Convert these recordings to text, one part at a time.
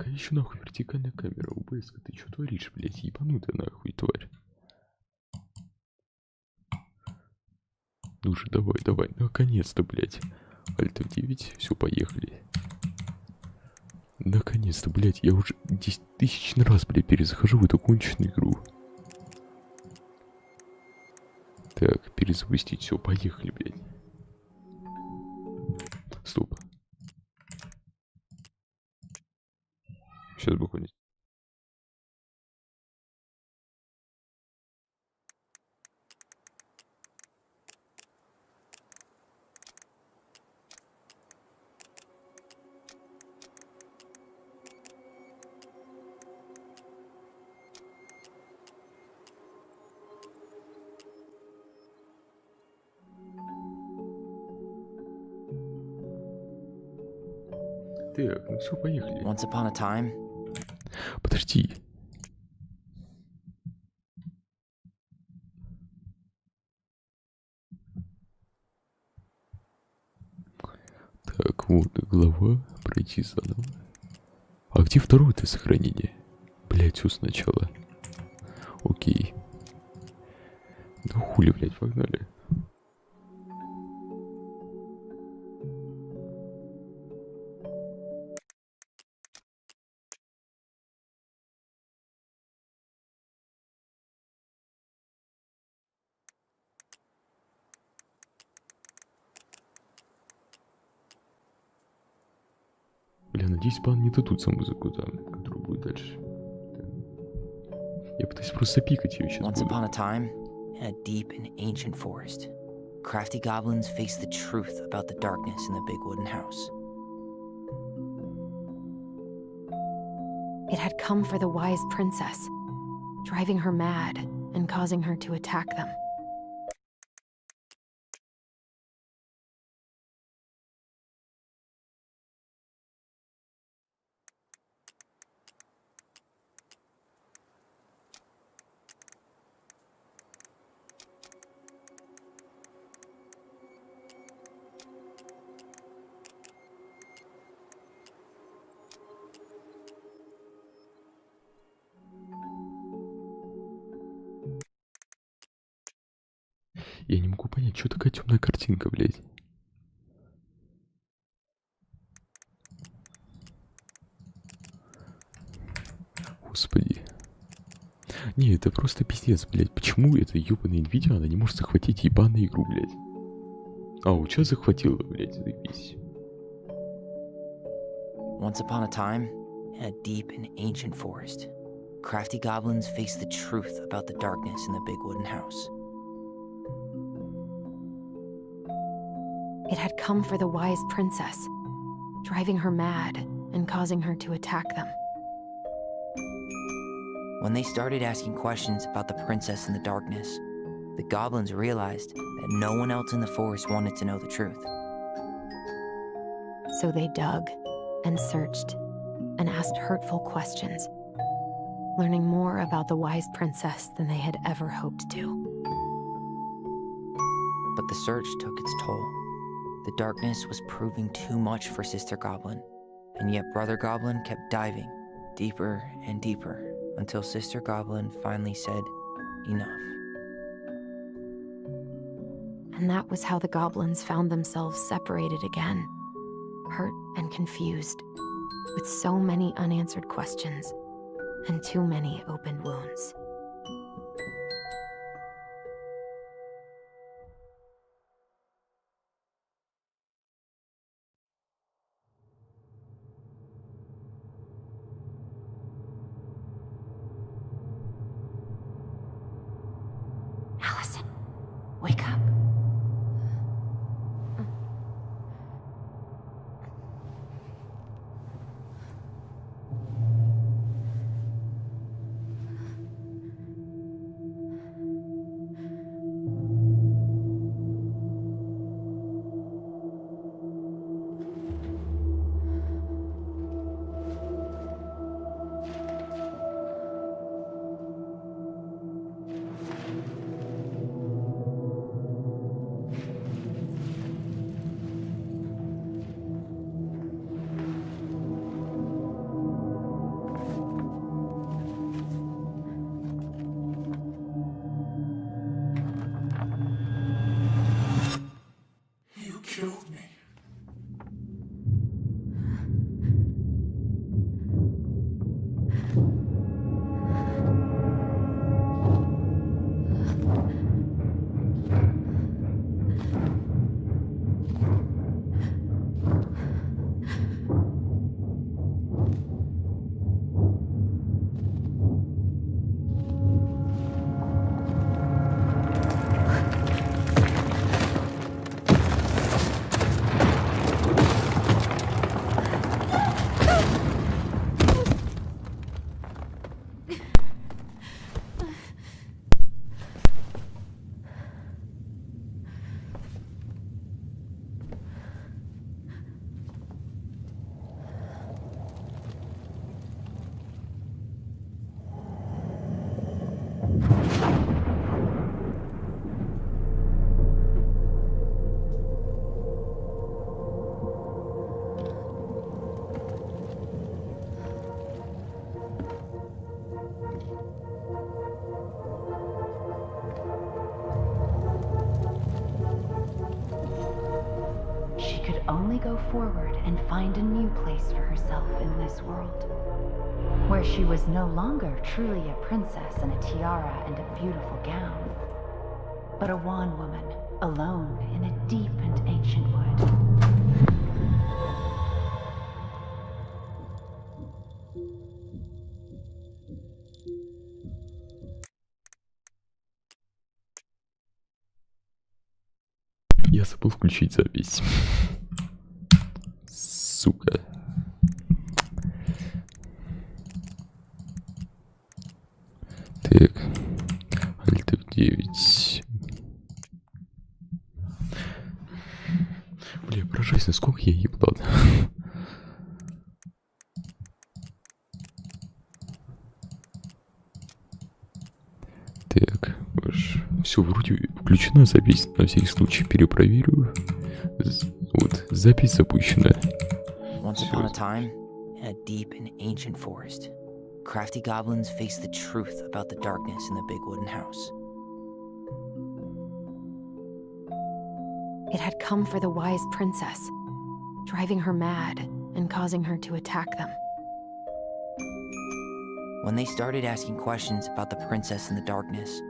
Какая еще нахуй вертикальная камера? УБС, ты что творишь, блядь? Ебанутая нахуй, тварь. Ну же, давай, давай. Наконец-то, блядь. Альт F9, все, поехали. Наконец-то, блядь, я уже 10 тысячный раз, блядь, перезахожу в эту конченую игру. Так, перезапустить, все, поехали, блядь. Стоп. Сейчас выходит. Так, ну все, поехали. Once upon a time. Подожди. Так, вот глава, пройти заново. А где второе-то сохранение? Блять, все сначала. Окей. Ну хули, блять, погнали. Бля, надеюсь, план не дадут за музыку там, которая будет дальше. Я пытаюсь просто пикать ее сейчас Once буду. upon a time, in a deep and ancient forest, crafty goblins faced the truth about the darkness in the big wooden house. It had come for the wise princess, driving her mad and causing her to attack them. Я не могу понять, что такая темная картинка, блядь. Господи. Не, это просто пиздец, блядь. Почему эта ебаная Nvidia, она не может захватить ебаную игру, блядь? А, вот сейчас захватила, блядь, заебись. Once upon a time, in a deep and ancient forest, crafty goblins faced the truth about the darkness in the big wooden house. It had come for the wise princess, driving her mad and causing her to attack them. When they started asking questions about the princess in the darkness, the goblins realized that no one else in the forest wanted to know the truth. So they dug and searched and asked hurtful questions, learning more about the wise princess than they had ever hoped to. But the search took its toll. The darkness was proving too much for Sister Goblin, and yet Brother Goblin kept diving deeper and deeper until Sister Goblin finally said, enough. And that was how the goblins found themselves separated again, hurt and confused, with so many unanswered questions and too many open wounds. Allison, wake up. go forward and find a new place for herself in this world, where she was no longer truly a princess in a tiara and a beautiful gown, but a wan woman alone in a deep and ancient wood. Я забыл включить запись. Сука. Так. Альт F9. Бля, поражайся, сколько я ебал. Так, все, вроде включена запись, на всякий случай перепроверю. Вот, запись запущена. Once upon a time, in a deep and ancient forest, crafty goblins faced the truth about the darkness in the big wooden house. It had come for the wise princess, driving her mad and causing her to attack them. When they started asking questions about the princess in the darkness,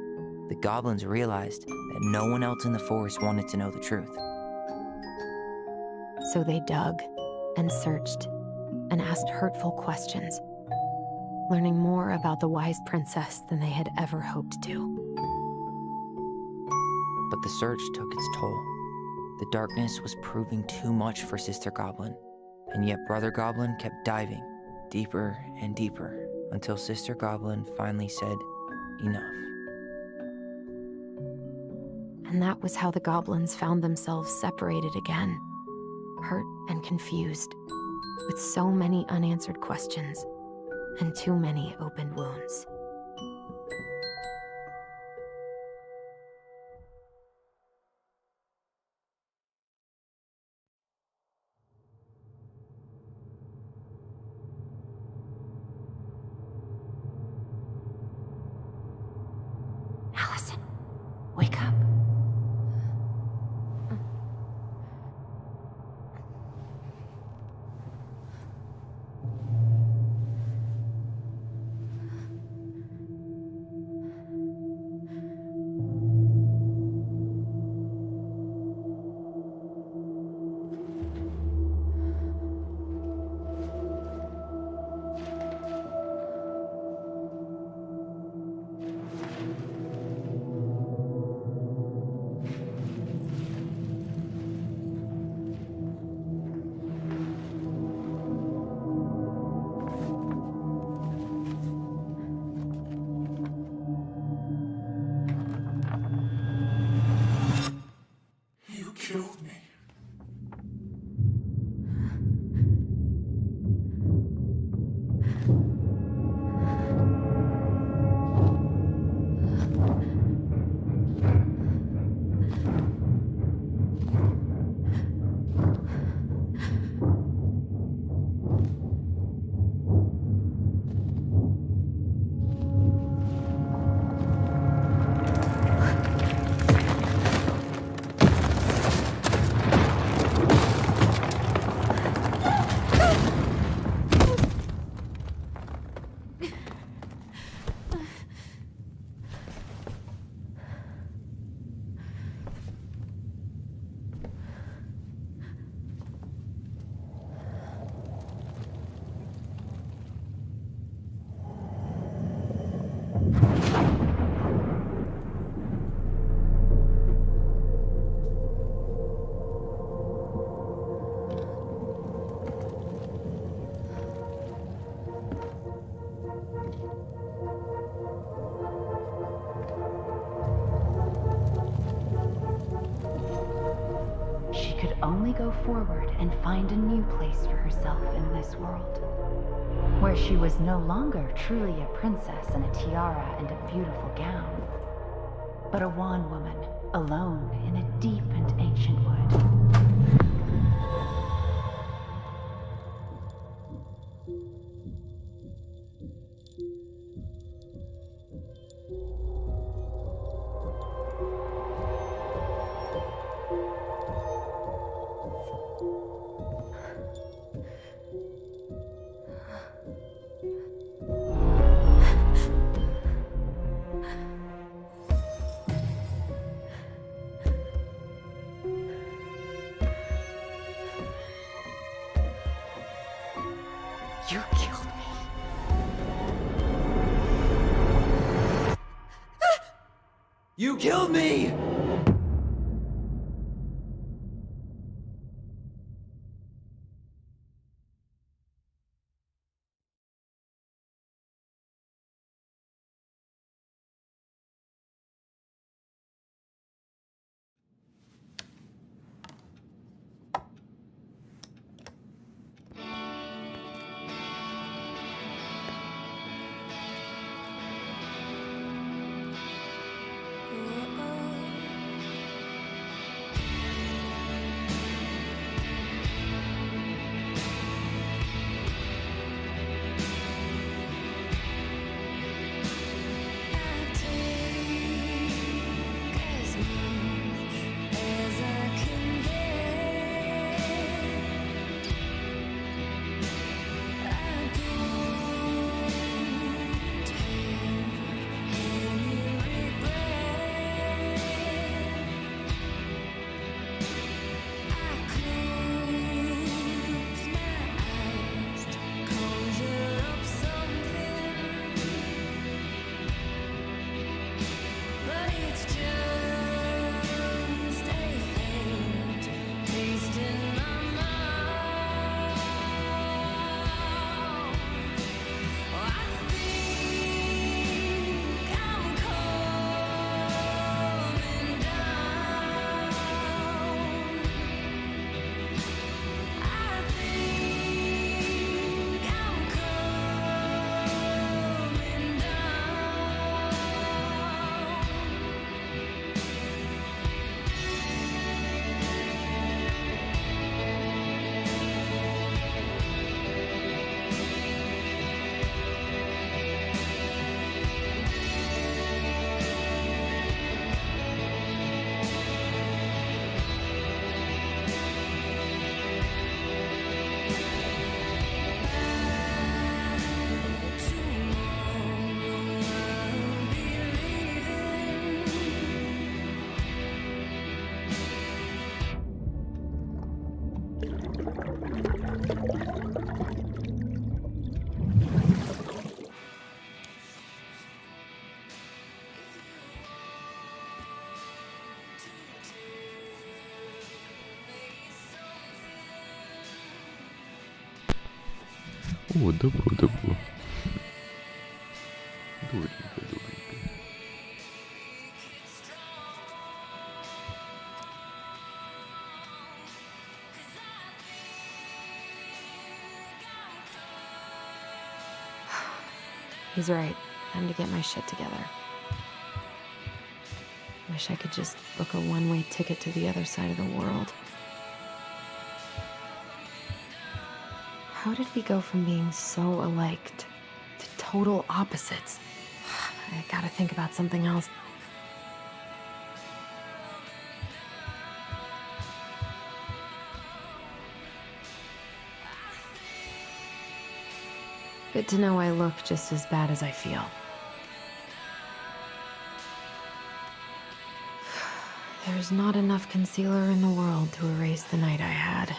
the goblins realized that no one else in the forest wanted to know the truth. So they dug and searched and asked hurtful questions, learning more about the wise princess than they had ever hoped to. But the search took its toll. The darkness was proving too much for Sister Goblin, and yet Brother Goblin kept diving deeper and deeper until Sister Goblin finally said, enough. And that was how the goblins found themselves separated again, hurt and confused, with so many unanswered questions and too many open wounds. Allison, wake up. You killed me. She could only go forward and find a new place for herself in this world, where she was no longer truly a princess in a tiara and a beautiful gown, but a wan woman alone in a deep and ancient wood. You killed me! О, добро, добро. Добренько, добренько. He's right. Time to get my shit together. Wish I could just book a one-way ticket to the other side of the world. How did we go from being so alike to total opposites? I gotta think about something else. Good to know I look just as bad as I feel. There's not enough concealer in the world to erase the night I had.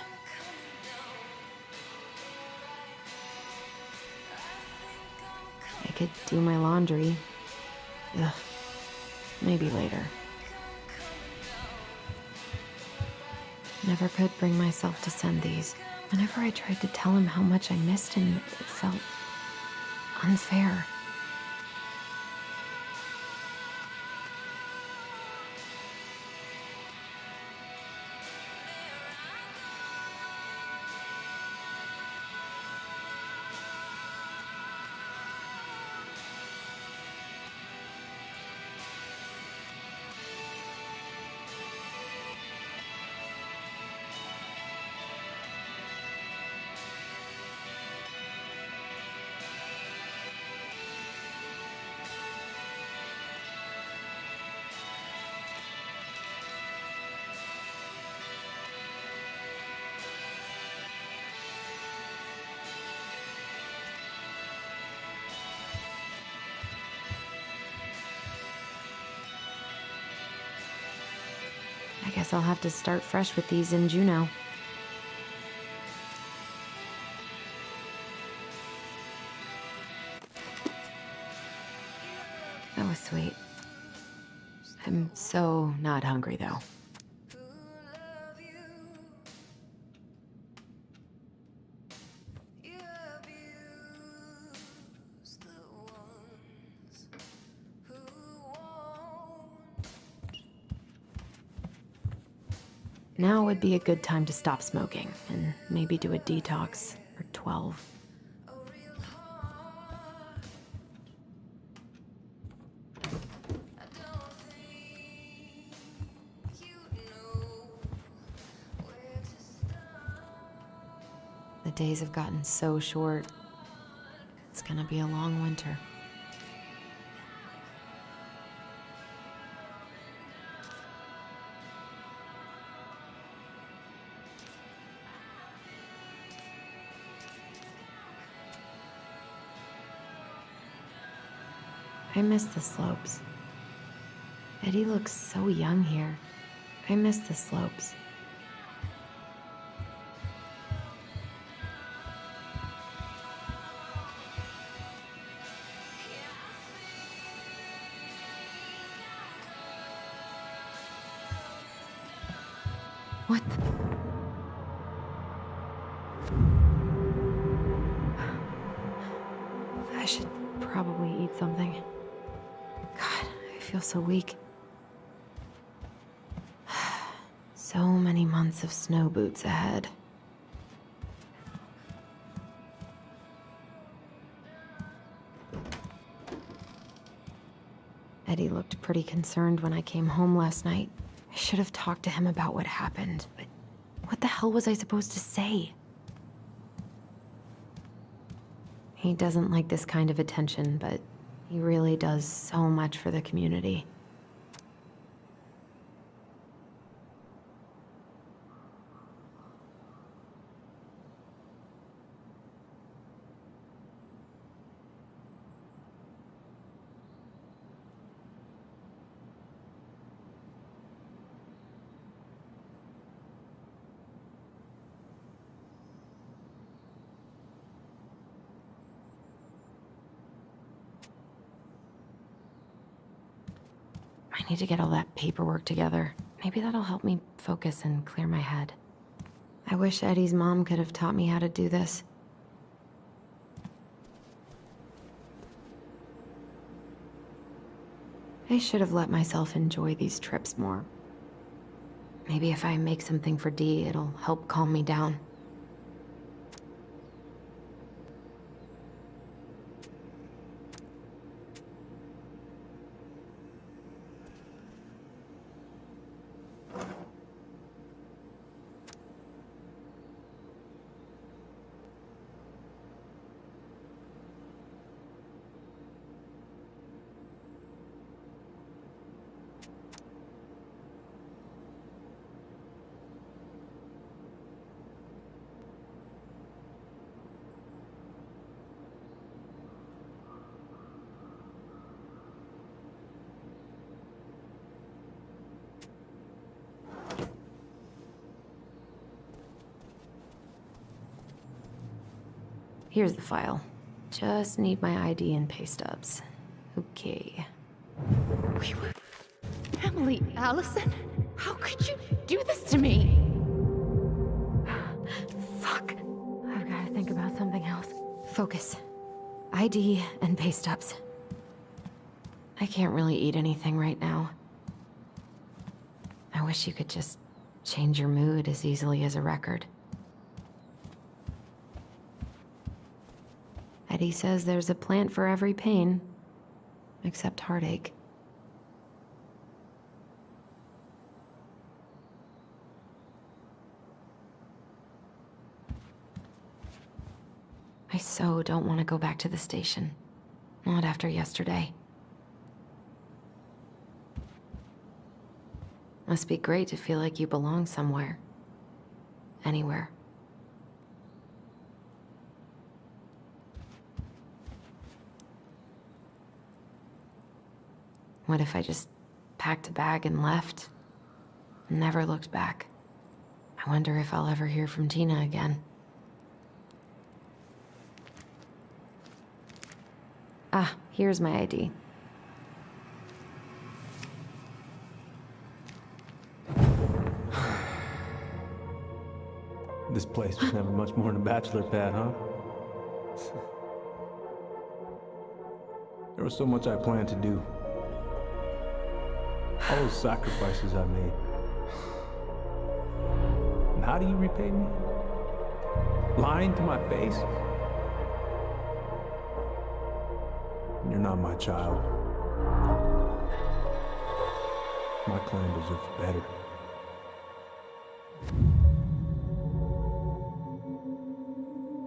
I could do my laundry. Ugh. Maybe later. Never could bring myself to send these. Whenever I tried to tell him how much I missed him, it felt unfair. I guess I'll have to start fresh with these in Juneau. That was sweet. I'm so not hungry, though. Now would be a good time to stop smoking and maybe do a detox for 12. The days have gotten so short. It's gonna be a long winter. I miss the slopes. Eddie looks so young here. I miss the slopes. What the? I should probably eat something. God, I feel so weak. So many months of snow boots ahead. Eddie looked pretty concerned when I came home last night. I should have talked to him about what happened, but what the hell was I supposed to say? He doesn't like this kind of attention, but he really does so much for the community. I need to get all that paperwork together. Maybe that'll help me focus and clear my head. I wish Eddie's mom could have taught me how to do this. I should have let myself enjoy these trips more. Maybe if I make something for Dee, it'll help calm me down. Here's the file. Just need my ID and pay stubs. Okay. Emily, Allison? How could you do this to me? Fuck. I've got to think about something else. Focus. ID and pay stubs. I can't really eat anything right now. I wish you could just change your mood as easily as a record. Eddie says there's a plant for every pain, except heartache. I so don't want to go back to the station. Not after yesterday. Must be great to feel like you belong somewhere. Anywhere. What if I just packed a bag and left? Never looked back. I wonder if I'll ever hear from Tina again. Ah, here's my ID. This place was never much more than a bachelor pad, huh? There was so much I planned to do. All those sacrifices I made. And how do you repay me? Lying to my face? You're not my child. My clan deserves better.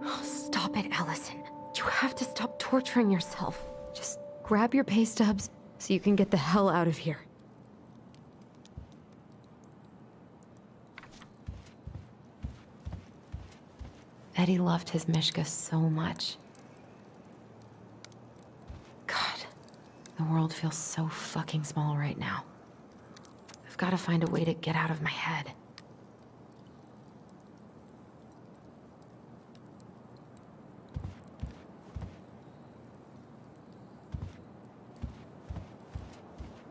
Oh, stop it, Allison. You have to stop torturing yourself. Just grab your pay stubs so you can get the hell out of here. Eddie loved his Mishka so much. God, the world feels so fucking small right now. I've got to find a way to get out of my head.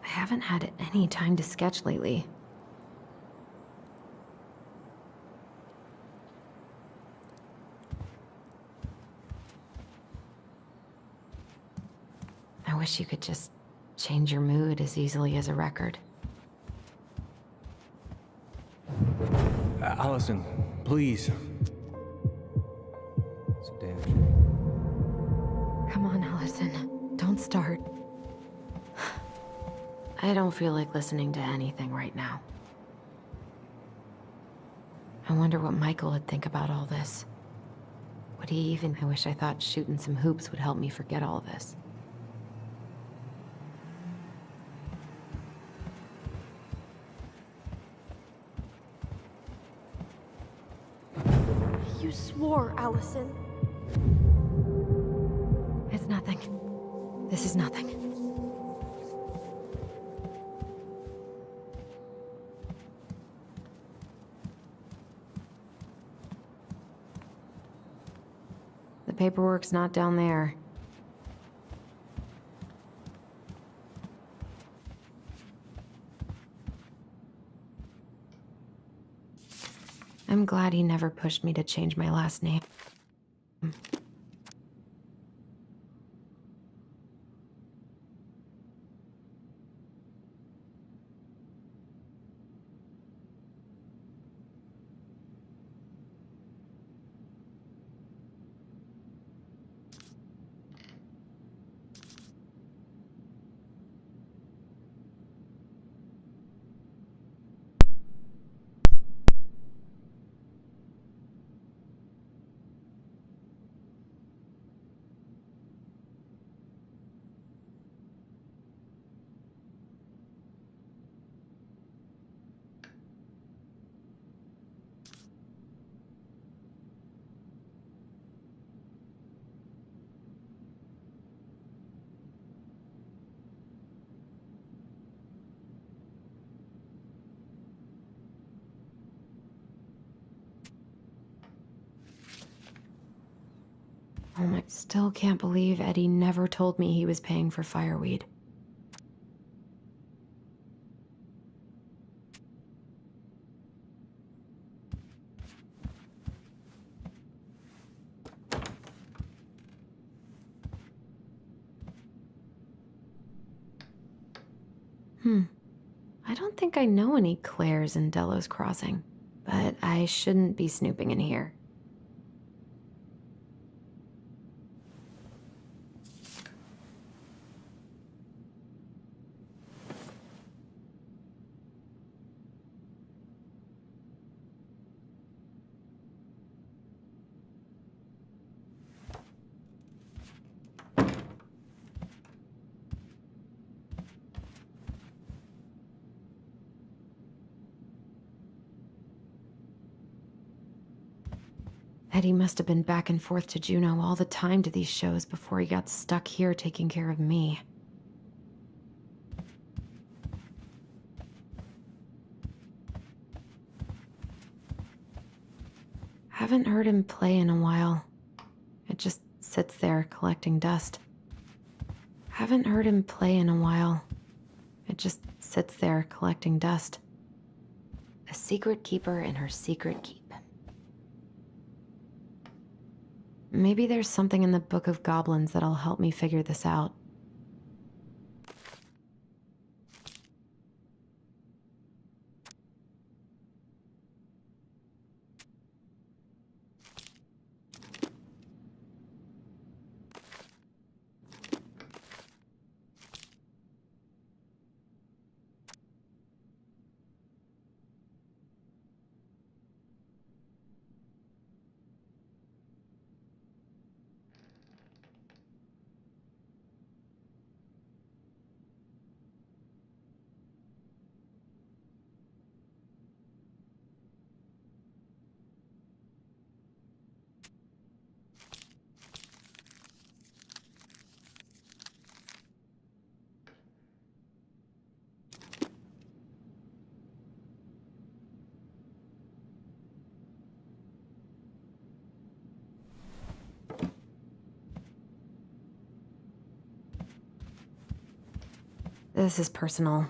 I haven't had any time to sketch lately. I wish you could just change your mood as easily as a record. Allison, please. It's a damn shame. Come on, Allison. Don't start. I don't feel like listening to anything right now. I wonder what Michael would think about all this. Would he even... I wish I thought shooting some hoops would help me forget all this. You swore, Allison. It's nothing. This is nothing. The paperwork's not down there. I'm glad he never pushed me to change my last name. Oh my, still can't believe Eddie never told me he was paying for fireweed. I don't think I know any Claires in Delos Crossing, but I shouldn't be snooping in here. Eddie must have been back and forth to Juneau all the time to these shows before he got stuck here taking care of me. Haven't heard him play in a while. It just sits there collecting dust. Haven't heard him play in a while. It just sits there collecting dust. A secret keeper in her secret keep. Maybe there's something in the Book of Goblins that'll help me figure this out. This is personal.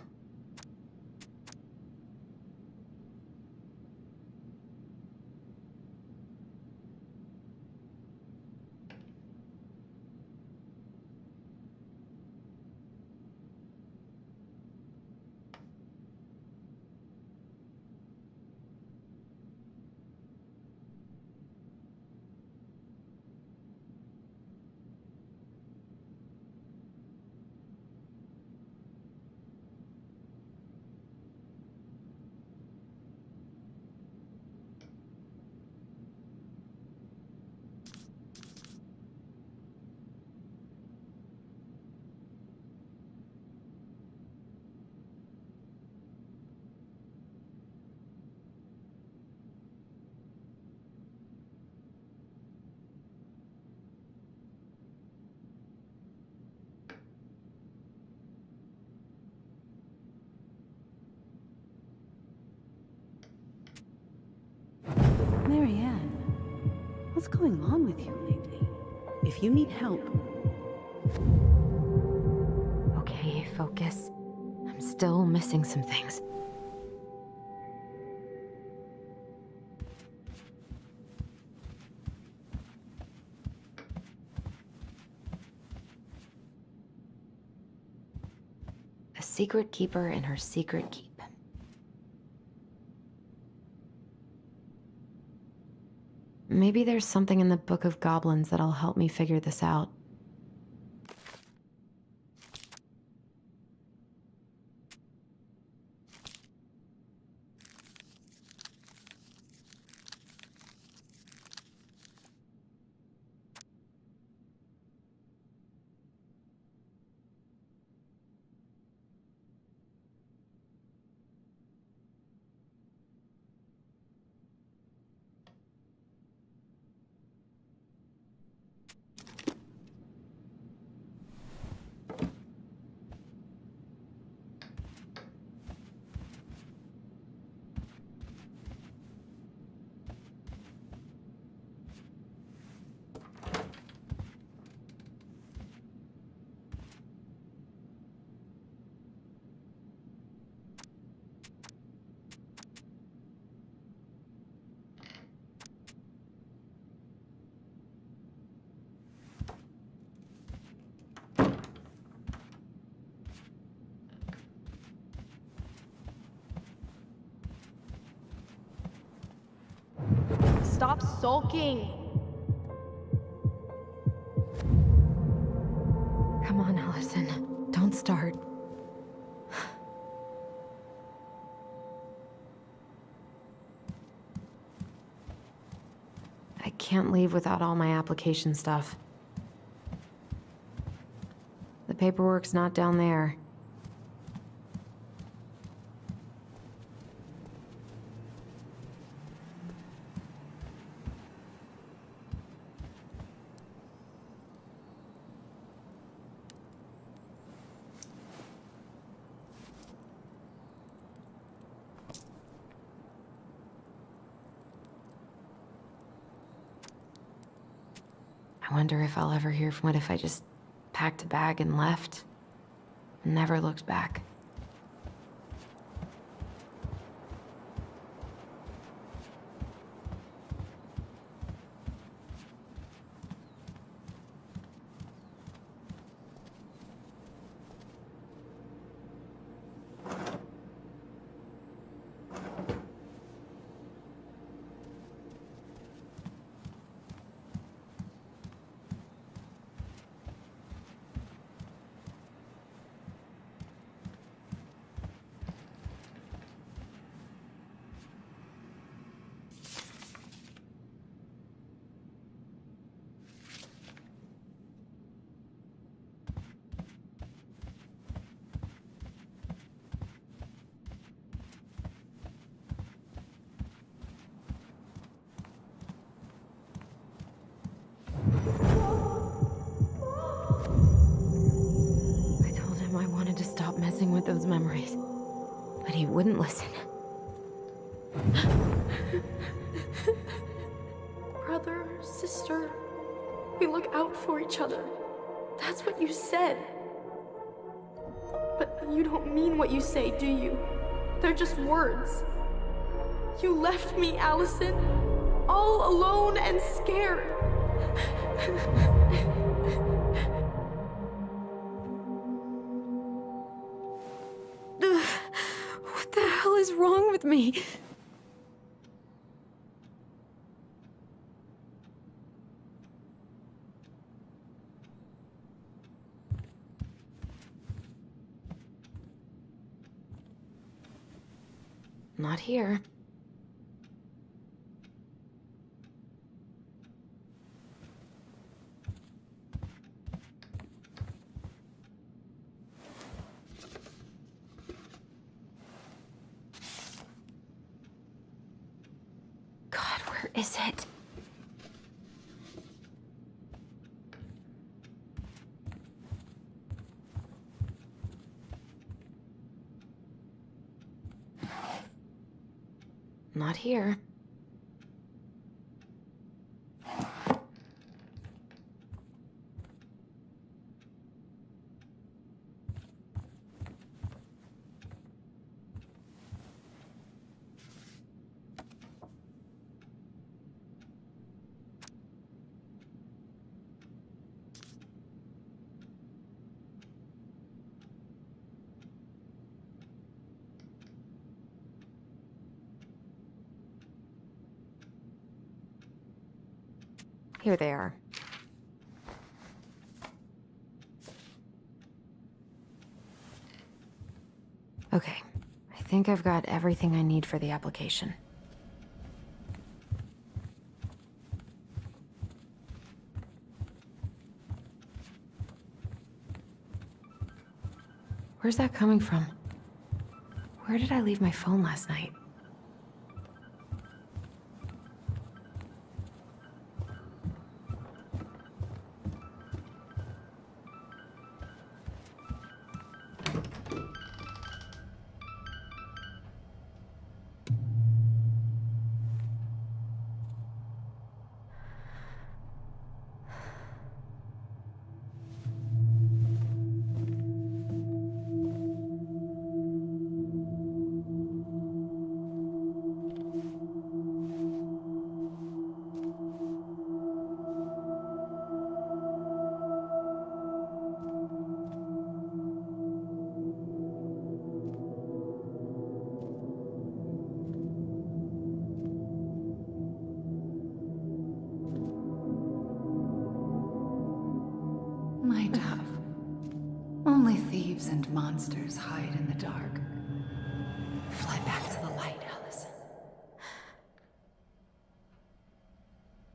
Marianne, what's going on with you lately? If you need help... Okay, focus. I'm still missing some things. A secret keeper in her secret keep. Maybe there's something in the Book of Goblins that'll help me figure this out. Stop sulking! Come on, Allison. Don't start. I can't leave without all my application stuff. The paperwork's not down there. I wonder if I'll ever hear from what if I just packed a bag and left and never looked back. him I wanted to stop messing with those memories. But he wouldn't listen. Brother, sister, we look out for each other. That's what you said. But you don't mean what you say, do you? They're just words. You left me, Allison, all alone and scared. What the hell is wrong with me? Not here. God, where is it? Not here. Here they are. Okay, I think I've got everything I need for the application. Where's that coming from? Where did I leave my phone last night? My dove. Only thieves and monsters hide in the dark. Fly back to the light, Allison.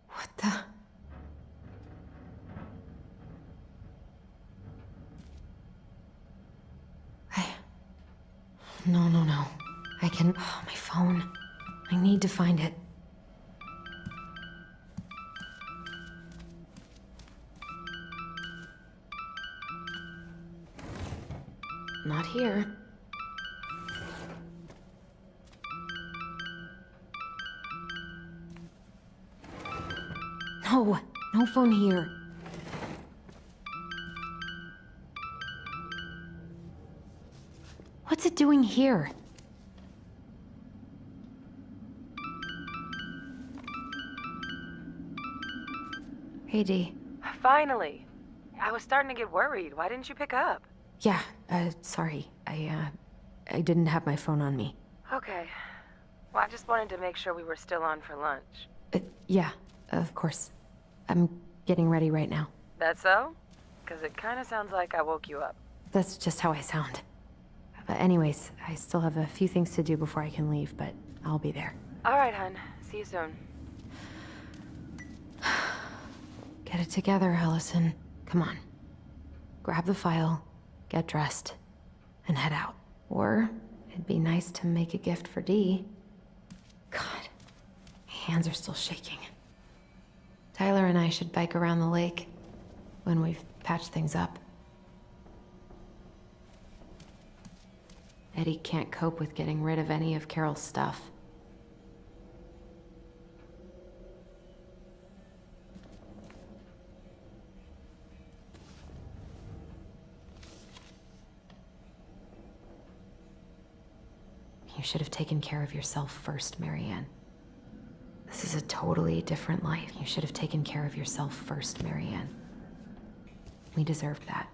What the? No. I can... Oh, my phone. I need to find it. Not here. No phone here. What's it doing here? Hey, Dee. Finally. I was starting to get worried. Why didn't you pick up? Yeah, sorry. I didn't have my phone on me. Okay. Well, I just wanted to make sure we were still on for lunch. Yeah, of course. I'm getting ready right now. That so? Because it kind of sounds like I woke you up. That's just how I sound. But anyways, I still have a few things to do before I can leave, but I'll be there. All right, hun. See you soon. Get it together, Allison. Come on. Grab the file, get dressed, and head out. Or it'd be nice to make a gift for Dee. God, my hands are still shaking. Tyler and I should bike around the lake when we've patched things up. Eddie can't cope with getting rid of any of Carol's stuff. You should have taken care of yourself first, Marianne. This is a totally different life. You should have taken care of yourself first, Marianne. We deserved that.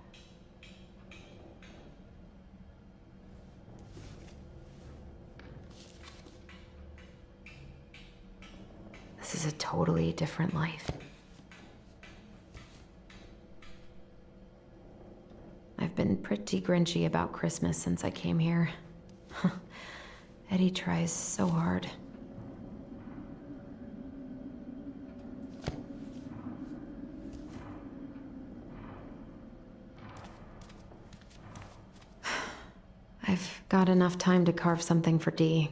This is a totally different life. I've been pretty grinchy about Christmas since I came here. Eddie tries so hard. I've got enough time to carve something for Dee.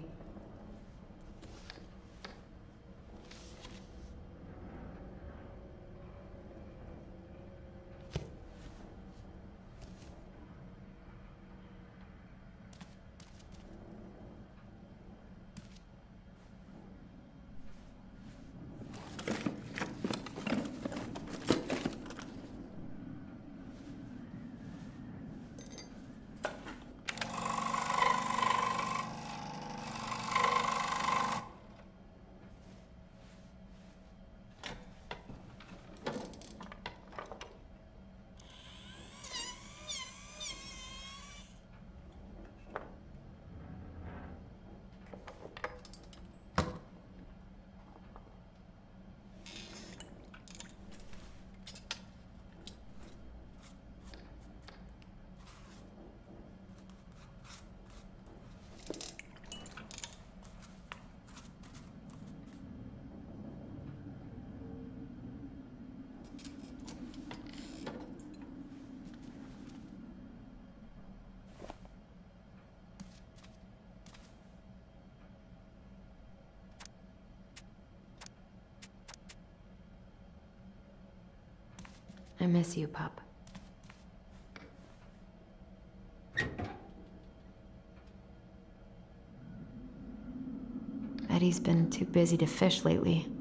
I miss you, pup. Eddie's been too busy to fish lately.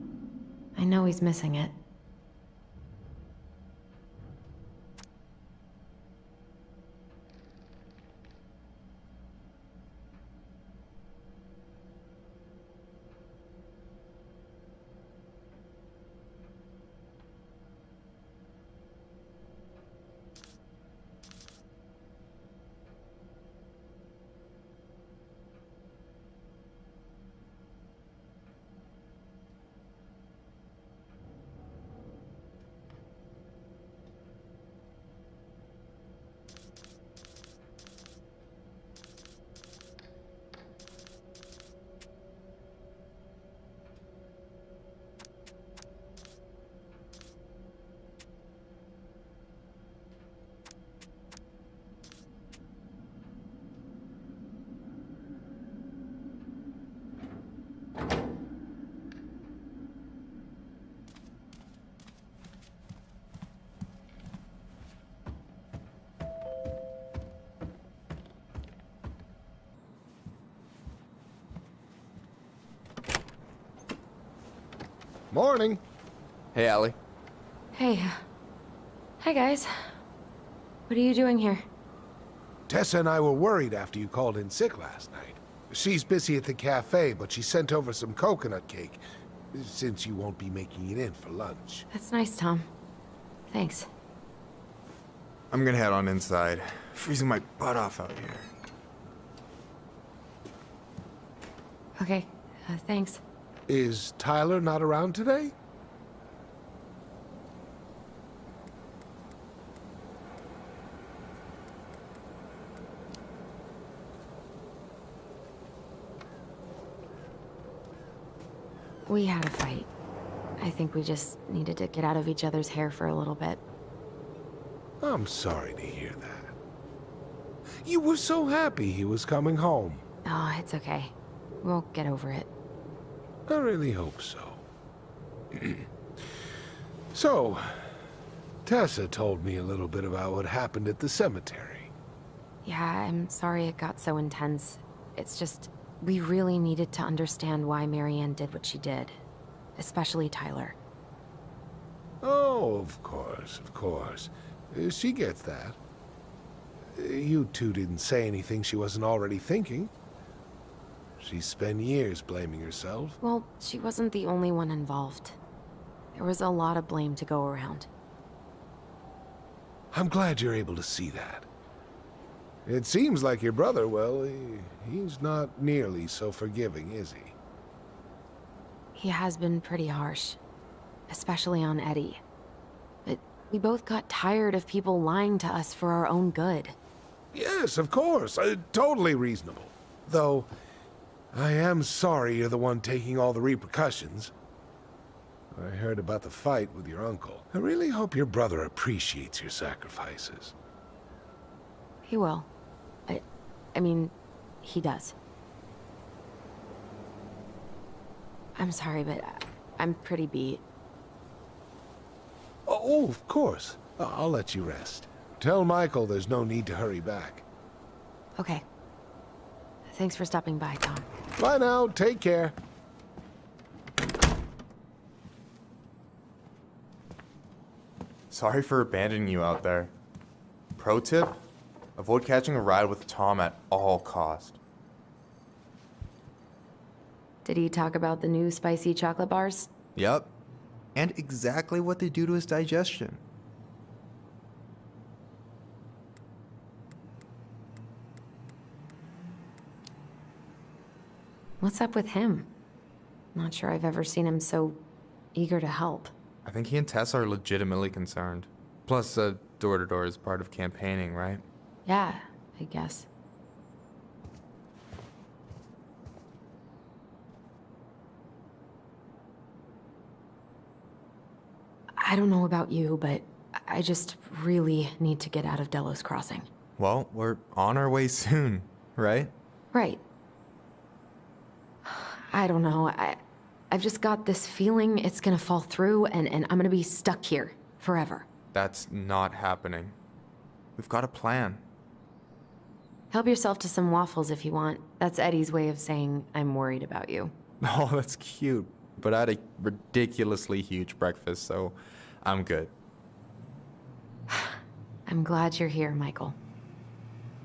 I know he's missing it. Morning. Hey, Allie. Hey. Hi, guys. What are you doing here? Tessa and I were worried after you called in sick last night. She's busy at the cafe, but she sent over some coconut cake, since you won't be making it in for lunch. That's nice, Tom. Thanks. I'm gonna head on inside. Freezing my butt off out here. Okay, thanks. Is Tyler not around today? We had a fight. I think we just needed to get out of each other's hair for a little bit. I'm sorry to hear that. You were so happy he was coming home. Oh, it's okay. We'll get over it. I really hope so. So, Tessa told me a little bit about what happened at the cemetery. Yeah, I'm sorry it got so intense. It's just, we really needed to understand why Marianne did what she did. Especially Tyler. Oh, of course, of course. She gets that. You two didn't say anything she wasn't already thinking. She spent years blaming herself. Well, she wasn't the only one involved. There was a lot of blame to go around. I'm glad you're able to see that. It seems like your brother, well, he's not nearly so forgiving, is he? He has been pretty harsh. Especially on Eddie. But we both got tired of people lying to us for our own good. Yes, of course. Totally reasonable. Though, I am sorry you're the one taking all the repercussions. I heard about the fight with your uncle. I really hope your brother appreciates your sacrifices. He will. I mean, he does. I'm sorry, but I'm pretty beat. Oh, of course. I'll let you rest. Tell Michael there's no need to hurry back. Okay. Thanks for stopping by, Tom. Bye now. Take care. Sorry for abandoning you out there. Pro tip? Avoid catching a ride with Tom at all cost. Did he talk about the new spicy chocolate bars? Yep. And exactly what they do to his digestion. What's up with him? Not sure I've ever seen him so eager to help. I think he and Tess are legitimately concerned. Plus, door-to-door is part of campaigning, right? Yeah, I guess. I don't know about you, but I just really need to get out of Delos Crossing. Well, we're on our way soon, right? Right. I don't know. I've just got this feeling it's gonna fall through and I'm gonna be stuck here forever. That's not happening. We've got a plan. Help yourself to some waffles if you want. That's Eddie's way of saying I'm worried about you. Oh, that's cute. But I had a ridiculously huge breakfast, so I'm good. I'm glad you're here, Michael.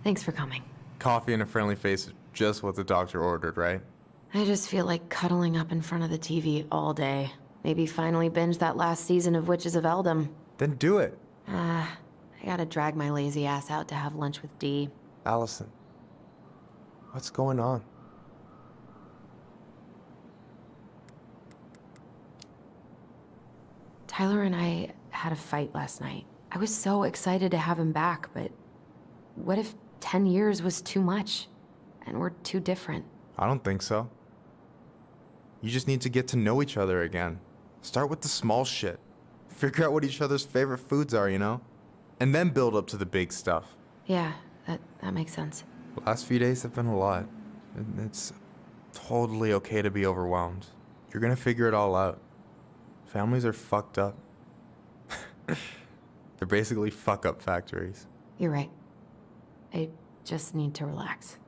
Thanks for coming. Coffee and a friendly face is just what the doctor ordered, right? I just feel like cuddling up in front of the TV all day. Maybe finally binge that last season of Witches of Eldom. Then do it. I gotta drag my lazy ass out to have lunch with Dee. Allison, what's going on? Tyler and I had a fight last night. I was so excited to have him back, but what if 10 years was too much? And we're too different? I don't think so. You just need to get to know each other again. Start with the small shit. Figure out what each other's favorite foods are, you know? And then build up to the big stuff. Yeah, that makes sense. The last few days have been a lot. It's totally okay to be overwhelmed. You're gonna figure it all out. Families are fucked up. They're basically fuck-up factories. You're right. I just need to relax.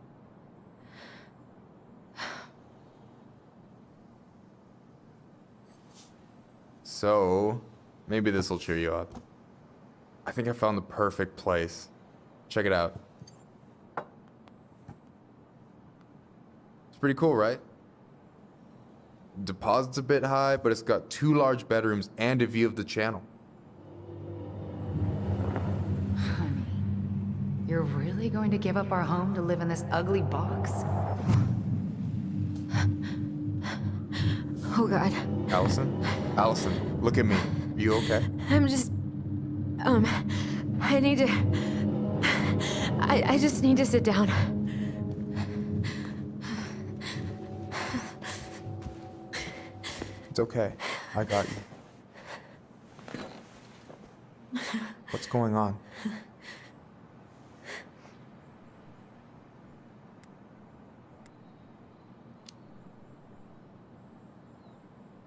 So, maybe this will cheer you up. I think I found the perfect place. Check it out. It's pretty cool, right? Deposit's a bit high, but it's got 2 large bedrooms and a view of the channel. Honey, you're really going to give up our home to live in this ugly box? Oh God. Allison? Allison, look at me. You okay? I'm just... I need to... I just need to sit down. It's okay. I got you. What's going on?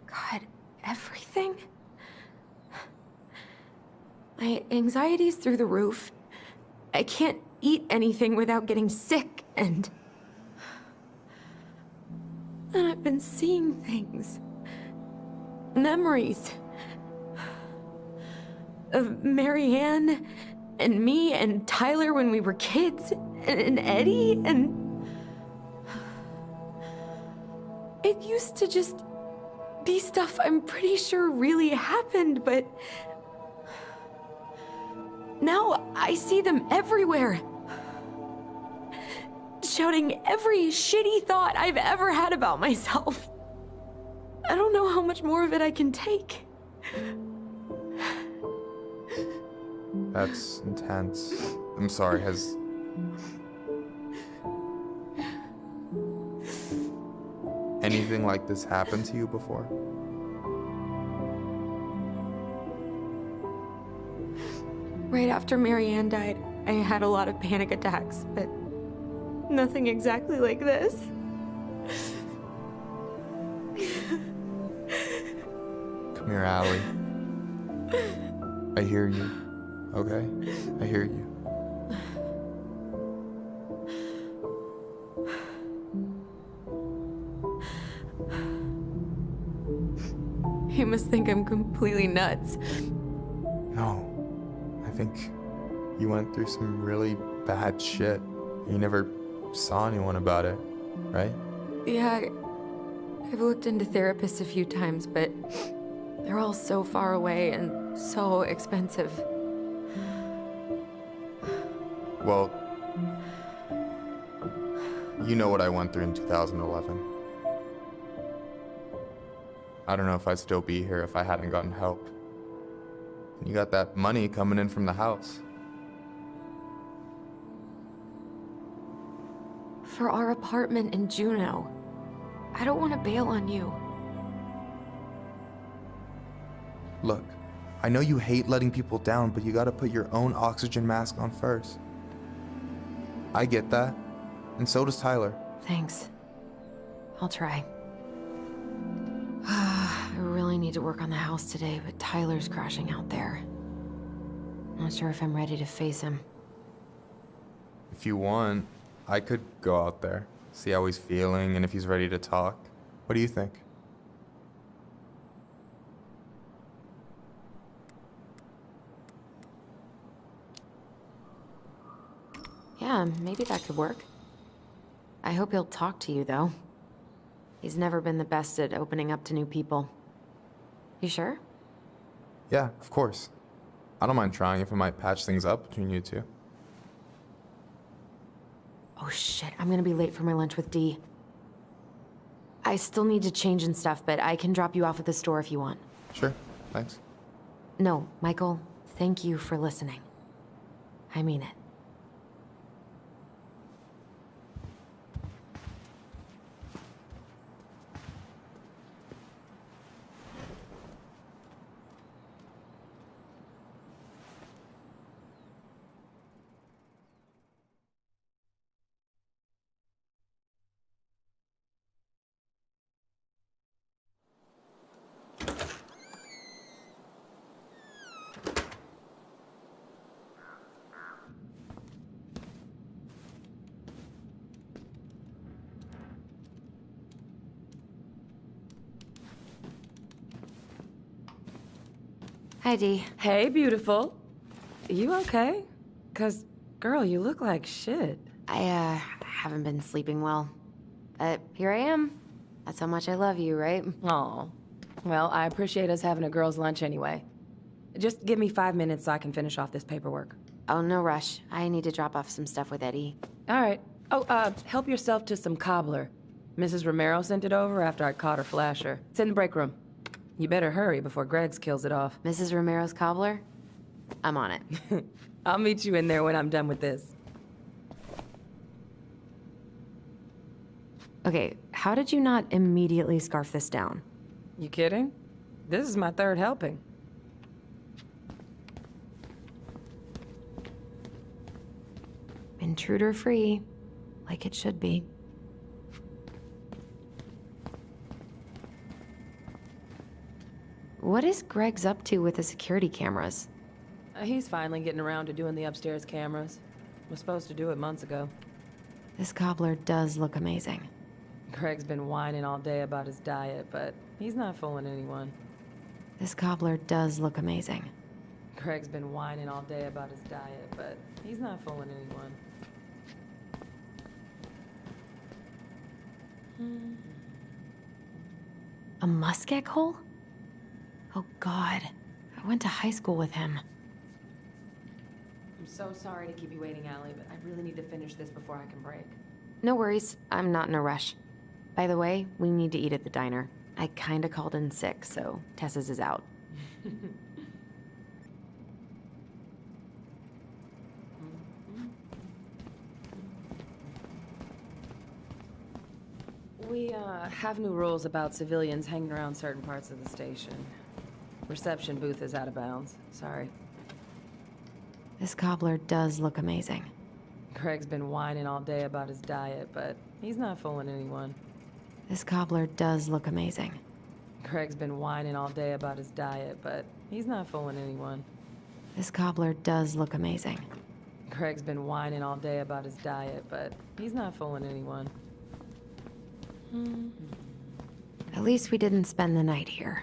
God, everything? My anxiety's through the roof. I can't eat anything without getting sick, and then I've been seeing things. Memories. Of Marianne, and me, and Tyler when we were kids, and Eddie, and... It used to just be stuff I'm pretty sure really happened, but... Now I see them everywhere. Shouting every shitty thought I've ever had about myself. I don't know how much more of it I can take. That's intense. I'm sorry, has... anything like this happened to you before? Right after Marianne died, I had a lot of panic attacks, but nothing exactly like this. Come here, Allie. I hear you. Okay? I hear you. You must think I'm completely nuts. No. I think you went through some really bad shit. You never saw anyone about it, right? Yeah, I've looked into therapists a few times, but they're all so far away and so expensive. Well, you know what I went through in 2011. I don't know if I'd still be here if I hadn't gotten help. And you got that money coming in from the house. For our apartment in Juneau. I don't want to bail on you. Look, I know you hate letting people down, but you gotta put your own oxygen mask on first. I get that, and so does Tyler. Thanks. I'll try. I really need to work on the house today, but Tyler's crashing out there. Not sure if I'm ready to face him. If you want, I could go out there, see how he's feeling, and if he's ready to talk. What do you think? Yeah, maybe that could work. I hope he'll talk to you, though. He's never been the best at opening up to new people. You sure? Yeah, of course. I don't mind trying if it might patch things up between you two. Oh shit, I'm gonna be late for my lunch with Dee. I still need to change and stuff, but I can drop you off at the store if you want. Sure, thanks. No, Michael, thank you for listening. I mean it. Hi, Dee. Hey, beautiful. You okay? 'Cause, girl, you look like shit. I haven't been sleeping well. But here I am. That's how much I love you, right? Aw. Well, I appreciate us having a girl's lunch anyway. Just give me 5 minutes so I can finish off this paperwork. Oh, no rush. I need to drop off some stuff with Eddie. All right. Oh, help yourself to some cobbler. Mrs. Romero sent it over after I caught her flasher. It's in the break room. You better hurry before Greggs kills it off. Mrs. Romero's cobbler? I'm on it. I'll meet you in there when I'm done with this. Okay, how did you not immediately scarf this down? You kidding? This is my third helping. Intruder-free, like it should be. What is Greggs up to with the security cameras? He's finally getting around to doing the upstairs cameras. Was supposed to do it months ago. This cobbler does look amazing. Greg's been whining all day about his diet, but he's not fooling anyone. This cobbler does look amazing. Greg's been whining all day about his diet, but he's not fooling anyone. A muskeg hole? Oh God, I went to high school with him. I'm so sorry to keep you waiting, Allie, but I really need to finish this before I can break. No worries, I'm not in a rush. By the way, we need to eat at the diner. I kinda called in sick, so Tessa's is out. We, have new rules about civilians hanging around certain parts of the station. Reception booth is out of bounds. Sorry. This cobbler does look amazing. Greg's been whining all day about his diet, but he's not fooling anyone. This cobbler does look amazing. Greg's been whining all day about his diet, but he's not fooling anyone. This cobbler does look amazing. Greg's been whining all day about his diet, but he's not fooling anyone. At least we didn't spend the night here.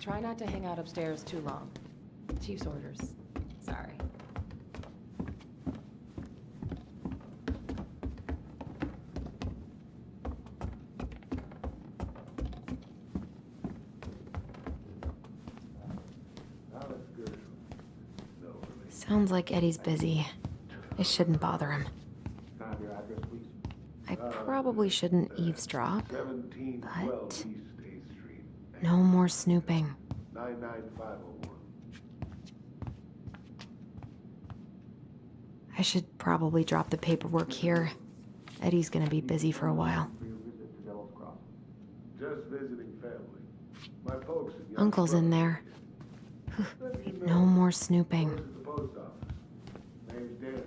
Try not to hang out upstairs too long. Chief's orders. Sorry. Sounds like Eddie's busy. I shouldn't bother him. I probably shouldn't eavesdrop, but no more snooping. 99501. I should probably drop the paperwork here. Eddie's gonna be busy for a while. Just visiting family. My folks and young Uncle's in there. No more snooping. brothers at the post office. Name's Danny.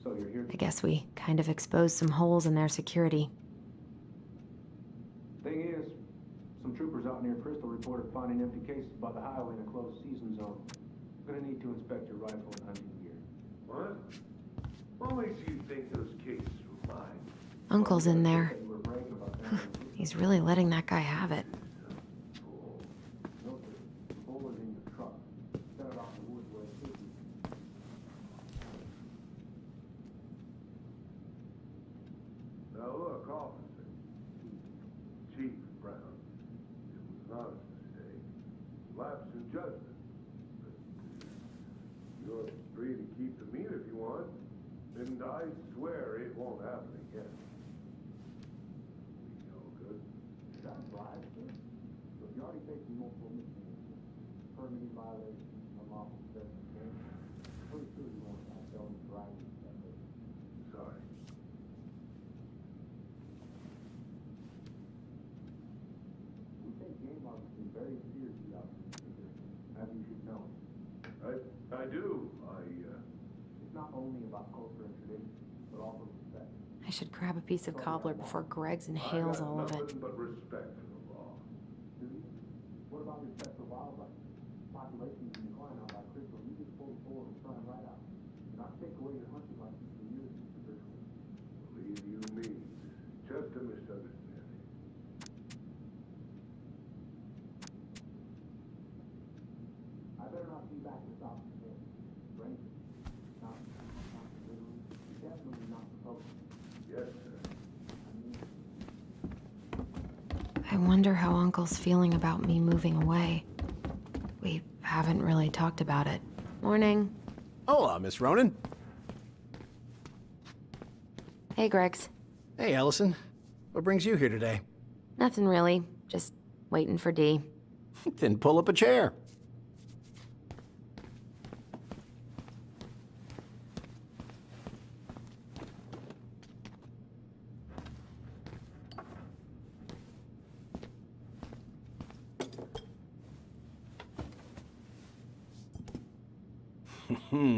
So you're here. I guess we kind of exposed some holes in their security. Thing is, some troopers out near Crystal reported finding empty cases by the highway in a closed season zone. Gonna need to inspect your rifle and hunting gear. What? What makes you think those cases were mine? Uncle's in there. He's really letting that guy have it. Now look, officer. Chief Brown. It was an honest mistake. Lapse in judgment. But you're free to keep the meat if you want. And I swear it won't happen again. We all good? Sounds right. So if you're already facing multiple misdemeanors, permitting violations, unlawful possession of games, pretty sure you won't have felony driving. Sorry. We take game officers very seriously out in this position, as you should know. I do. It's not only about culture and tradition, but also respect. I should grab a piece of cobbler before Greggs inhales all of it. Nothing but respect for the law. What about respect for wildlife? Populations in decline out by Crystal. You just pull the board and turn right out. Not take away your hunting license for years, Mr. Bridgman. Believe you me, just a misunderstanding. I better not be back this office again. Right? Not literally. Definitely not supposed to. Yes, sir. I wonder how Uncle's feeling about me moving away. We haven't really talked about it. Morning. Hola, Miss Ronan. Hey, Greggs. Hey, Ellison. What brings you here today? Nothing really. Just waiting for Dee. Then pull up a chair.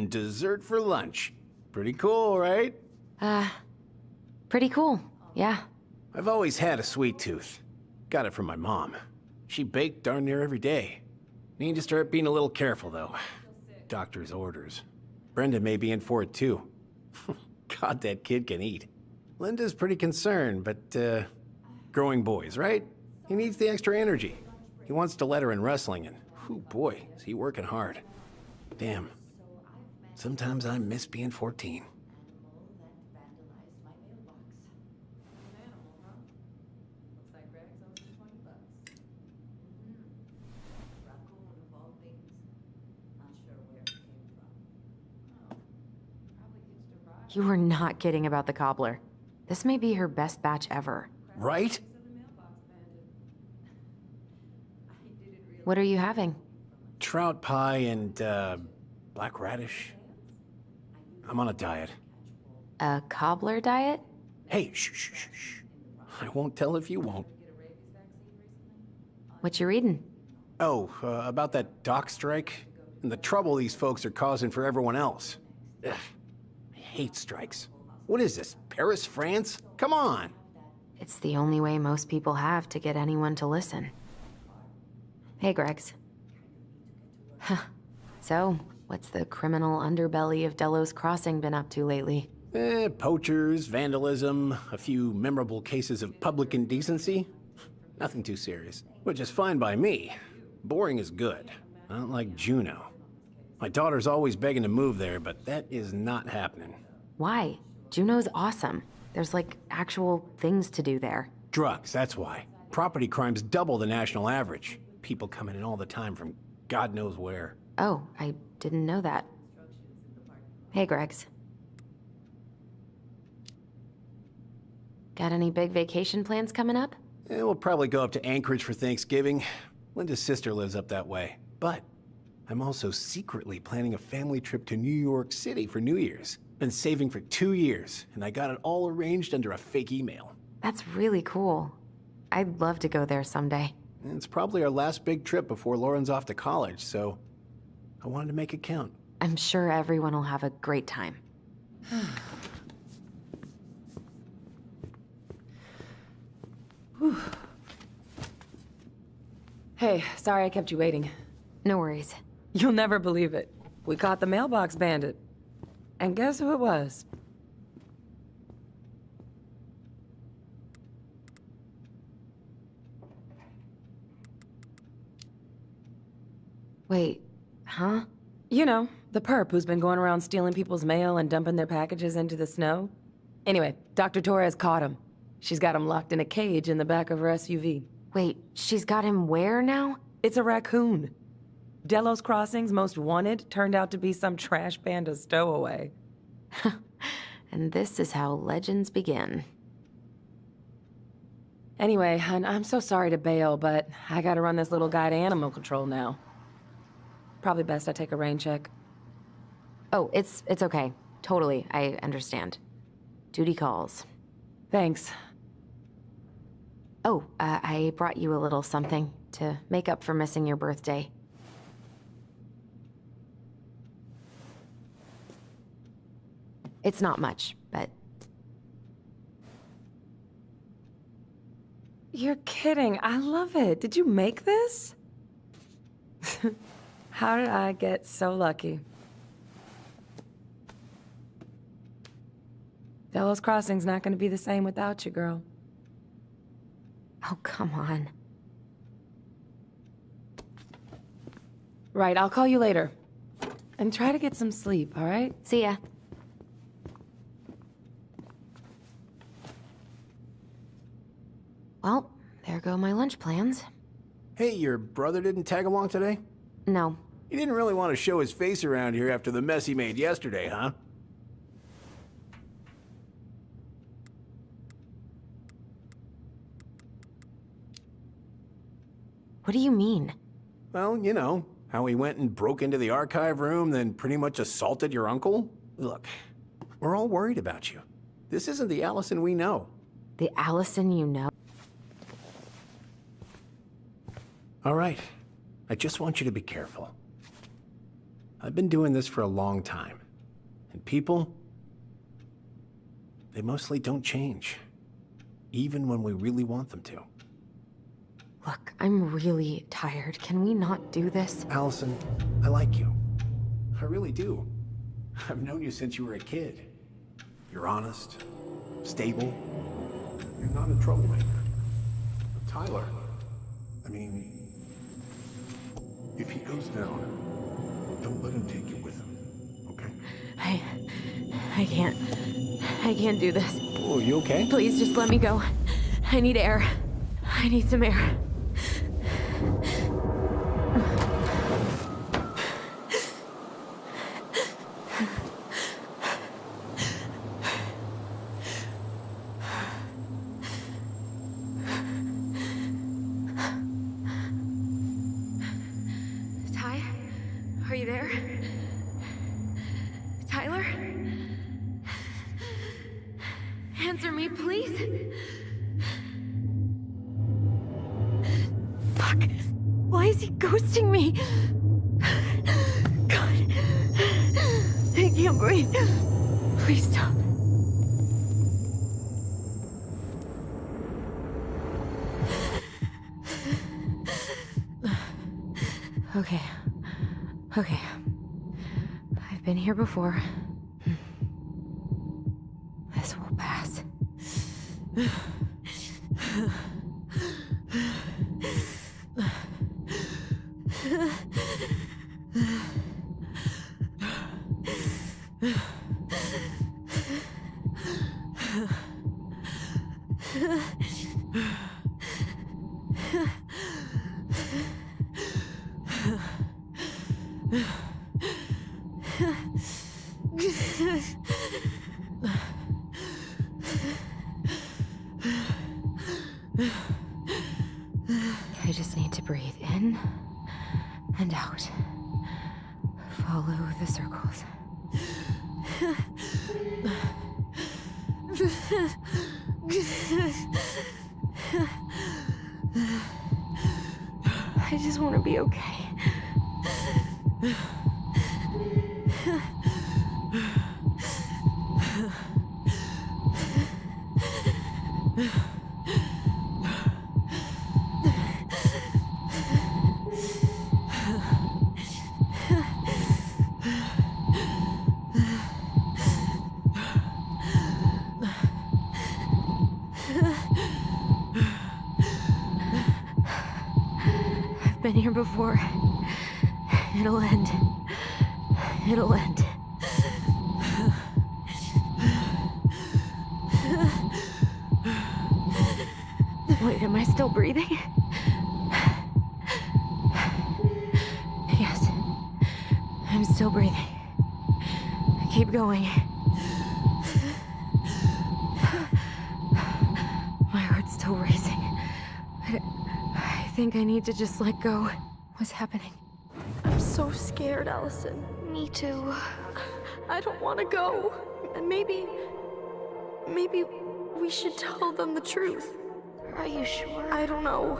Dessert for lunch. Pretty cool, right? Pretty cool. Yeah. I've always had a sweet tooth. Got it from my mom. She baked darn near every day. Need to start being a little careful, though. Doctor's orders. Brenda may be in for it, too. God, that kid can eat. Linda's pretty concerned, but, growing boys, right? He needs the extra energy. He wants to let her in wrestling, and, whew, boy, is he working hard. Damn. Sometimes I miss being 14. You were not kidding about the cobbler. This may be her best batch ever. Right? What are you having? Trout pie and, black radish. I'm on a diet. A cobbler diet? Hey, shh, shh, shh, shh. I won't tell if you won't. What you reading? Oh, about that dock strike? And the trouble these folks are causing for everyone else. Ugh. I hate strikes. What is this, Paris, France? Come on! It's the only way most people have to get anyone to listen. Hey, Greggs. Huh. So, what's the criminal underbelly of Delos Crossing been up to lately? Poachers, vandalism, a few memorable cases of public indecency. Nothing too serious. Which is fine by me. Boring is good. Not like Juneau. My daughter's always begging to move there, but that is not happening. Why? Juneau's awesome. There's like actual things to do there. Drugs, that's why. Property crime's double the national average. People coming in all the time from God knows where. Oh, I didn't know that. Hey, Greggs. Got any big vacation plans coming up? We'll probably go up to Anchorage for Thanksgiving. Linda's sister lives up that way. But I'm also secretly planning a family trip to New York City for New Year's. Been saving for 2 years, and I got it all arranged under a fake email. That's really cool. I'd love to go there someday. It's probably our last big trip before Lauren's off to college, so I wanted to make it count. I'm sure everyone will have a great time. Hey, sorry I kept you waiting. No worries. You'll never believe it. We caught the mailbox bandit. And guess who it was? Wait, huh? You know, the perp who's been going around stealing people's mail and dumping their packages into the snow. Anyway, Dr. Torres caught him. She's got him locked in a cage in the back of her SUV. Wait, she's got him where now? It's a raccoon. Delos Crossing's most wanted turned out to be some trash panda stowaway. And this is how legends begin. Anyway, hun, I'm so sorry to bail, but I gotta run this little guy to animal control now. Probably best I take a rain check. Oh, it's okay. Totally, I understand. Duty calls. Thanks. Oh, I brought you a little something to make up for missing your birthday. It's not much, but... You're kidding. I love it. Did you make this? How did I get so lucky? Delos Crossing's not going to be the same without you, girl. Oh, come on. Right, I'll call you later. And try to get some sleep, all right? See ya. Well, there go my lunch plans. Hey, your brother didn't tag along today? No. He didn't really want to show his face around here after the mess he made yesterday, huh? What do you mean? Well, you know, how he went and broke into the archive room, then pretty much assaulted your uncle? Look, we're all worried about you. This isn't the Allison we know. The Allison you know? All right. I just want you to be careful. I've been doing this for a long time. And people, they mostly don't change. even when we really want them to. Look, I'm really tired. Can we not do this? Allison, I like you. I really do. I've known you since you were a kid. You're honest, stable. You're not a troublemaker. But Tyler, I mean, if he goes down, don't let him take you with him, okay? I can't do this. Oh, you okay? Please just let me go. I need air. I need some air. Ty? Are you there? Tyler? Answer me, please. Fuck. Why is he ghosting me? God. I can't breathe. Please stop. Okay. Okay. I've been here before. This will pass. I just need to breathe in and out. Follow the circles. I just want to be okay. I've been here before. It'll end. It'll end. Wait, am I still breathing? Yes. I'm still breathing. Keep going. My heart's still racing. I think I need to just let go. What's happening? I'm so scared, Allison. Me too. I don't want to go. And maybe we should tell them the truth. Are you sure? I don't know.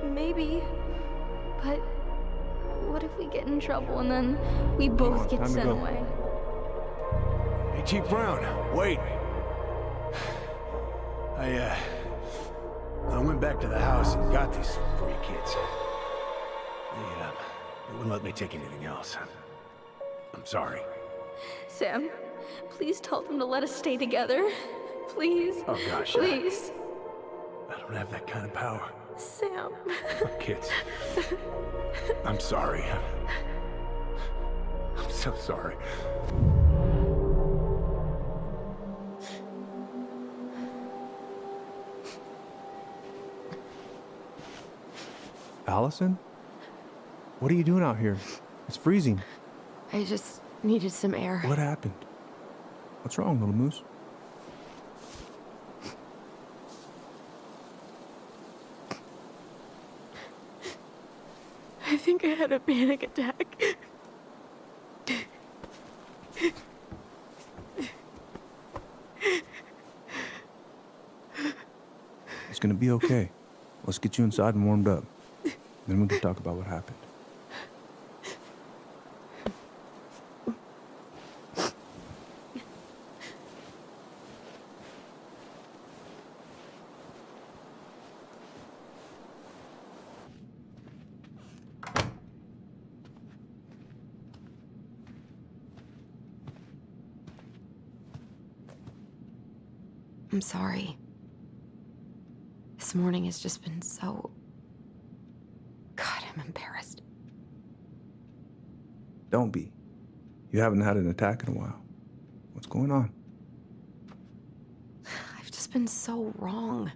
Maybe. But what if we get in trouble and then we both get sent away? Hey, Chief Brown, wait. I went back to the house and got these 3 kids. They wouldn't let me take anything else. I'm sorry. Sam, please tell them to let us stay together. Please. Oh gosh. Please. I don't have that kind of power. Sam. Kids. I'm sorry. I'm so sorry. Allison? What are you doing out here? It's freezing. I just needed some air. What happened? What's wrong, little moose? I think I had a panic attack. It's gonna be okay. Let's get you inside and warmed up. Then we can talk about what happened. I'm sorry. This morning has just been so... God, I'm embarrassed. Don't be. You haven't had an attack in a while. What's going on? I've just been so wrong.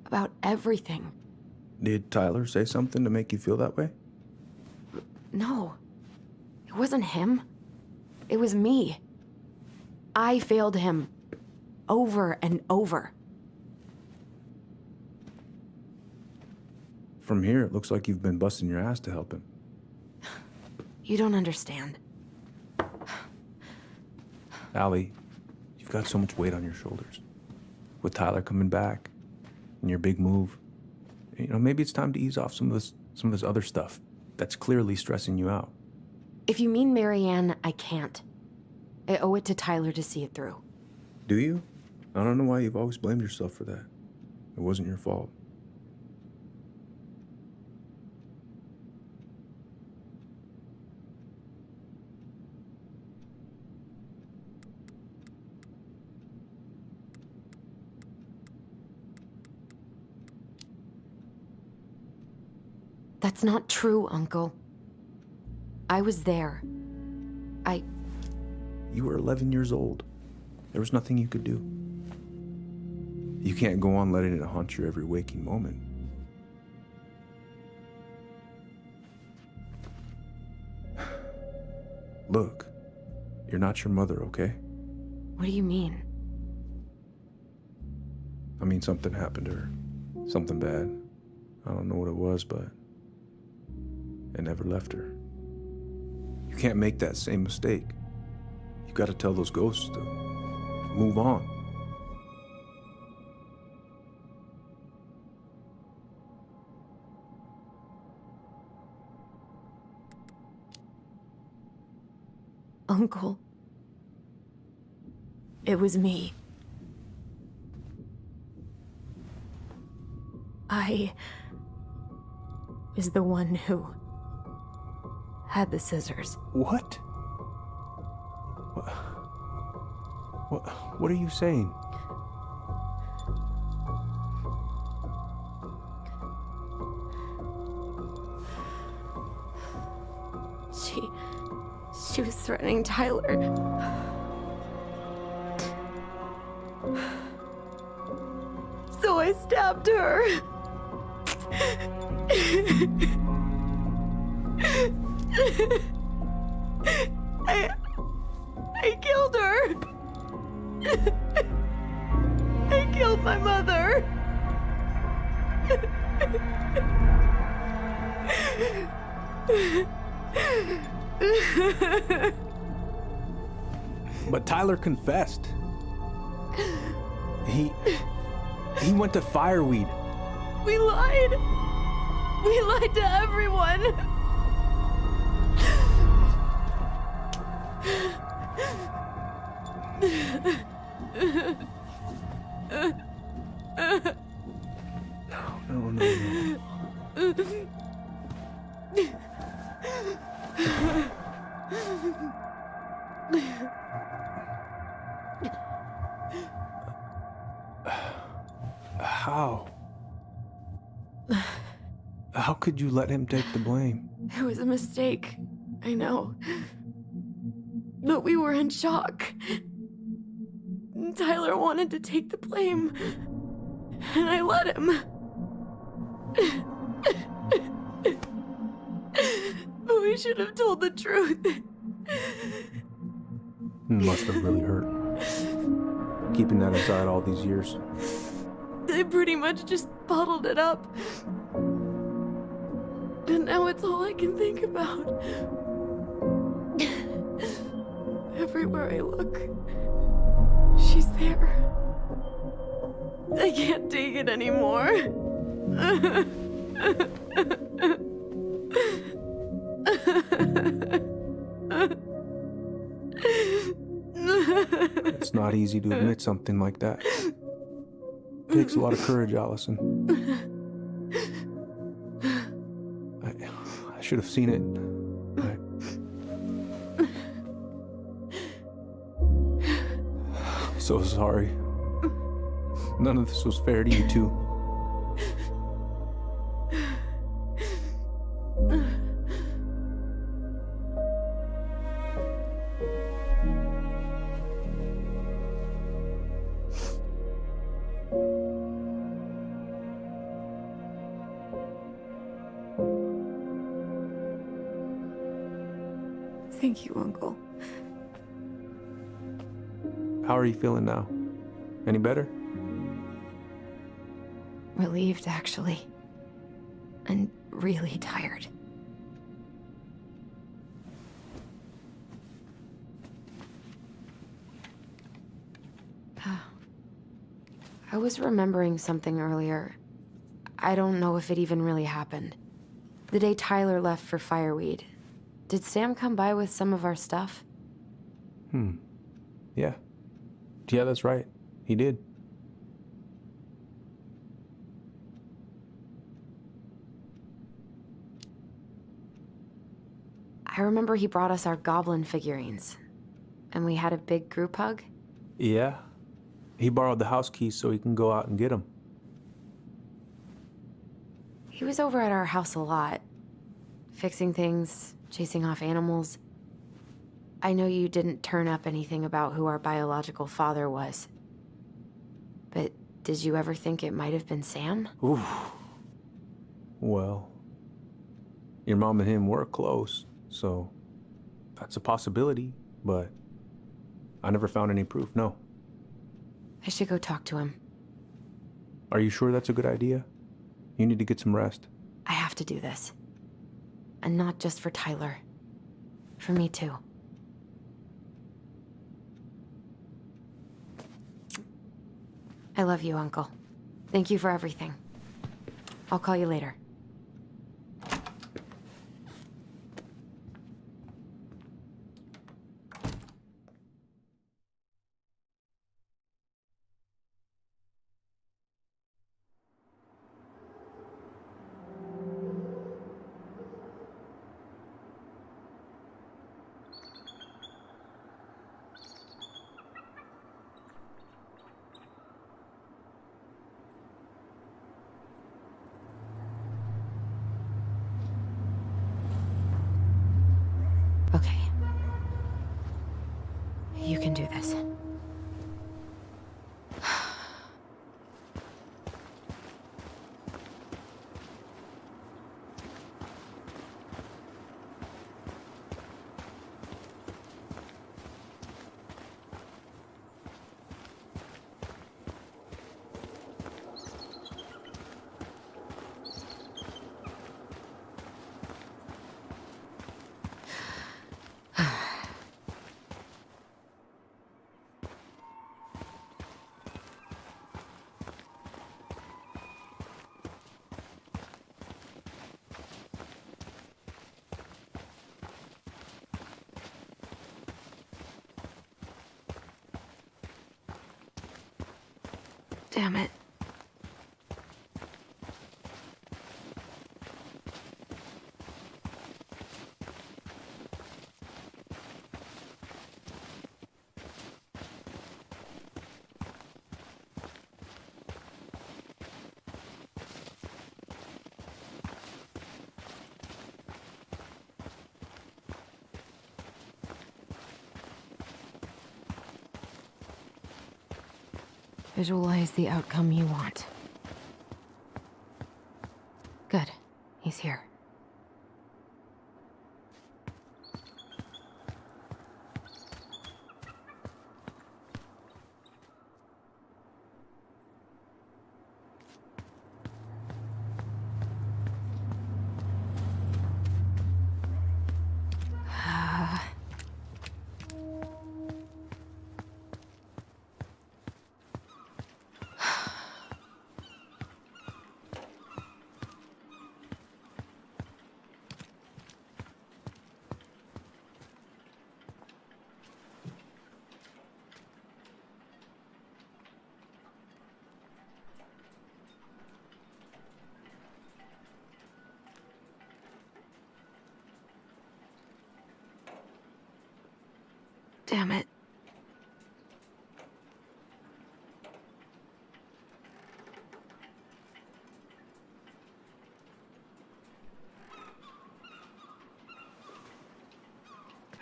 About everything. Did Tyler say something to make you feel that way? No. It wasn't him. It was me. I failed him. Over and over. From here, it looks like you've been busting your ass to help him. You don't understand. Allie, you've got so much weight on your shoulders. With Tyler coming back, and your big move, you know, maybe it's time to ease off some of this other stuff that's clearly stressing you out. If you mean Marianne, I can't. I owe it to Tyler to see it through. Do you? I don't know why you've always blamed yourself for that. It wasn't your fault. That's not true, Uncle. I was there. You were 11 years old. There was nothing you could do. You can't go on letting it haunt your every waking moment. Look, you're not your mother, okay? What do you mean? I mean, something happened to her. Something bad. I don't know what it was, but it never left her. You can't make that same mistake. You gotta tell those ghosts to move on. Uncle. It was me. I was the one who had the scissors. What? What are you saying? She was threatening Tyler. So I stabbed her. I killed her. I killed my mother. But Tyler confessed. He went to Fireweed. We lied. We lied to everyone. No. How could you let him take the blame? It was a mistake. I know. But we were in shock. Tyler wanted to take the blame. And I let him. But we should have told the truth. It must have really hurt. Keeping that inside all these years. They pretty much just bottled it up. And now it's all I can think about. Everywhere I look, she's there. I can't take it anymore. It's not easy to admit something like that. It takes a lot of courage, Allison. I should have seen it. I'm so sorry. None of this was fair to you two. Thank you, Uncle. How are you feeling now? Any better? Relieved, actually. And really tired. I was remembering something earlier. I don't know if it even really happened. The day Tyler left for Fireweed, did Sam come by with some of our stuff? Yeah. Yeah, that's right. He did. I remember he brought us our goblin figurines. And we had a big group hug. Yeah. He borrowed the house keys so he can go out and get them. He was over at our house a lot. Fixing things, chasing off animals. I know you didn't turn up anything about who our biological father was. But did you ever think it might have been Sam? Oof. Well, your mom and him were close, so that's a possibility, but I never found any proof, no. I should go talk to him. Are you sure that's a good idea? You need to get some rest. I have to do this. And not just for Tyler. For me, too. I love you, Uncle. Thank you for everything. I'll call you later. Okay. You can do this. Damn it. Visualize the outcome you want. Good. He's here. Damn it.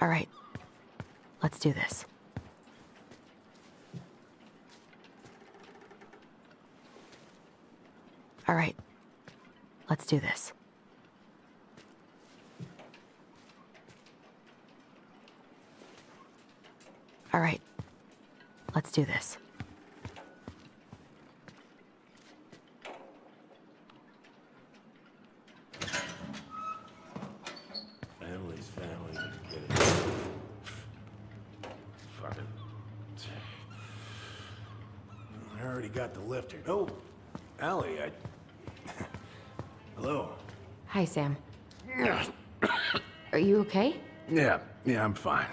All right. Let's do this. All right. Let's do this. All right. Let's do this. Family's family. Get it. Fucking. I already got the lifter. Oh, Allie, Hello. Hi, Sam. Are you okay? Yeah, I'm fine.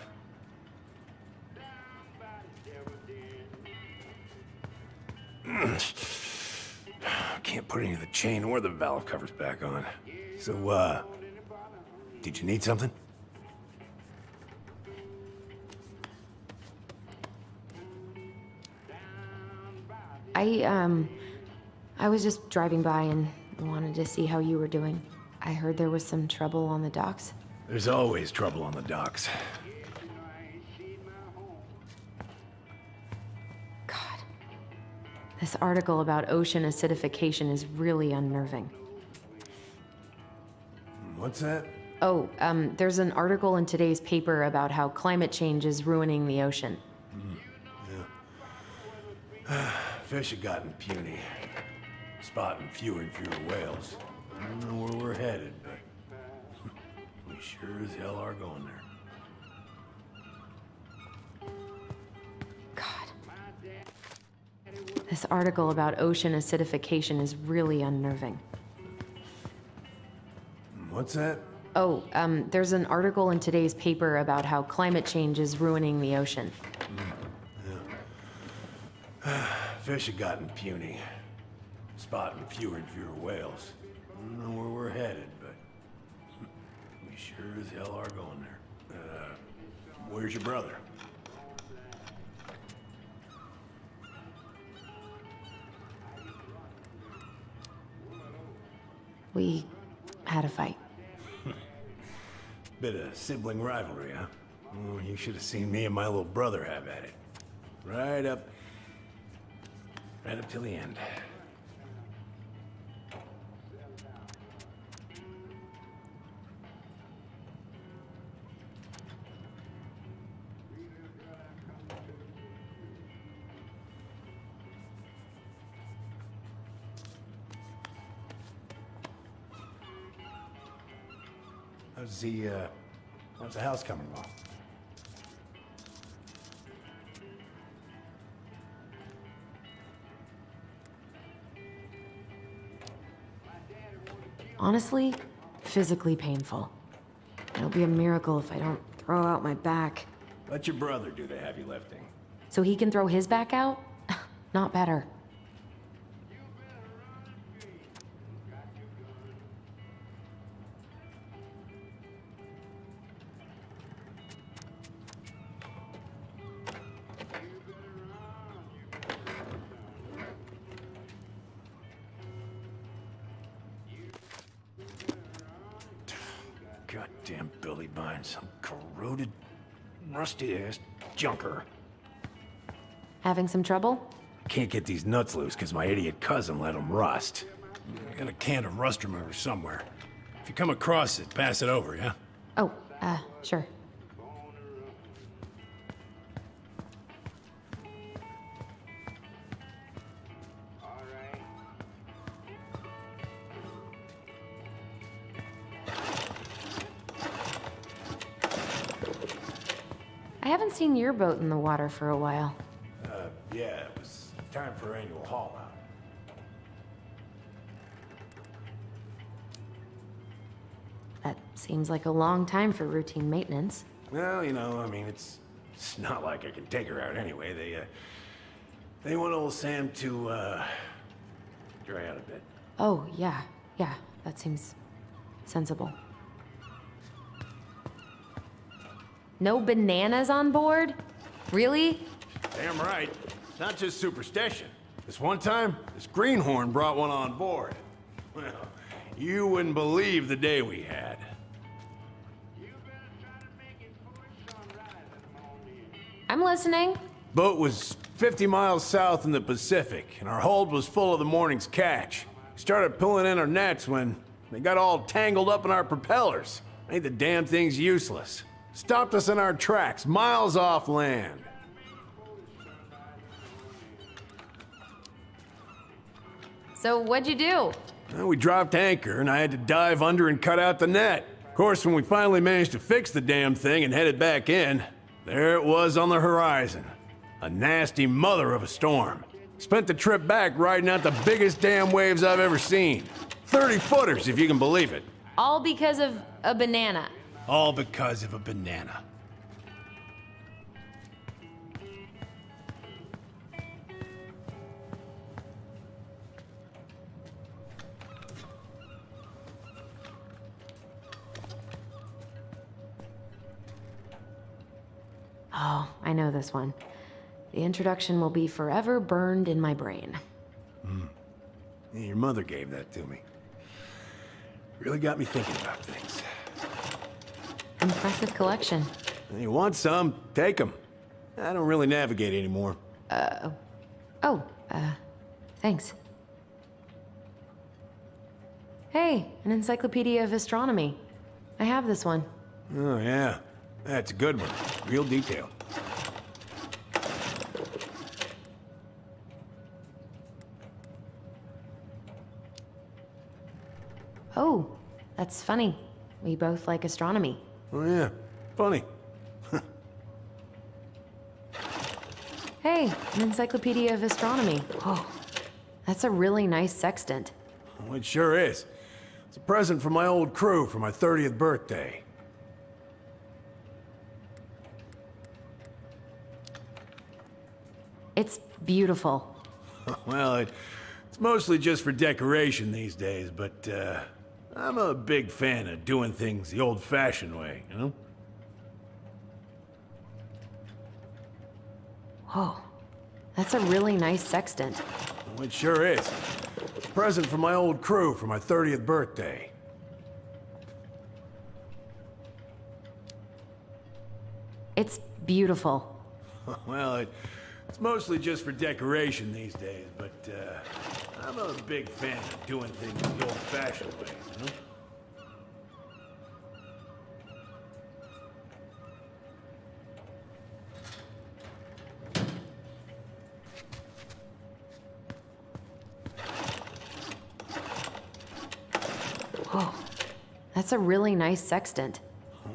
Can't put any of the chain or the valve covers back on. So, did you need something? I was just driving by and wanted to see how you were doing. I heard there was some trouble on the docks. There's always trouble on the docks. God. This article about ocean acidification is really unnerving. What's that? Oh, there's an article in today's paper about how climate change is ruining the ocean. Yeah. Fish have gotten puny. Spotting fewer and fewer whales. I don't know where we're headed, but we sure as hell are going there. God. This article about ocean acidification is really unnerving. What's that? Oh, there's an article in today's paper about how climate change is ruining the ocean. Yeah. Fish have gotten puny. Spotting fewer and fewer whales. I don't know where we're headed, but we sure as hell are going there. Where's your brother? We had a fight. Bit of sibling rivalry, huh? Oh, you should have seen me and my little brother have at it. Right up till the end. How's the house coming along? Honestly, physically painful. It'll be a miracle if I don't throw out my back. Let your brother do the heavy lifting. So he can throw his back out? Not better. Goddamn Billy Bine, some corroded, rusty-ass junker. Having some trouble? Can't get these nuts loose because my idiot cousin let them rust. I got a can of rust remover somewhere. If you come across it, pass it over, yeah? Oh, sure. I haven't seen your boat in the water for a while. Yeah, it was time for annual haul out. That seems like a long time for routine maintenance. Well, you know, I mean, it's not like I can take her out anyway. They want old Sam to, dry out a bit. Oh, yeah, that seems sensible. No bananas on board? Really? Damn right. It's not just superstition. This one time, this greenhorn brought one on board. Well, you wouldn't believe the day we had. I'm listening. Boat was 50 miles south in the Pacific, and our hold was full of the morning's catch. We started pulling in our nets when they got all tangled up in our propellers. Made the damn things useless. Stopped us in our tracks, miles off land. So what'd you do? Well, we dropped anchor, and I had to dive under and cut out the net. Of course, when we finally managed to fix the damn thing and headed back in, there it was on the horizon. A nasty mother of a storm. Spent the trip back riding out the biggest damn waves I've ever seen. 30-footers, if you can believe it. All because of a banana. All because of a banana. Oh, I know this one. The introduction will be forever burned in my brain. Yeah, your mother gave that to me. Really got me thinking about things. Impressive collection. You want some? Take them. I don't really navigate anymore. Thanks. Hey, an encyclopedia of astronomy. I have this one. Oh, yeah. That's a good one. Real detail. Oh, that's funny. We both like astronomy. Oh, yeah. Funny. Hey, an encyclopedia of astronomy. Oh, that's a really nice sextant. Oh, it sure is. It's a present from my old crew for my 30th birthday. It's beautiful. Well, it's mostly just for decoration these days, but I'm a big fan of doing things the old-fashioned way, you know? Whoa, that's a really nice sextant. Oh, it sure is. It's a present from my old crew for my 30th birthday. It's beautiful. Well, it's mostly just for decoration these days, but I'm a big fan of doing things the old-fashioned way, you know? Whoa, that's a really nice sextant.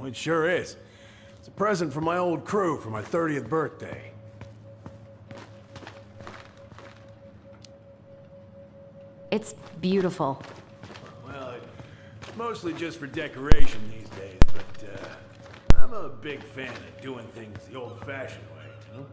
Oh, it sure is. It's a present from my old crew for my 30th birthday. It's beautiful. Well, it's mostly just for decoration these days, but I'm a big fan of doing things the old-fashioned way, you know?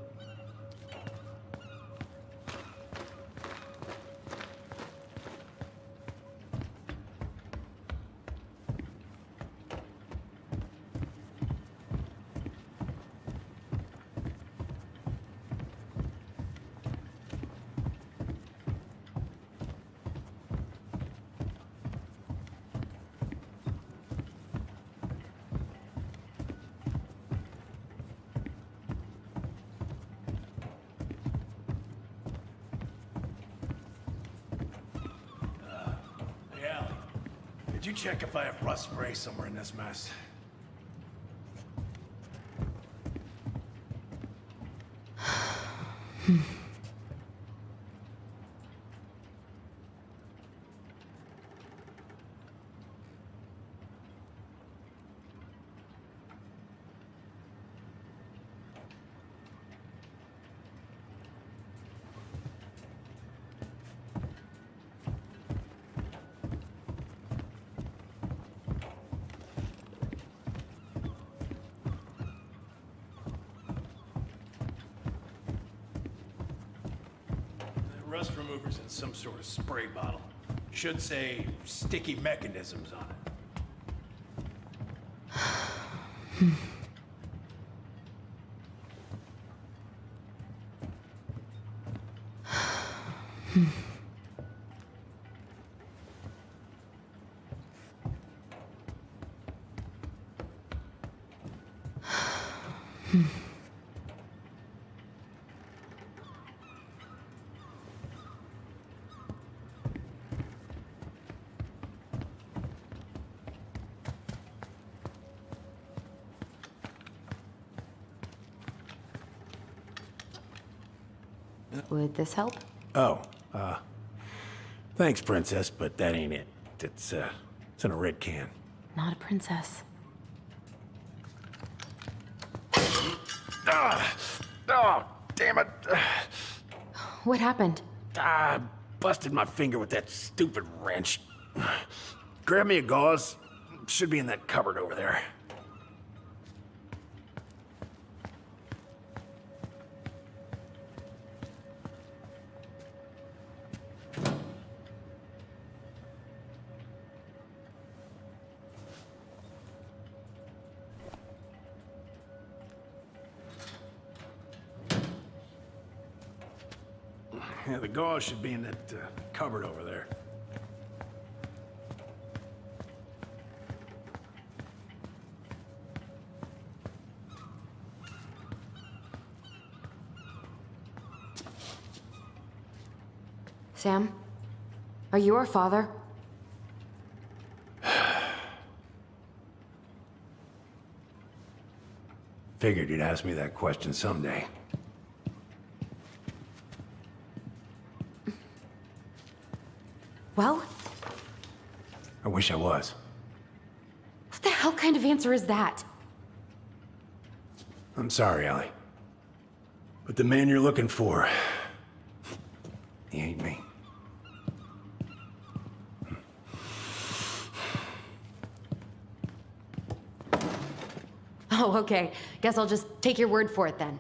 Did you check if I have rust spray somewhere in this mess? Rust remover's in some sort of spray bottle. Should say sticky mechanisms on it. Would this help? Oh, thanks, Princess, but that ain't it. It's in a red can. Not a princess. Oh, damn it. What happened? I busted my finger with that stupid wrench. Grab me a gauze. Should be in that cupboard over there. Yeah, the gauze should be in that cupboard over there. Sam? Are you our father? Figured you'd ask me that question someday. Well? I wish I was. What the hell kind of answer is that? I'm sorry, Allie. But the man you're looking for, he ain't me. Oh, okay. Guess I'll just take your word for it then.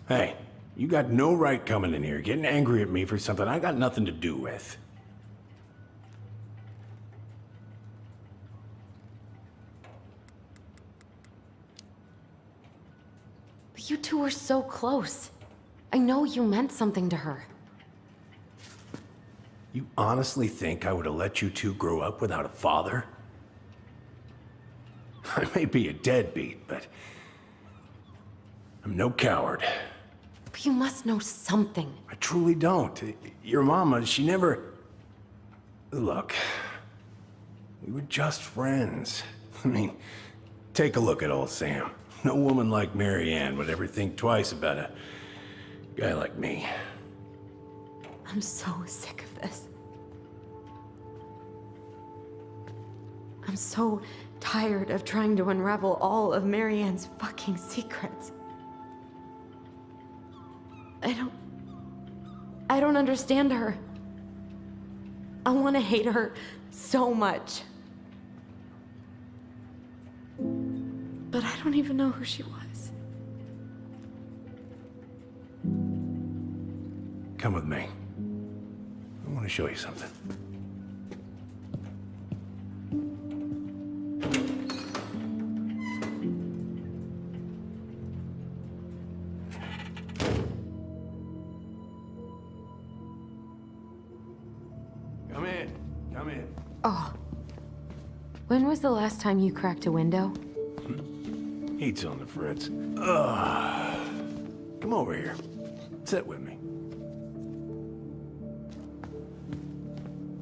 Hey, you got no right coming in here getting angry at me for something I got nothing to do with. But you two were so close. I know you meant something to her. You honestly think I would have let you two grow up without a father? I may be a deadbeat, but I'm no coward. But you must know something. I truly don't. Your mama, she never... Look, we were just friends. I mean, take a look at old Sam. No woman like Mary Ann would ever think twice about a guy like me. I'm so sick of this. I'm so tired of trying to unravel all of Mary Ann's fucking secrets. I don't understand her. I want to hate her so much. But I don't even know who she was. Come with me. I want to show you something. Come in. Come in. Oh. When was the last time you cracked a window? Heat's on the fritz. Ugh. Come over here. Sit with me.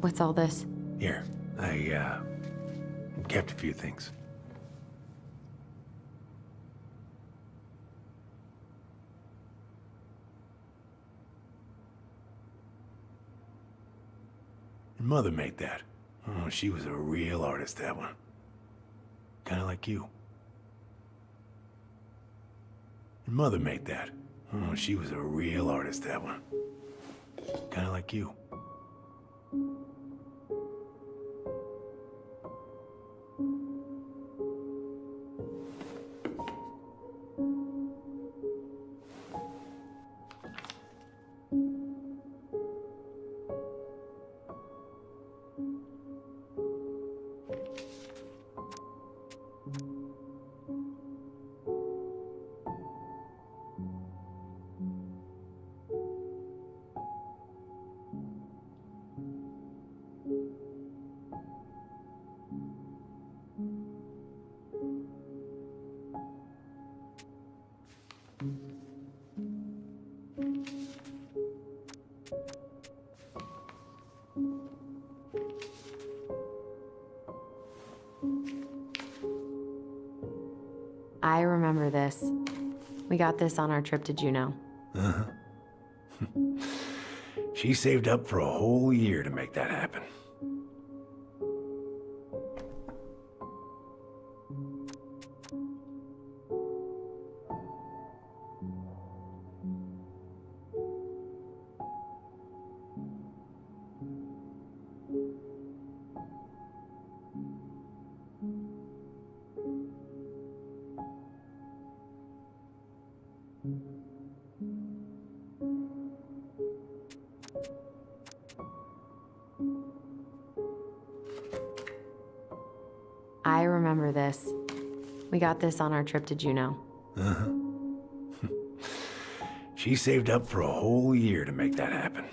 What's all this? Here, I kept a few things. Your mother made that. Oh, she was a real artist, that one. Kinda like you. Your mother made that. Oh, she was a real artist, that one. Kinda like you. I remember this. We got this on our trip to Juneau. Uh-huh. She saved up for a whole year to make that happen. I remember this. We got this on our trip to Juneau. Uh-huh. She saved up for a whole year to make that happen.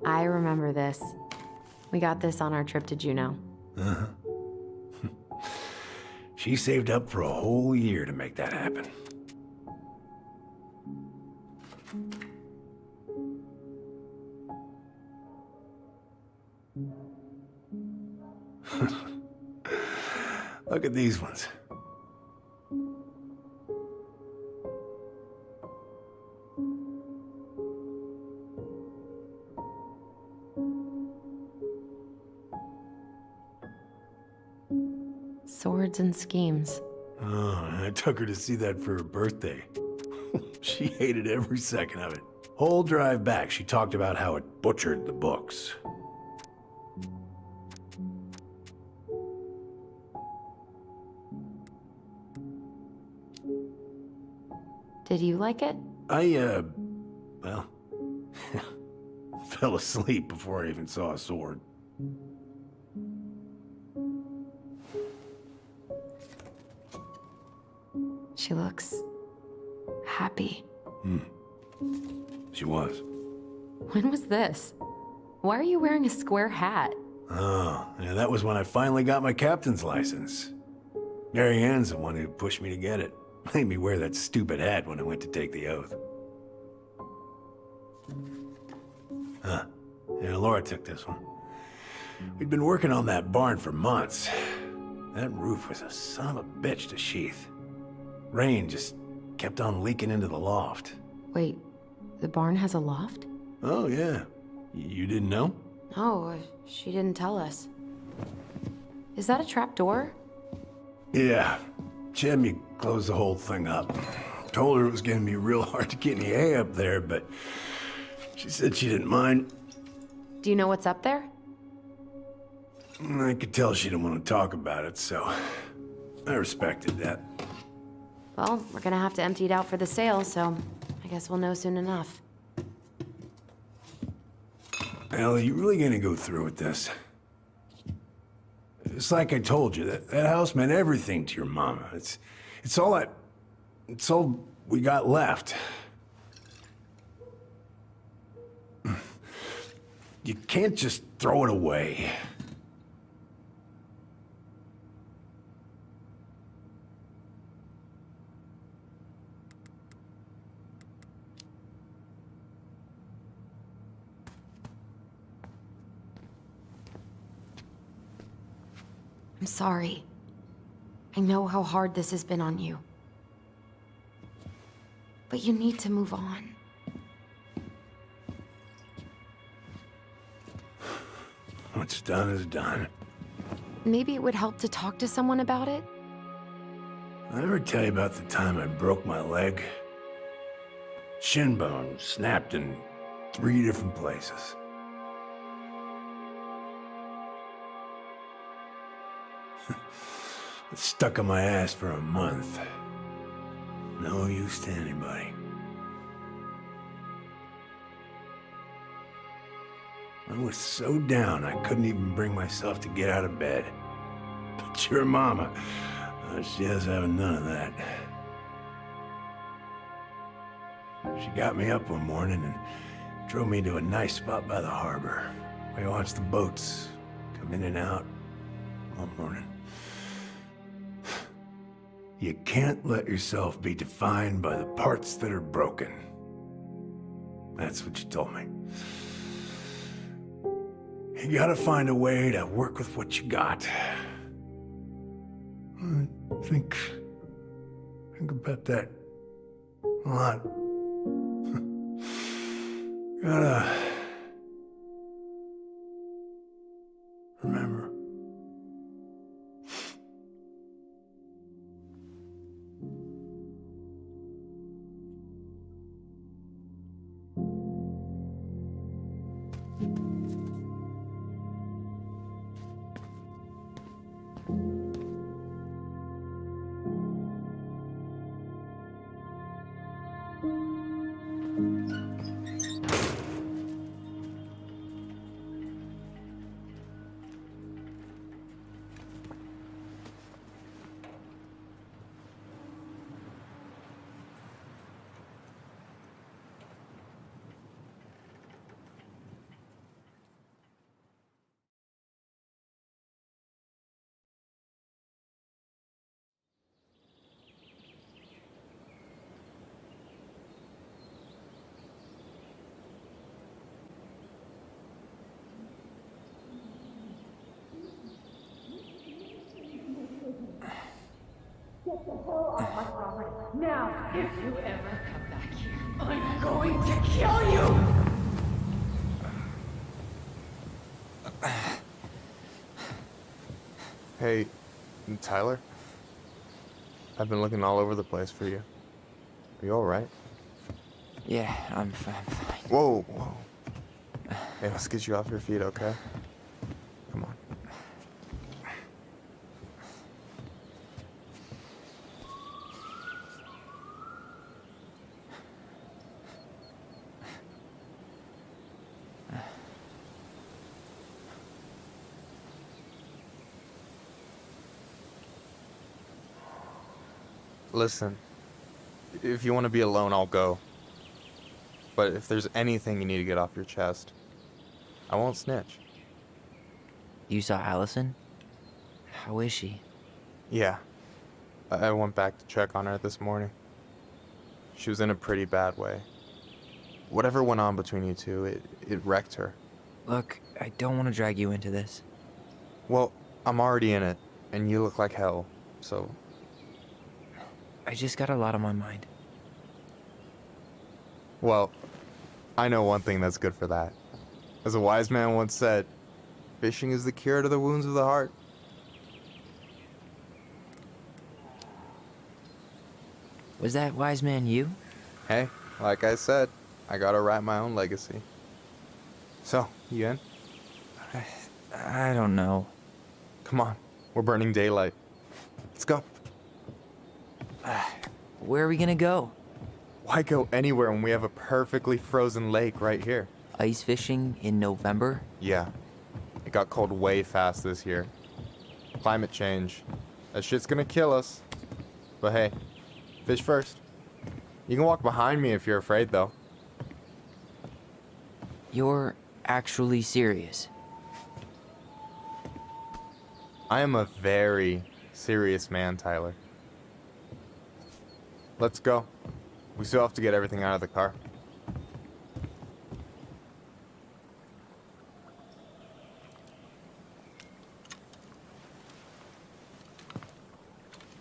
I remember this. We got this on our trip to Juneau. Uh-huh. She saved up for a whole year to make that happen. Look at these ones. Swords and schemes. Oh, I took her to see that for her birthday. She hated every second of it. Whole drive back, she talked about how it butchered the books. Did you like it? Well, fell asleep before I even saw a sword. She looks happy. She was. When was this? Why are you wearing a square hat? Oh, yeah, that was when I finally got my captain's license. Mary Ann's the one who pushed me to get it. Made me wear that stupid hat when I went to take the oath. Huh. Yeah, Laura took this one. We'd been working on that barn for months. That roof was a son of a bitch to sheath. Rain just kept on leaking into the loft. Wait, the barn has a loft? Oh, yeah. You didn't know? No, she didn't tell us. Is that a trap door? Yeah. She had me close the whole thing up. Told her it was gonna be real hard to get any hay up there, but she said she didn't mind. Do you know what's up there? I could tell she didn't want to talk about it, so I respected that. Well, we're gonna have to empty it out for the sale, so I guess we'll know soon enough. Ellie, you really gonna go through with this? It's like I told you, that house meant everything to your mama. It's all we got left. You can't just throw it away. I'm sorry. I know how hard this has been on you. But you need to move on. What's done is done. Maybe it would help to talk to someone about it? I ever tell you about the time I broke my leg? Shin bone snapped in 3 different places. It stuck on my ass for a month. No use to anybody. I was so down I couldn't even bring myself to get out of bed. But your mama, she has having none of that. She got me up one morning and drove me to a nice spot by the harbor. We watched the boats come in and out all morning. You can't let yourself be defined by the parts that are broken. That's what you told me. You gotta find a way to work with what you got. Think about that a lot. Gotta remember. Get the hell off my property. Now, if you ever come back here, I'm going to kill you! Hey, Tyler? I've been looking all over the place for you. Are you alright? Yeah, I'm fine. Whoa. Hey, let's get you off your feet, okay? Come on. Listen, if you want to be alone, I'll go. But if there's anything you need to get off your chest, I won't snitch. You saw Allison? How is she? Yeah. I went back to check on her this morning. She was in a pretty bad way. Whatever went on between you two, it wrecked her. Look, I don't want to drag you into this. Well, I'm already in it, and you look like hell, so... I just got a lot on my mind. Well, I know one thing that's good for that. As a wise man once said, fishing is the cure to the wounds of the heart. Was that wise man you? Hey, like I said, I gotta write my own legacy. So, you in? I don't know. Come on, we're burning daylight. Let's go. Where are we gonna go? Why go anywhere when we have a perfectly frozen lake right here? Ice fishing in November? Yeah. It got cold way fast this year. Climate change. That shit's gonna kill us. But hey, fish first. You can walk behind me if you're afraid, though. You're actually serious? I am a very serious man, Tyler. Let's go. We still have to get everything out of the car.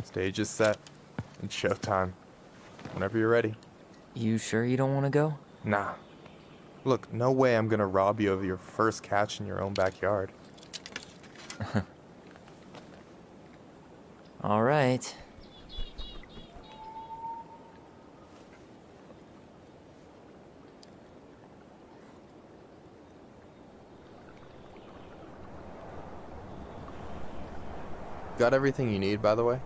Stage is set. It's showtime. Whenever you're ready. You sure you don't want to go? Nah. Look, no way I'm gonna rob you of your first catch in your own backyard. All right. Got everything you need, by the way?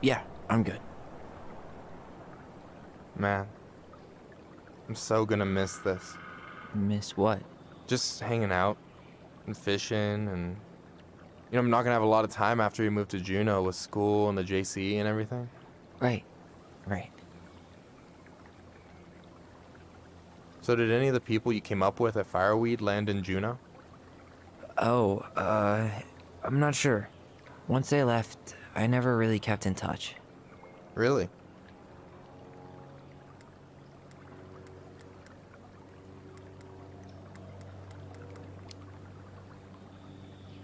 Yeah, I'm good. Man, I'm so gonna miss this. Miss what? Just hanging out and fishing and... You know, I'm not gonna have a lot of time after we move to Juneau with school and the JC and everything. Right. So did any of the people you came up with at Fireweed land in Juneau? Oh, I'm not sure. Once they left, I never really kept in touch. Really?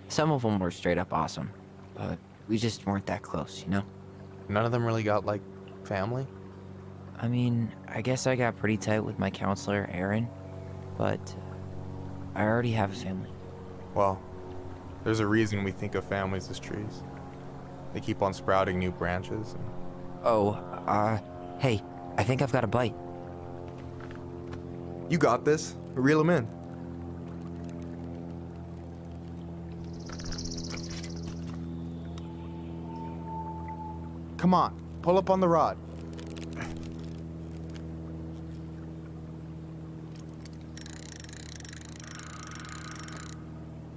Some of them were straight up awesome, but we just weren't that close, you know? None of them really got, like, family? I mean, I guess I got pretty tight with my counselor, Aaron, but I already have a family. Well, there's a reason we think of families as trees. They keep on sprouting new branches. Hey, I think I've got a bite. You got this. Reel them in. Come on, pull up on the rod.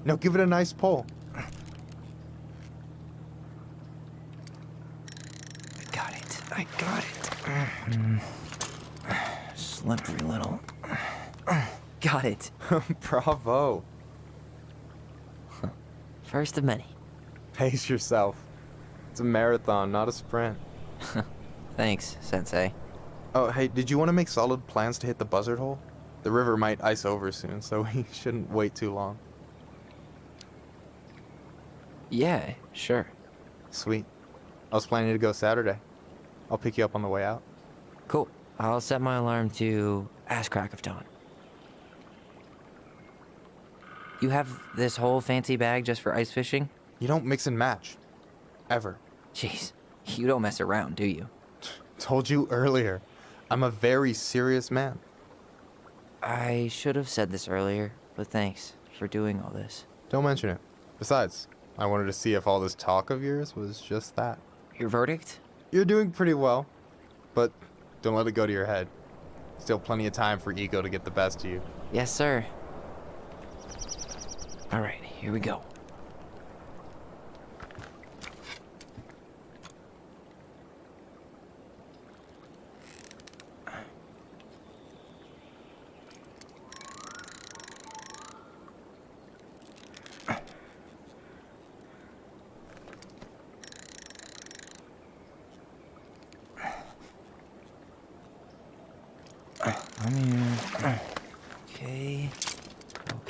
Now give it a nice pull. I got it. Slippery little. Got it. Bravo. First of many. Pace yourself. It's a marathon, not a sprint. Thanks, Sensei. Oh, hey, did you want to make solid plans to hit the buzzard hole? The river might ice over soon, so we shouldn't wait too long. Yeah, sure. Sweet. I was planning to go Saturday. I'll pick you up on the way out. Cool. I'll set my alarm to ass crack of dawn. You have this whole fancy bag just for ice fishing? You don't mix and match. Ever. Jeez, you don't mess around, do you? Told you earlier. I'm a very serious man. I should have said this earlier, but thanks for doing all this. Don't mention it. Besides, I wanted to see if all this talk of yours was just that. Your verdict? You're doing pretty well, but don't let it go to your head. Still plenty of time for ego to get the best of you. Yes, sir. All right, here we go.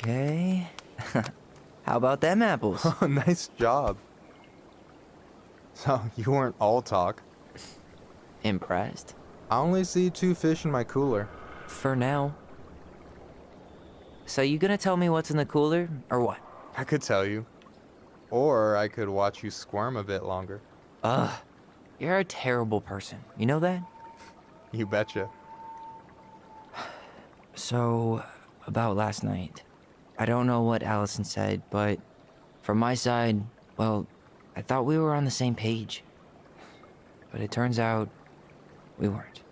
Okay. How about them apples? Oh, nice job. So, you weren't all talk. Impressed? I only see 2 fish in my cooler. For now. So you gonna tell me what's in the cooler, or what? I could tell you. Or I could watch you squirm a bit longer. Ugh. You're a terrible person. You know that? You betcha. So, about last night. I don't know what Allison said, but from my side, well, I thought we were on the same page. But it turns out we weren't.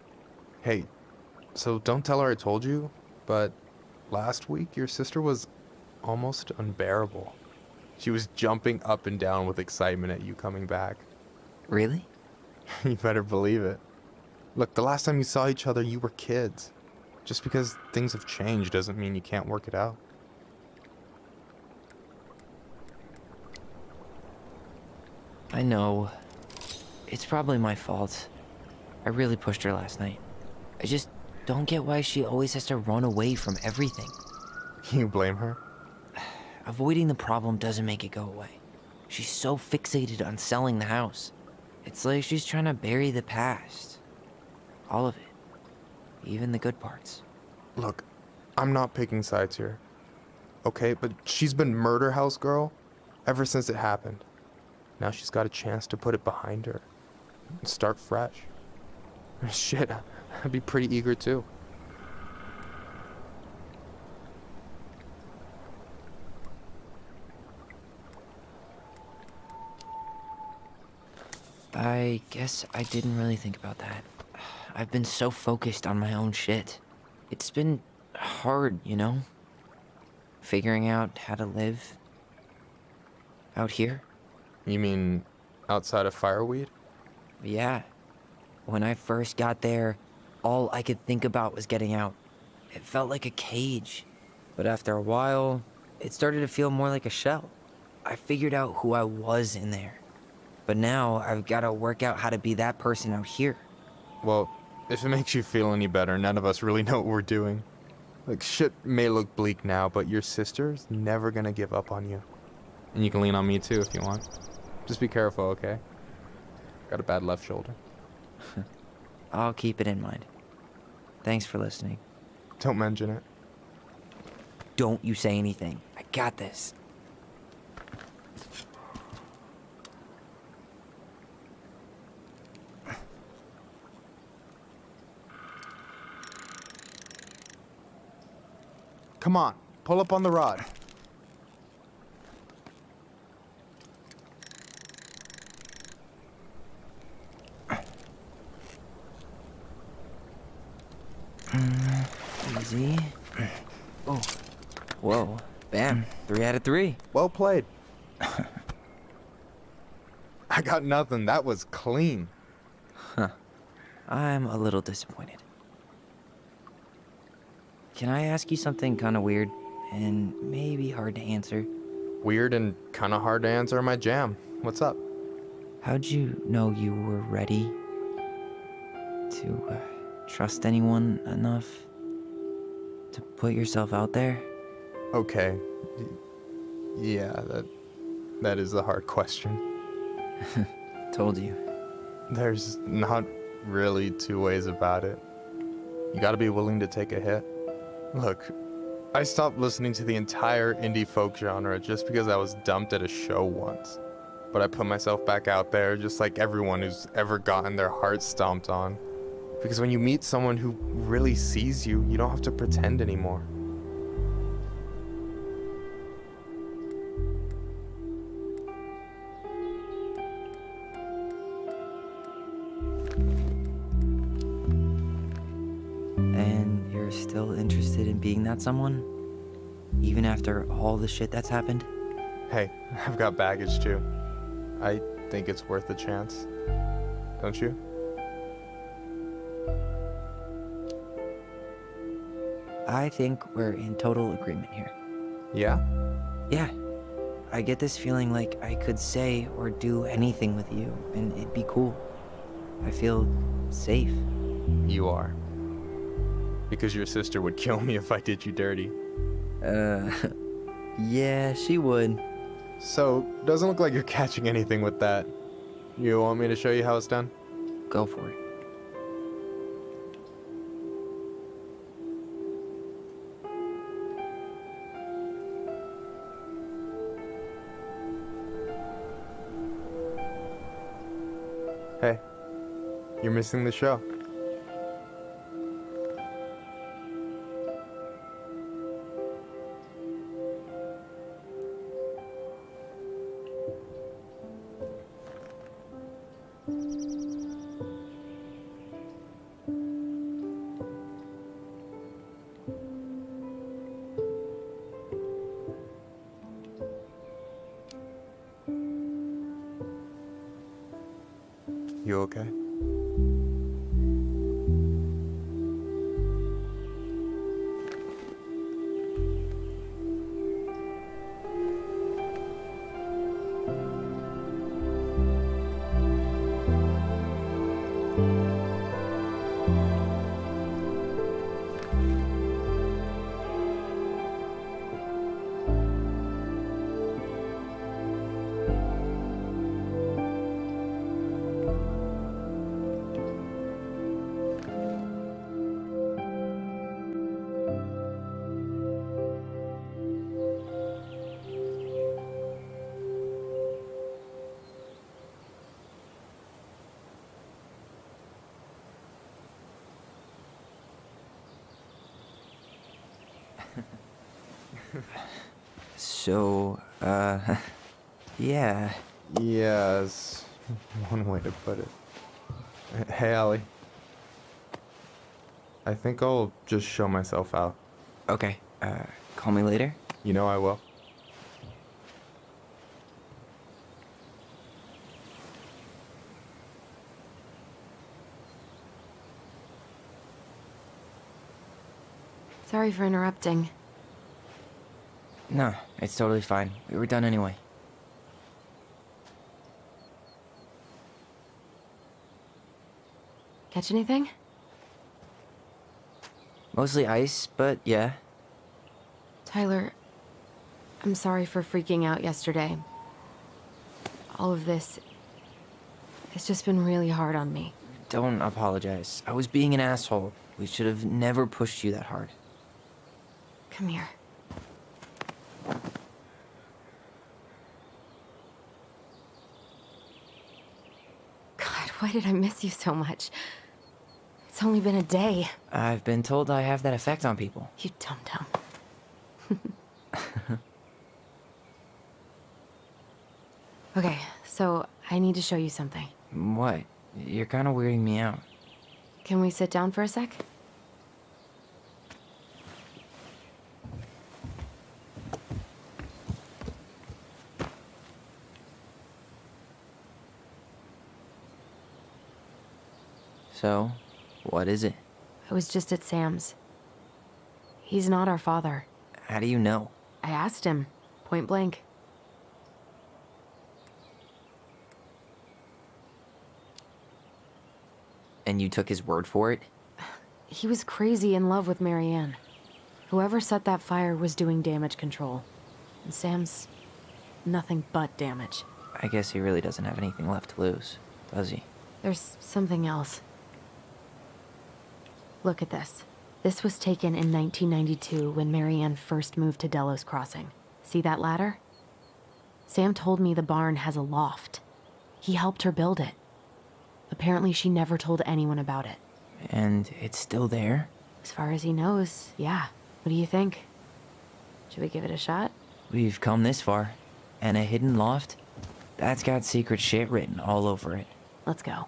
Hey, so don't tell her I told you, but last week your sister was almost unbearable. She was jumping up and down with excitement at you coming back. Really? You better believe it. Look, the last time you saw each other, you were kids. Just because things have changed doesn't mean you can't work it out. I know. It's probably my fault. I really pushed her last night. I just don't get why she always has to run away from everything. You blame her? Avoiding the problem doesn't make it go away. She's so fixated on selling the house. It's like she's trying to bury the past. All of it. Even the good parts. Look, I'm not picking sides here. Okay, but she's been murder house girl ever since it happened. Now she's got a chance to put it behind her and start fresh. Shit, I'd be pretty eager too. I guess I didn't really think about that. I've been so focused on my own shit. It's been hard, you know? Figuring out how to live out here. You mean outside of Fireweed? Yeah. When I first got there, all I could think about was getting out. It felt like a cage. But after a while, it started to feel more like a shell. I figured out who I was in there. But now I've got to work out how to be that person out here. Well, if it makes you feel any better, none of us really know what we're doing. Like, shit may look bleak now, but your sister's never gonna give up on you. And you can lean on me too if you want. Just be careful, okay? Got a bad left shoulder. I'll keep it in mind. Thanks for listening. Don't mention it. Don't you say anything. I got this. Come on, pull up on the rod. Easy. Oh. Whoa. Bam. 3 out of 3. Well played. I got nothing. That was clean. Huh. I'm a little disappointed. Can I ask you something kind of weird and maybe hard to answer? Weird and kind of hard to answer my jam. What's up? How'd you know you were ready to trust anyone enough to put yourself out there? Okay. Yeah, that is a hard question. Told you. There's not really two ways about it. You gotta be willing to take a hit. Look, I stopped listening to the entire indie folk genre just because I was dumped at a show once. But I put myself back out there just like everyone who's ever gotten their heart stomped on. Because when you meet someone who really sees you, you don't have to pretend anymore. And you're still interested in being that someone? Even after all the shit that's happened? Hey, I've got baggage too. I think it's worth a chance. Don't you? I think we're in total agreement here. Yeah? Yeah. I get this feeling like I could say or do anything with you, and it'd be cool. I feel safe. You are. Because your sister would kill me if I did you dirty. Yeah, she would. So, doesn't look like you're catching anything with that. You want me to show you how it's done? Go for it. Hey, you're missing the show. You okay? So, yeah. Yeah, is one way to put it. Hey, Allie. I think I'll just show myself out. Okay, call me later? You know I will. Sorry for interrupting. No, it's totally fine. We were done anyway. Catch anything? Mostly ice, but yeah. Tyler, I'm sorry for freaking out yesterday. All of this, it's just been really hard on me. Don't apologize. I was being an asshole. We should have never pushed you that hard. Come here. God, why did I miss you so much? It's only been a day. I've been told I have that effect on people. You dum-dum. Okay, so I need to show you something. What? You're kind of weirding me out. Can we sit down for a sec? So, what is it? I was just at Sam's. He's not our father. How do you know? I asked him, point blank. And you took his word for it? He was crazy in love with Marianne. Whoever set that fire was doing damage control. And Sam's nothing but damage. I guess he really doesn't have anything left to lose, does he? There's something else. Look at this. This was taken in 1992 when Marianne first moved to Delos Crossing. See that ladder? Sam told me the barn has a loft. He helped her build it. Apparently she never told anyone about it. And it's still there? As far as he knows, yeah. What do you think? Should we give it a shot? We've come this far. And a hidden loft? That's got secret shit written all over it. Let's go.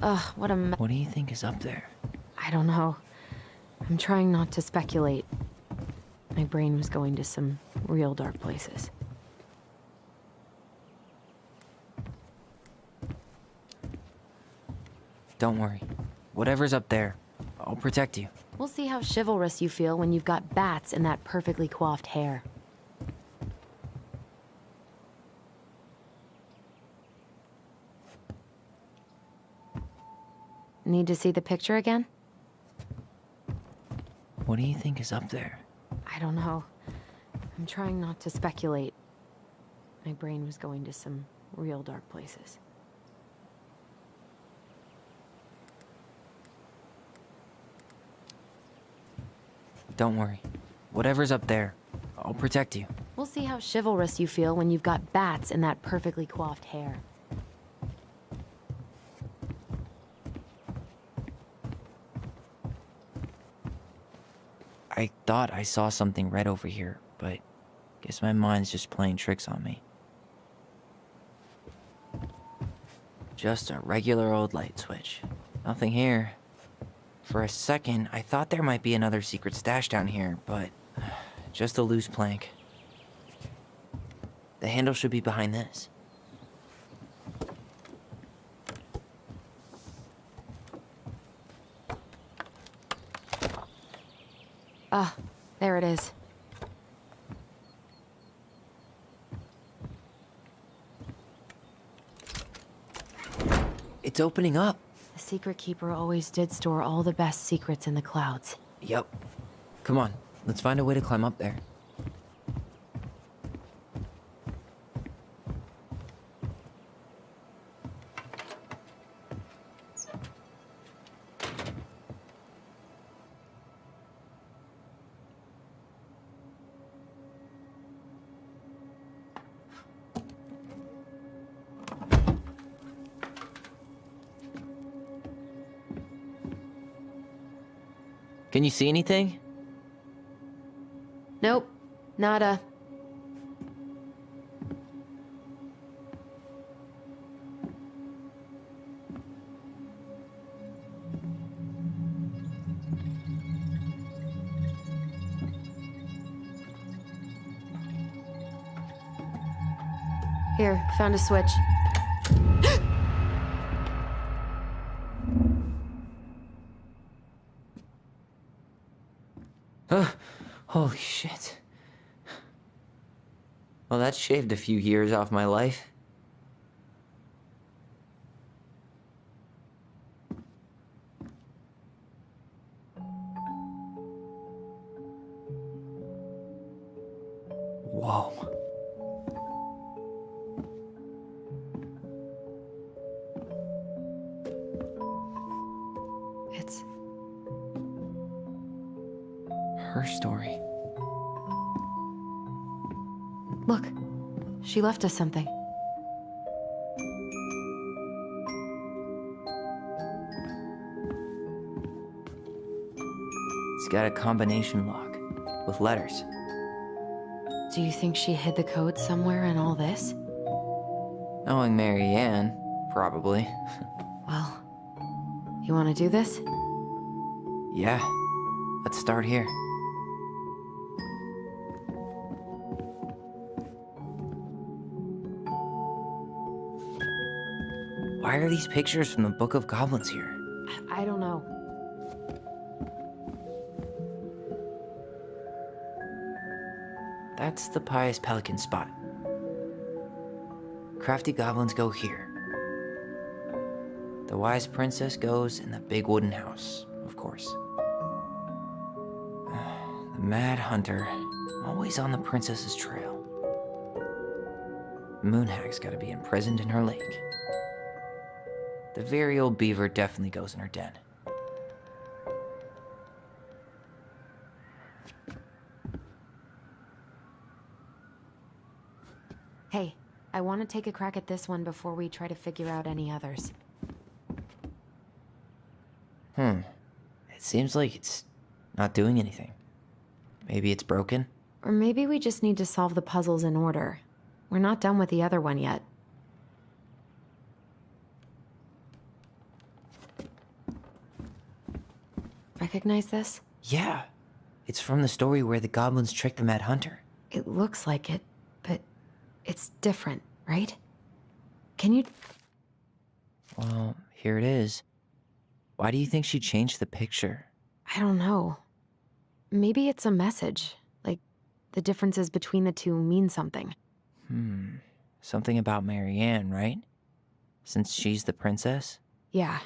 Ugh, what a What do you think is up there? I don't know. I'm trying not to speculate. My brain was going to some real dark places. Don't worry. Whatever's up there, I'll protect you. We'll see how chivalrous you feel when you've got bats in that perfectly coiffed hair. Need to see the picture again? What do you think is up there? I don't know. I'm trying not to speculate. My brain was going to some real dark places. Don't worry. Whatever's up there, I'll protect you. We'll see how chivalrous you feel when you've got bats in that perfectly coiffed hair. I thought I saw something red over here, but guess my mind's just playing tricks on me. Just a regular old light switch. Nothing here. For a second, I thought there might be another secret stash down here, but just a loose plank. The handle should be behind this. Ah, there it is. It's opening up. The secret keeper always did store all the best secrets in the clouds. Yep. Come on, let's find a way to climb up there. Can you see anything? Nope, nada. Here, found a switch. Holy shit. Well, that shaved a few years off my life. Whoa. It's her story. Look, she left us something. It's got a combination lock with letters. Do you think she hid the code somewhere in all this? Knowing Mary Ann, probably. Well, you want to do this? Yeah, let's start here. Why are these pictures from the Book of Goblins here? I don't know. That's the Pious Pelican spot. Crafty goblins go here. The wise princess goes in the big wooden house, of course. The mad hunter, always on the princess's trail. Moonhag's gotta be imprisoned in her lake. The very old beaver definitely goes in her den. Hey, I want to take a crack at this one before we try to figure out any others. It seems like it's not doing anything. Maybe it's broken? Or maybe we just need to solve the puzzles in order. We're not done with the other one yet. Recognize this? Yeah. It's from the story where the goblins tricked the Mad Hunter. It looks like it, but it's different, right? Can you... Well, here it is. Why do you think she changed the picture? I don't know. Maybe it's a message. Like, the differences between the two mean something. Something about Mary Ann, right? Since she's the princess? Yeah.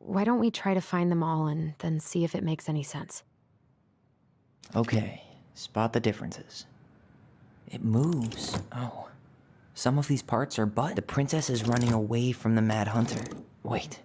Why don't we try to find them all and then see if it makes any sense? Okay, spot the differences. It moves. Oh. Some of these parts are but the princess is running away from the Mad Hunter. Wait.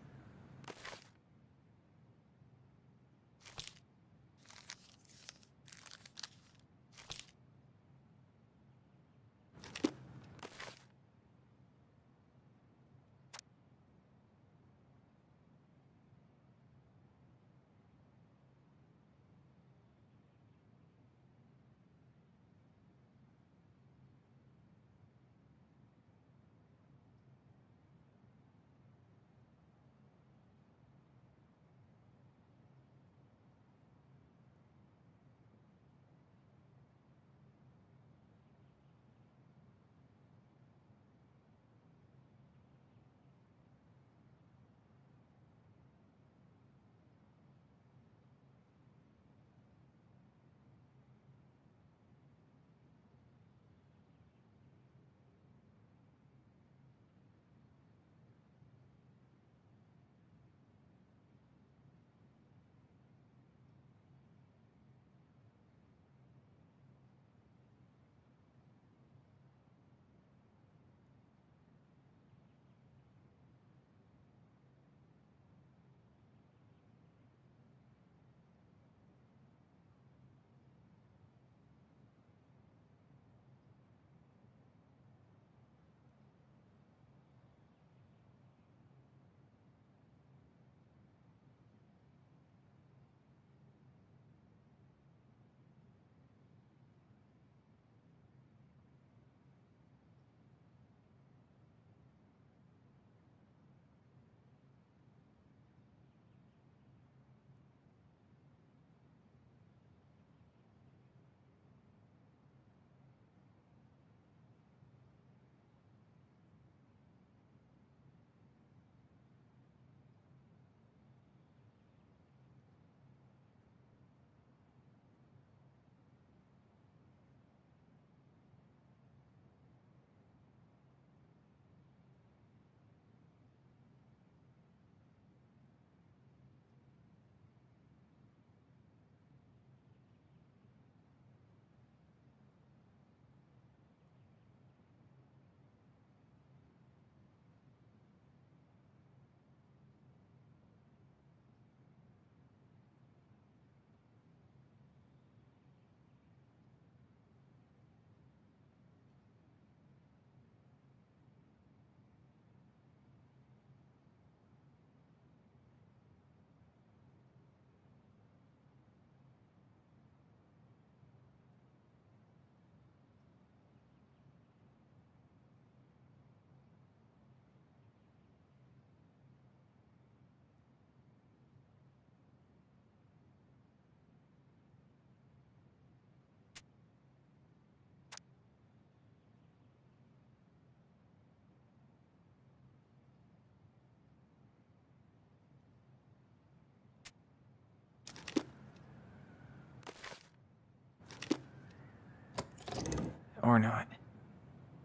Or not.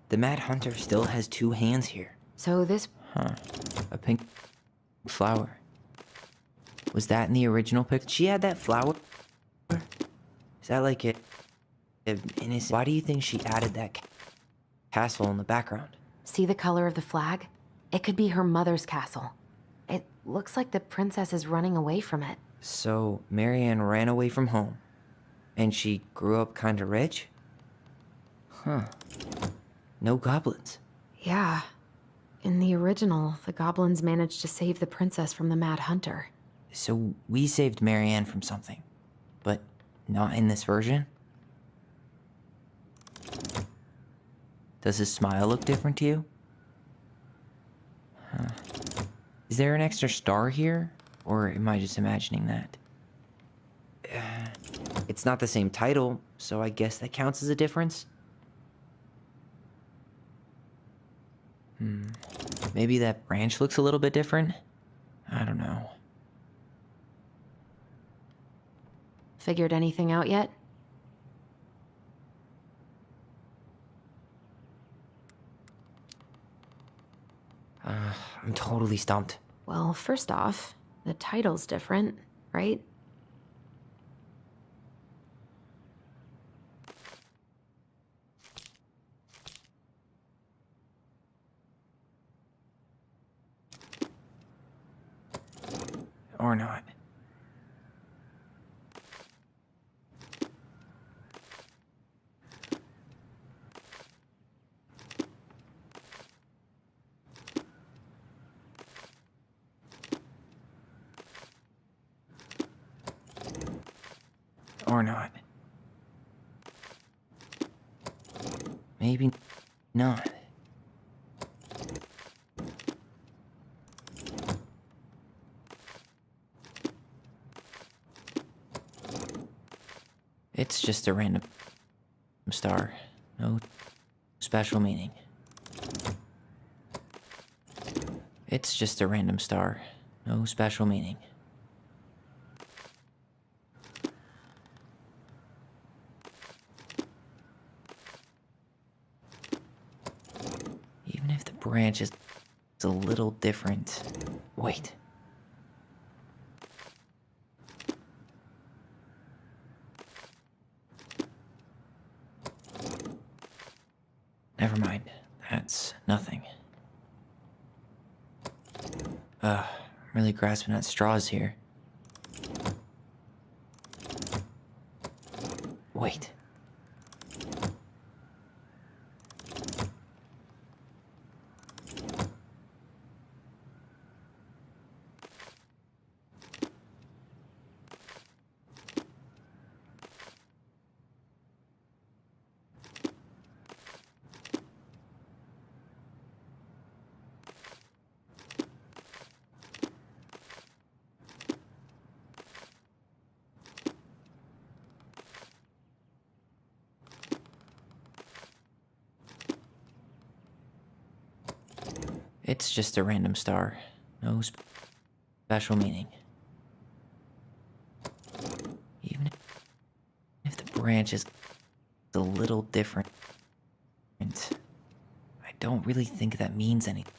The Mad Hunter still has 2 hands here. So this... Huh. A pink flower. Was that in the original pic? She had that flower? Is that like a innocent... Why do you think she added that castle in the background? See the color of the flag? It could be her mother's castle. It looks like the princess is running away from it. So, Marianne ran away from home. And she grew up kinda rich? Huh. No goblins. Yeah. In the original, the goblins managed to save the princess from the Mad Hunter. So we saved Marianne from something. But not in this version? Does his smile look different to you? Huh. Is there an extra star here? Or am I just imagining that? It's not the same title, so I guess that counts as a difference? Maybe that branch looks a little bit different? I don't know. Figured anything out yet? I'm totally stumped. Well, first off, the title's different, right? Or not. Or not. Maybe not. It's just a random star. No special meaning. It's just a random star. No special meaning. Even if the branch is a little different. Wait. Never mind. That's nothing. I'm really grasping at straws here. Wait. It's just a random star. No special meaning. Even if the branch is a little different, I don't really think that means anything.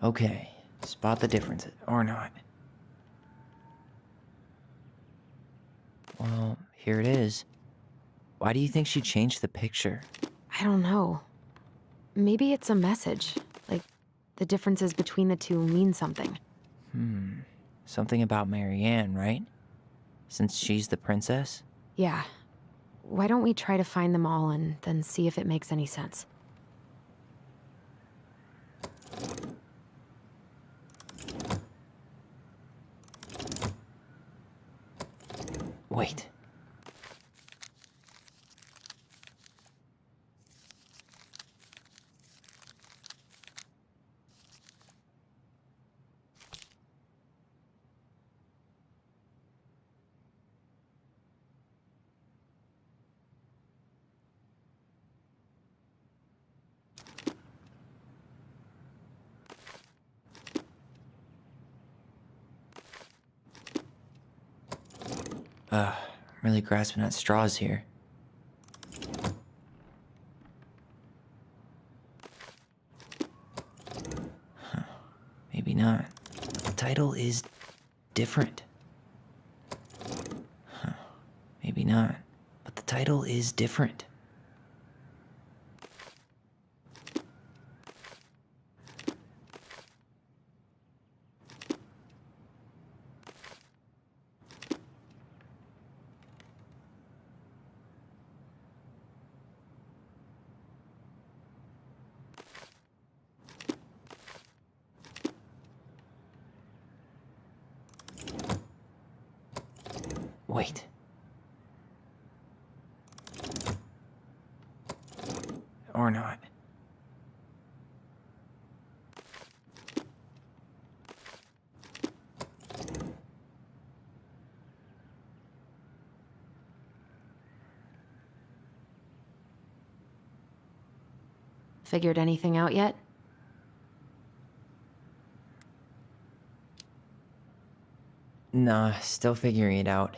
Okay, spot the difference, or not. Well, here it is. Why do you think she changed the picture? I don't know. Maybe it's a message. Like, the differences between the two mean something. Something about Marianne, right? Since she's the princess? Yeah. Why don't we try to find them all and then see if it makes any sense? Wait. Really grasping at straws here. Huh. Maybe not. The title is different. Huh. Maybe not. But the title is different. Wait. Or not. Figured anything out yet? Nah, still figuring it out.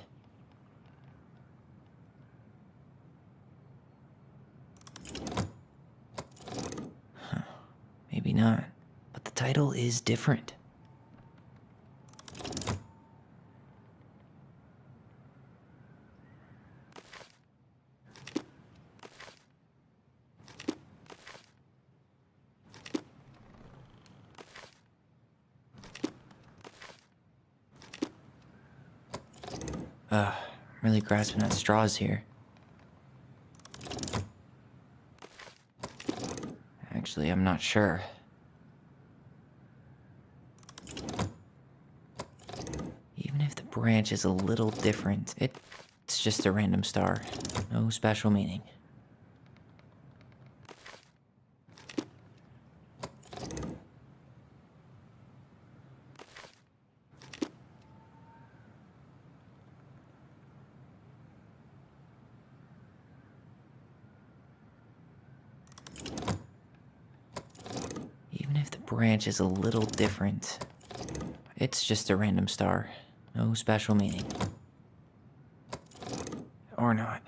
Huh. Maybe not. But the title is different. Really grasping at straws here. Actually, I'm not sure. Even if the branch is a little different, it's just a random star. No special meaning. Even if the branch is a little different, it's just a random star. No special meaning. Or not.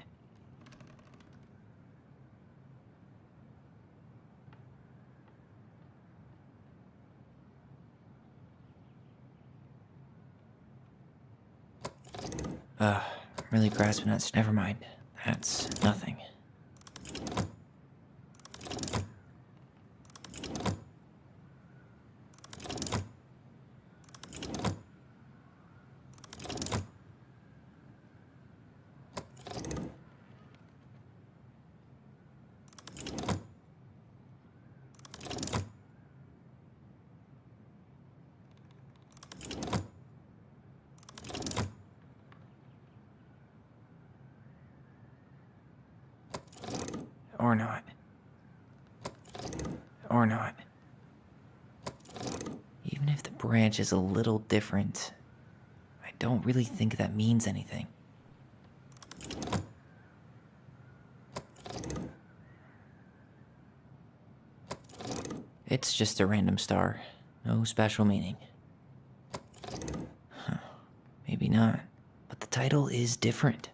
Really grasping at... Never mind. That's nothing. Or not. Or not. Even if the branch is a little different, I don't really think that means anything. It's just a random star. No special meaning. Huh. Maybe not. But the title is different.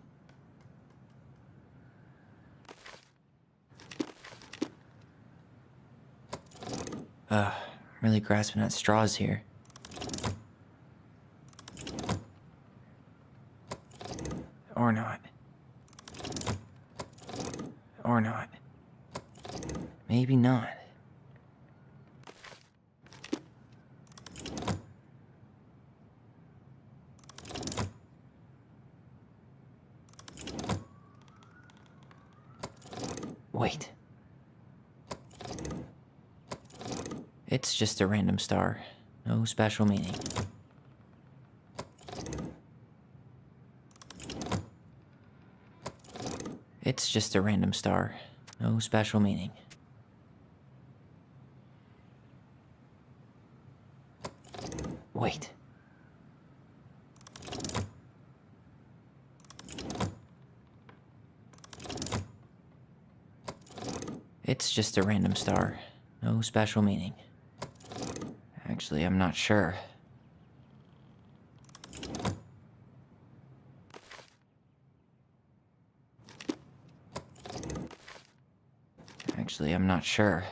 Really grasping at straws here. Or not. Or not. Maybe not. Wait. It's just a random star. No special meaning. It's just a random star. No special meaning. Wait. It's just a random star. No special meaning. Actually, I'm not sure. Actually, I'm not sure.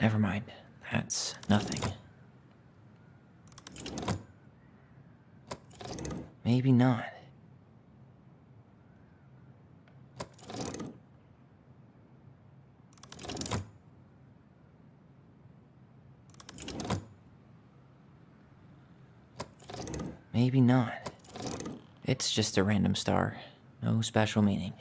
Never mind. That's nothing. Maybe not. Maybe not. It's just a random star. No special meaning.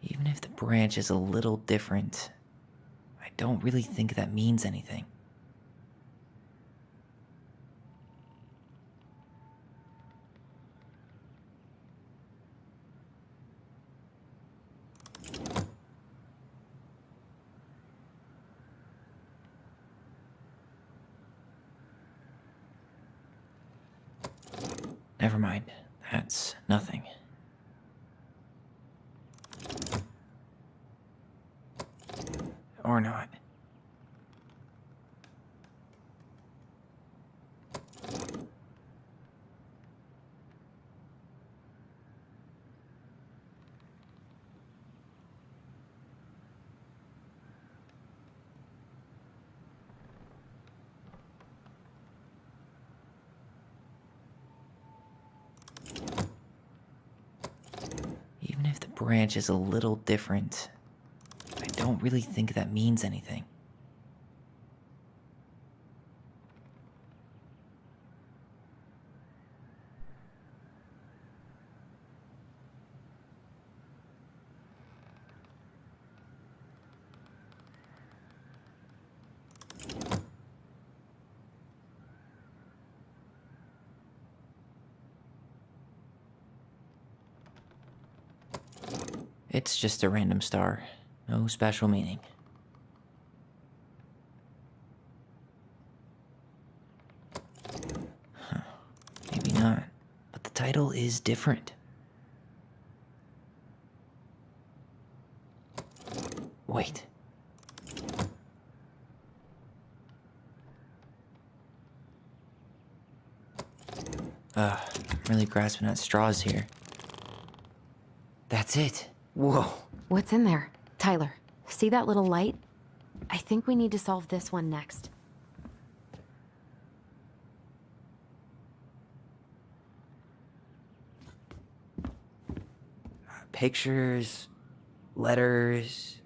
Even if the branch is a little different, I don't really think that means anything. Never mind. That's nothing. Or not. Even if the branch is a little different, I don't really think that means anything. It's just a random star. No special meaning. Huh. Maybe not. But the title is different. Wait. I'm really grasping at straws here. That's it. Whoa. What's in there? Tyler, see that little light? I think we need to solve this one next. Pictures, letters.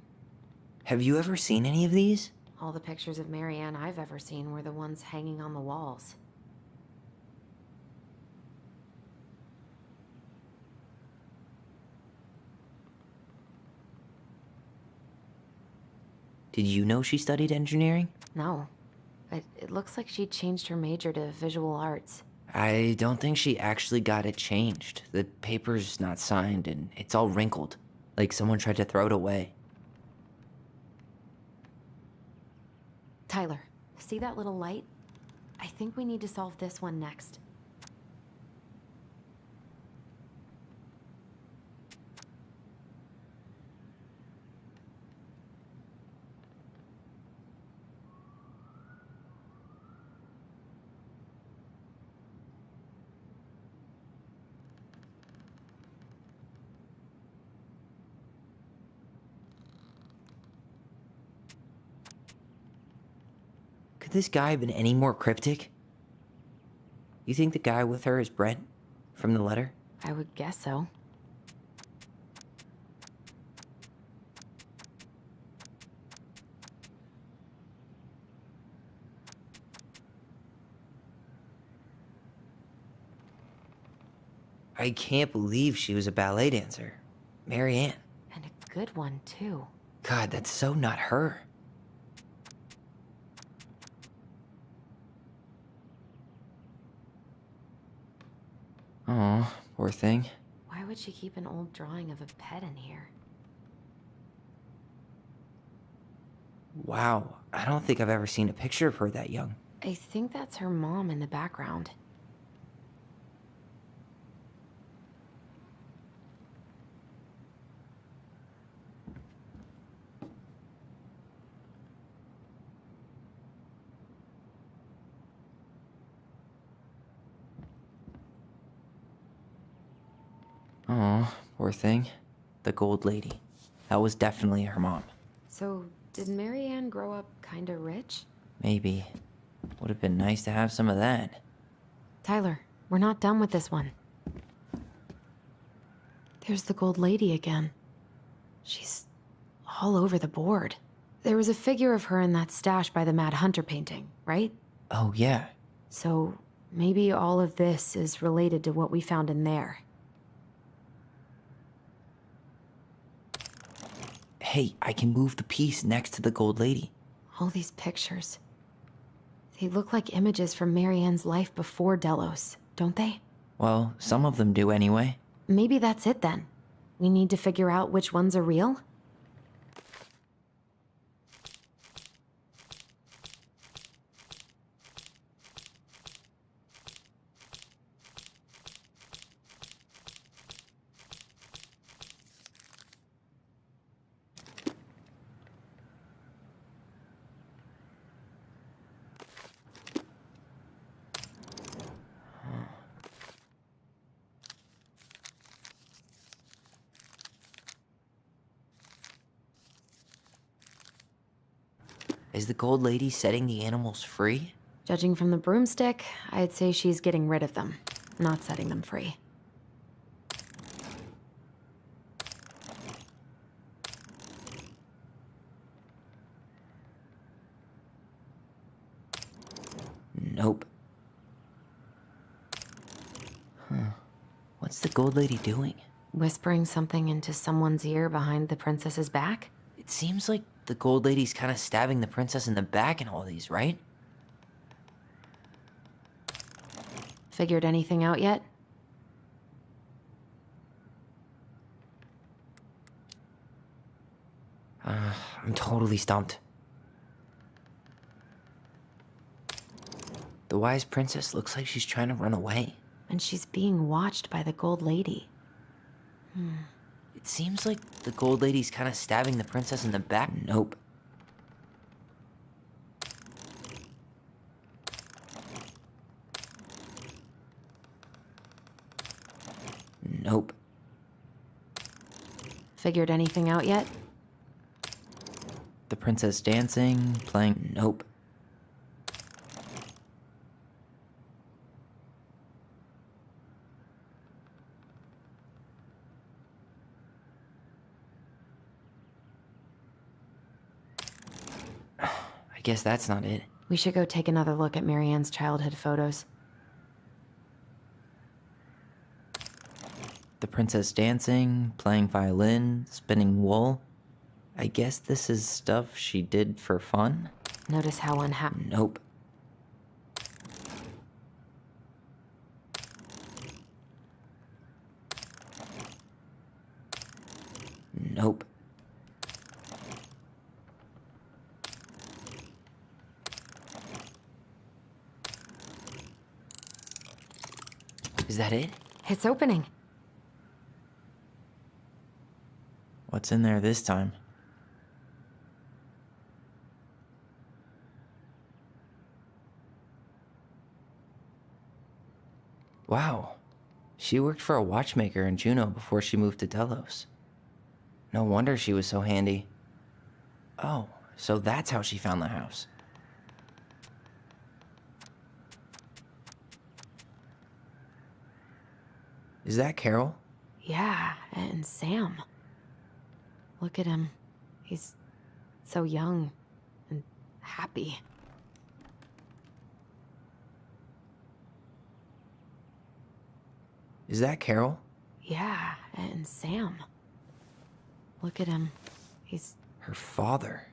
Have you ever seen any of these? All the pictures of Marianne I've ever seen were the ones hanging on the walls. Did you know she studied engineering? No, but it looks like she changed her major to visual arts. I don't think she actually got it changed. The paper's not signed and it's all wrinkled, like someone tried to throw it away. Tyler, see that little light? I think we need to solve this one next. Could this guy have been any more cryptic? You think the guy with her is Brent? From the letter? I would guess so. I can't believe she was a ballet dancer. Marianne. And a good one, too. God, that's so not her. Oh, poor thing. Why would she keep an old drawing of a pet in here? Wow, I don't think I've ever seen a picture of her that young. I think that's her mom in the background. Oh, poor thing. The gold lady. That was definitely her mom. So, did Marianne grow up kinda rich? Maybe. Would have been nice to have some of that. Tyler, we're not done with this one. There's the gold lady again. She's all over the board. There was a figure of her in that stash by the Mad Hunter painting, right? Oh, yeah. So, maybe all of this is related to what we found in there. Hey, I can move the piece next to the gold lady. All these pictures. They look like images from Marianne's life before Delos, don't they? Well, some of them do anyway. Maybe that's it then. We need to figure out which ones are real? Is the gold lady setting the animals free? Judging from the broomstick, I'd say she's getting rid of them, not setting them free. Nope. Huh. What's the gold lady doing? Whispering something into someone's ear behind the princess's back? It seems like the gold lady's kind of stabbing the princess in the back in all these, right? Figured anything out yet? I'm totally stumped. The wise princess looks like she's trying to run away. And she's being watched by the gold lady. It seems like the gold lady's kind of stabbing the princess in the back. Nope. Nope. Figured anything out yet? The princess dancing, playing. Nope. I guess that's not it. We should go take another look at Marianne's childhood photos. The princess dancing, playing violin, spinning wool. I guess this is stuff she did for fun? Notice how unhappy. Nope. Nope. Is that it? It's opening. What's in there this time? Wow. She worked for a watchmaker in Juneau before she moved to Delos. No wonder she was so handy. Oh, so that's how she found the house. Is that Carol? Yeah, and Sam. Look at him. He's so young and happy. Is that Carol? Yeah, and Sam. Look at him. He's her father.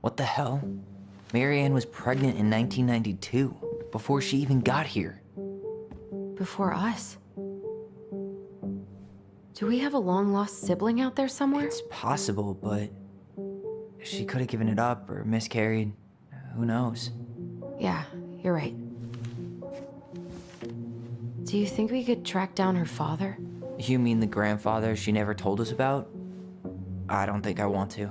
What the hell? Marianne was pregnant in 1992, before she even got here. before us. Do we have a long-lost sibling out there somewhere? It's possible, but she could have given it up or miscarried. Who knows? Yeah, you're right. Do you think we could track down her father? You mean the grandfather she never told us about? I don't think I want to.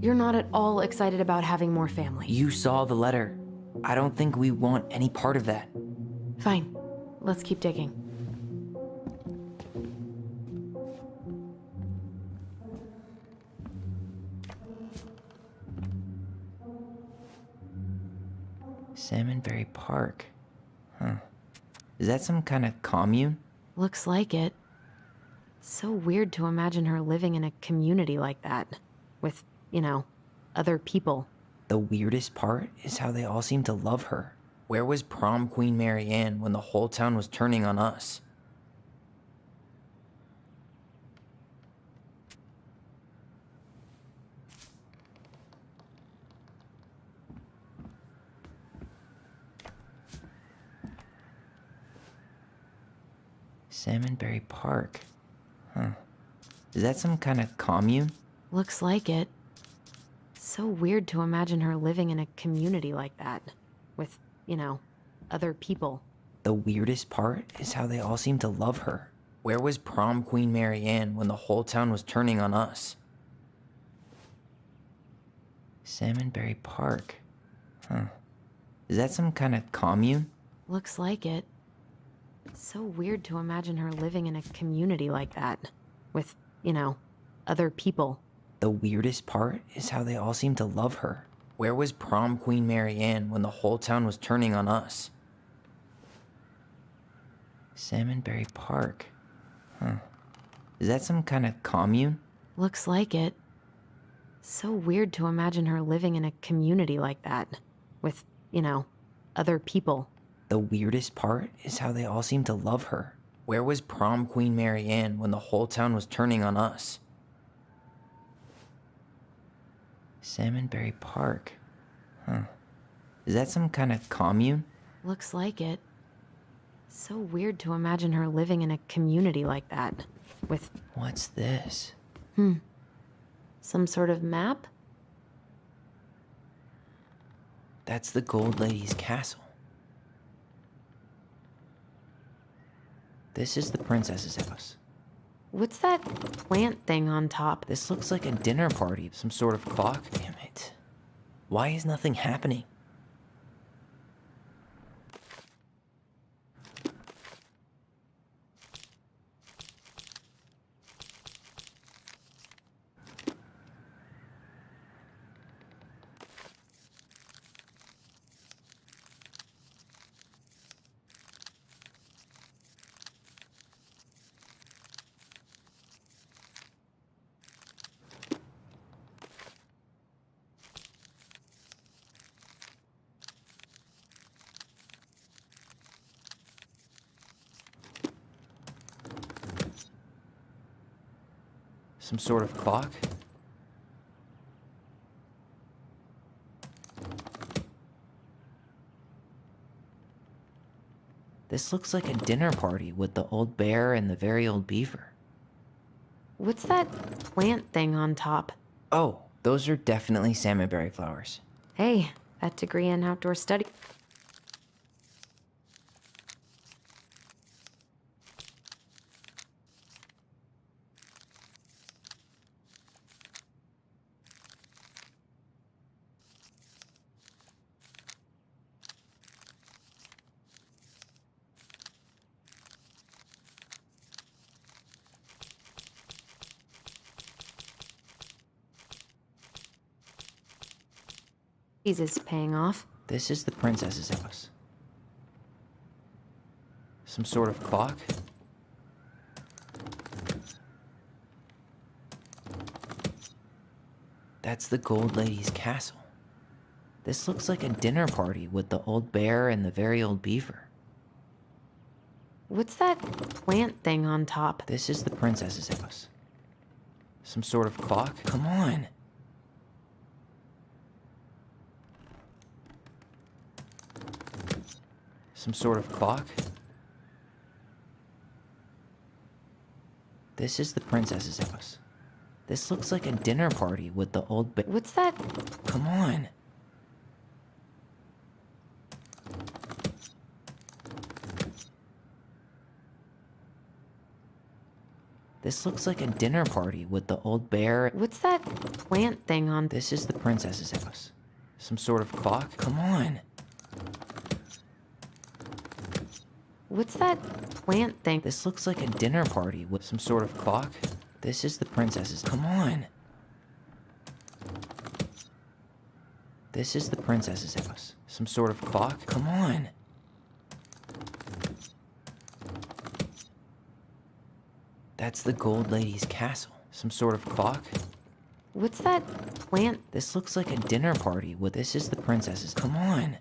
You're not at all excited about having more family. You saw the letter. I don't think we want any part of that. Fine. Let's keep digging. Salmonberry Park. Huh. Is that some kind of commune? Looks like it. So weird to imagine her living in a community like that. With, you know, other people. The weirdest part is how they all seem to love her. Where was prom queen Marianne when the whole town was turning on us? Salmonberry Park. Huh. Is that some kind of commune? Looks like it. So weird to imagine her living in a community like that. With, you know, other people. The weirdest part is how they all seem to love her. Where was prom queen Marianne when the whole town was turning on us? Salmonberry Park. Huh. Is that some kind of commune? Looks like it. So weird to imagine her living in a community like that. With, you know, other people. The weirdest part is how they all seem to love her. Where was prom queen Mary Ann when the whole town was turning on us? Salmonberry Park. Huh. Is that some kind of commune? Looks like it. So weird to imagine her living in a community like that. With, other people. The weirdest part is how they all seem to love her. Where was prom queen Mary Ann when the whole town was turning on us? Salmonberry Park. Huh. Is that some kind of commune? Looks like it. So weird to imagine her living in a community like that. With... What's this? Some sort of map? That's the Gold Lady's castle. This is the princess's house. What's that plant thing on top? This looks like a dinner party, some sort of clock. Damn it. Why is nothing happening? Some sort of clock? This looks like a dinner party with the old bear and the very old beaver. What's that plant thing on top? Oh, those are definitely salmonberry flowers. Hey, that degree in outdoor study. Is paying off. This is the princess's house. Some sort of clock? That's the Gold Lady's castle. This looks like a dinner party with the old bear and the very old beaver. What's that plant thing on top? This is the princess's house. Some sort of clock? Come on. Some sort of clock? This is the princess's house. This looks like a dinner party with the old bear. What's that? Come on. This looks like a dinner party with the old bear. What's that plant thing on? This is the princess's house. Some sort of clock? Come on. What's that plant thing? This looks like a dinner party with some sort of clock. This is the princess's. Come on. This is the princess's house. Some sort of clock. Come on. That's the Gold Lady's castle. Some sort of clock. What's that plant? This looks like a dinner party with. This is the princess's. Come on.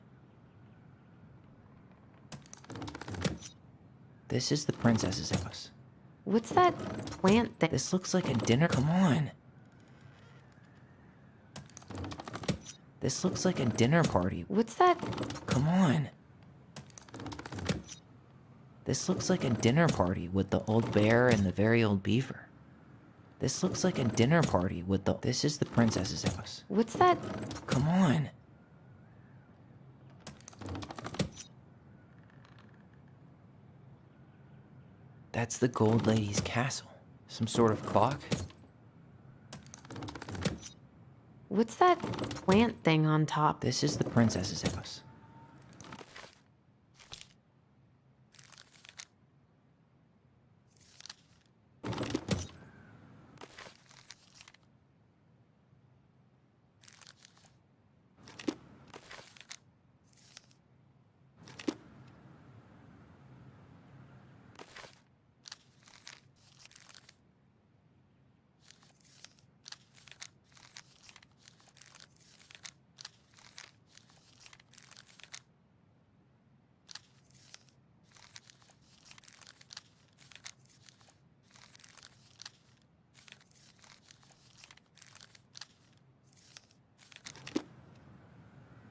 This is the princess's house. What's that plant thing? This looks like a dinner. Come on. This looks like a dinner party. What's that? Come on. This looks like a dinner party with the old bear and the very old beaver. This looks like a dinner party with the. This is the princess's house. What's that? Come on. That's the Gold Lady's castle. Some sort of clock? What's that plant thing on top? This is the princess's house.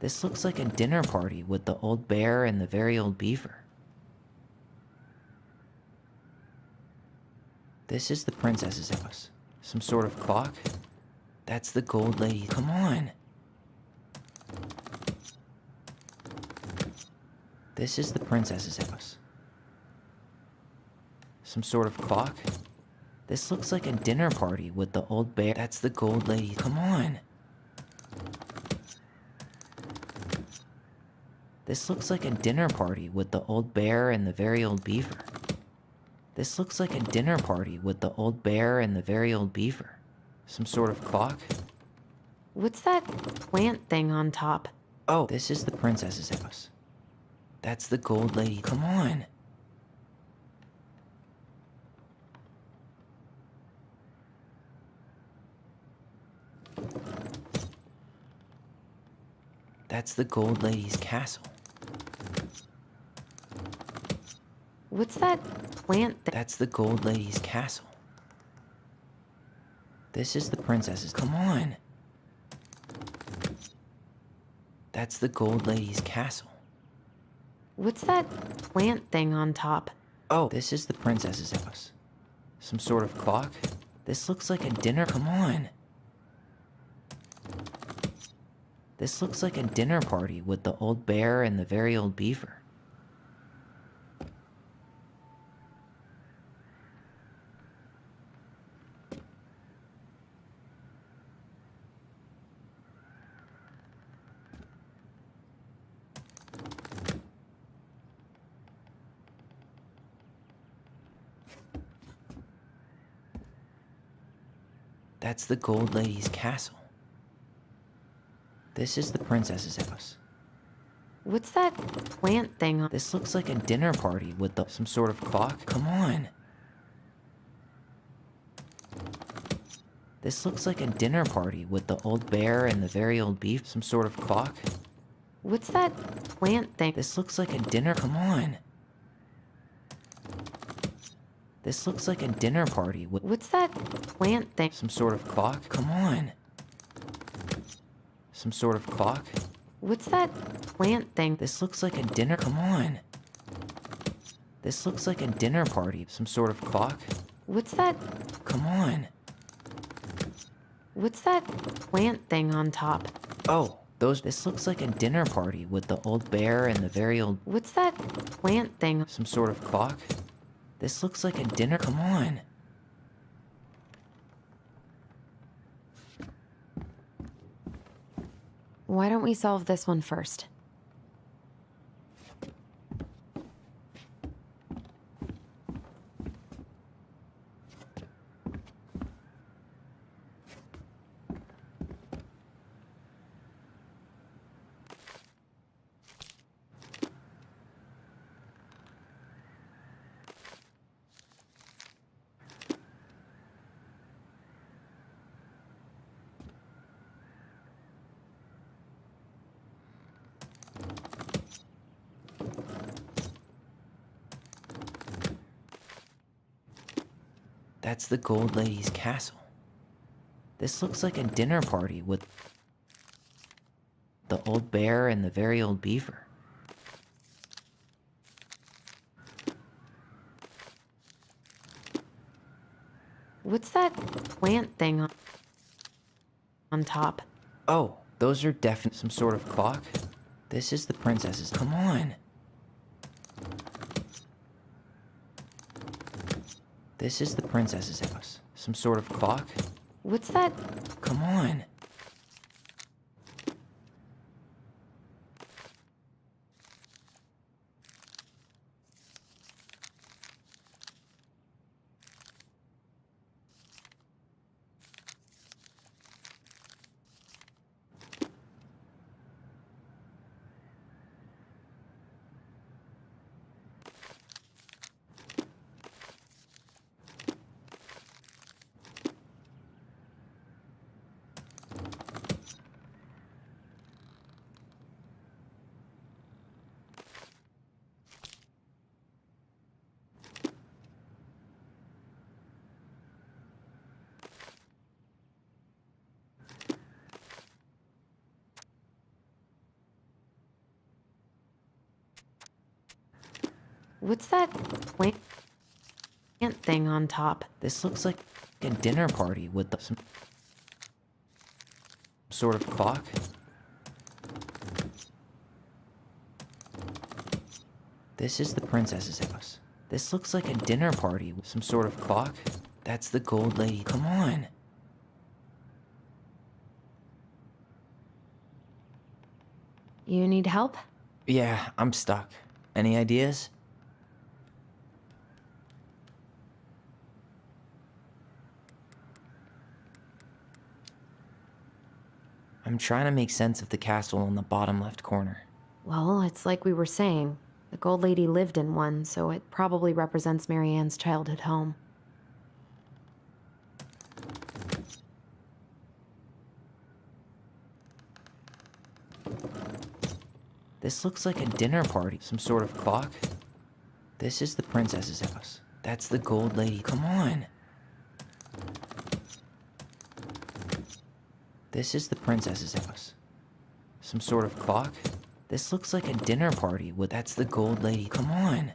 This looks like a dinner party with the old bear and the very old beaver. This is the princess's house. Some sort of clock? That's the gold lady. Come on. This is the princess's house. Some sort of clock? This looks like a dinner party with the old bear. That's the gold lady. Come on. This looks like a dinner party with the old bear and the very old beaver. This looks like a dinner party with the old bear and the very old beaver. Some sort of clock? What's that plant thing on top? Oh, this is the princess's house. That's the gold lady. Come on. That's the gold lady's castle. What's that plant thing? That's the gold lady's castle. This is the princess's. Come on. That's the gold lady's castle. What's that plant thing on top? Oh, this is the princess's house. Some sort of clock? This looks like a dinner. Come on. This looks like a dinner party with the old bear and the very old beaver. That's the gold lady's castle. This is the princess's house. What's that plant thing on? This looks like a dinner party with some sort of clock. Come on. This looks like a dinner party with the old bear and the very old beef. Some sort of clock. What's that plant thing? This looks like a dinner. Come on. This looks like a dinner party with... What's that plant thing? Some sort of clock. Come on. Some sort of clock. What's that plant thing? This looks like a dinner. Come on. This looks like a dinner party. Some sort of clock. What's that? Come on. What's that plant thing on top? Oh, this looks like a dinner party with the old bear and the very old... What's that plant thing? Some sort of clock. This looks like a dinner. Come on. Why don't we solve this one first? That's the gold lady's castle. This looks like a dinner party with the old bear and the very old beaver. What's that plant thing on top? Oh, those are definitely some sort of clock. This is the princess's. Come on. This is the princess's house. Some sort of clock. What's that? Come on. What's that plant thing on top? This looks like a dinner party with some sort of clock. This is the princess's house. This looks like a dinner party with some sort of clock. That's the gold lady. Come on. You need help? Yeah, I'm stuck. Any ideas? I'm trying to make sense of the castle in the bottom left corner. Well, it's like we were saying. The Gold Lady lived in one, so it probably represents Marianne's childhood home. This looks like a dinner party. Some sort of clock. This is the princess's house. That's the Gold Lady. Come on. This is the princess's house. Some sort of clock. This looks like a dinner party with... That's the Gold Lady. Come on.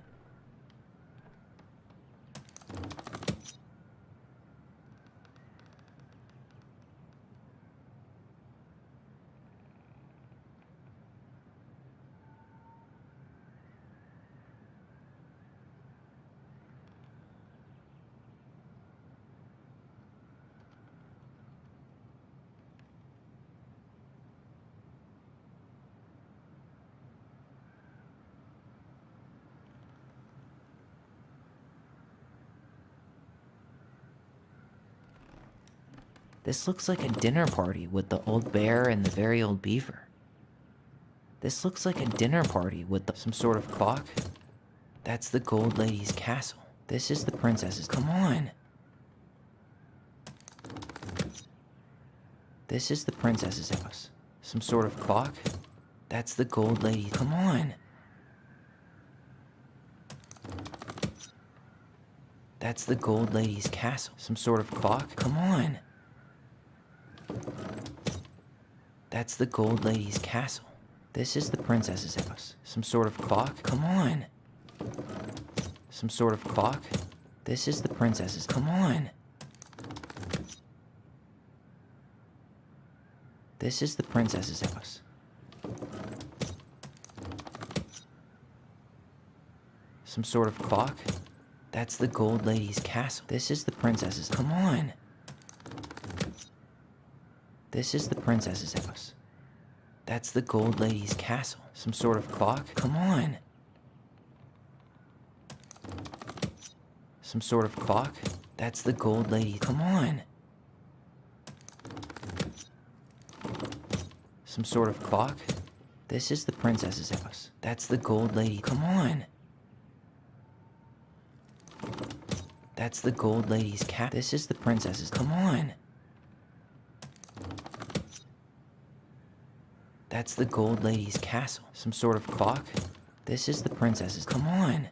This looks like a dinner party with the old bear and the very old beaver. This looks like a dinner party with some sort of clock. That's the Gold Lady's castle. This is the princess's. Come on. This is the princess's house. Some sort of clock. That's the Gold Lady. Come on. That's the Gold Lady's castle. Some sort of clock. Come on. That's the Gold Lady's castle. This is the princess's house. Some sort of clock. Come on. Some sort of clock. This is the princess's. Come on. This is the princess's house. Some sort of clock. That's the Gold Lady's castle. This is the princess's. Come on. This is the princess's house. That's the Gold Lady's castle. Some sort of clock. Come on. Some sort of clock. That's the Gold Lady. Come on. Some sort of clock. This is the princess's house. That's the Gold Lady. Come on. That's the Gold Lady's cat. This is the princess's. Come on. That's the Gold Lady's castle. Some sort of clock. This is the princess's. Come on.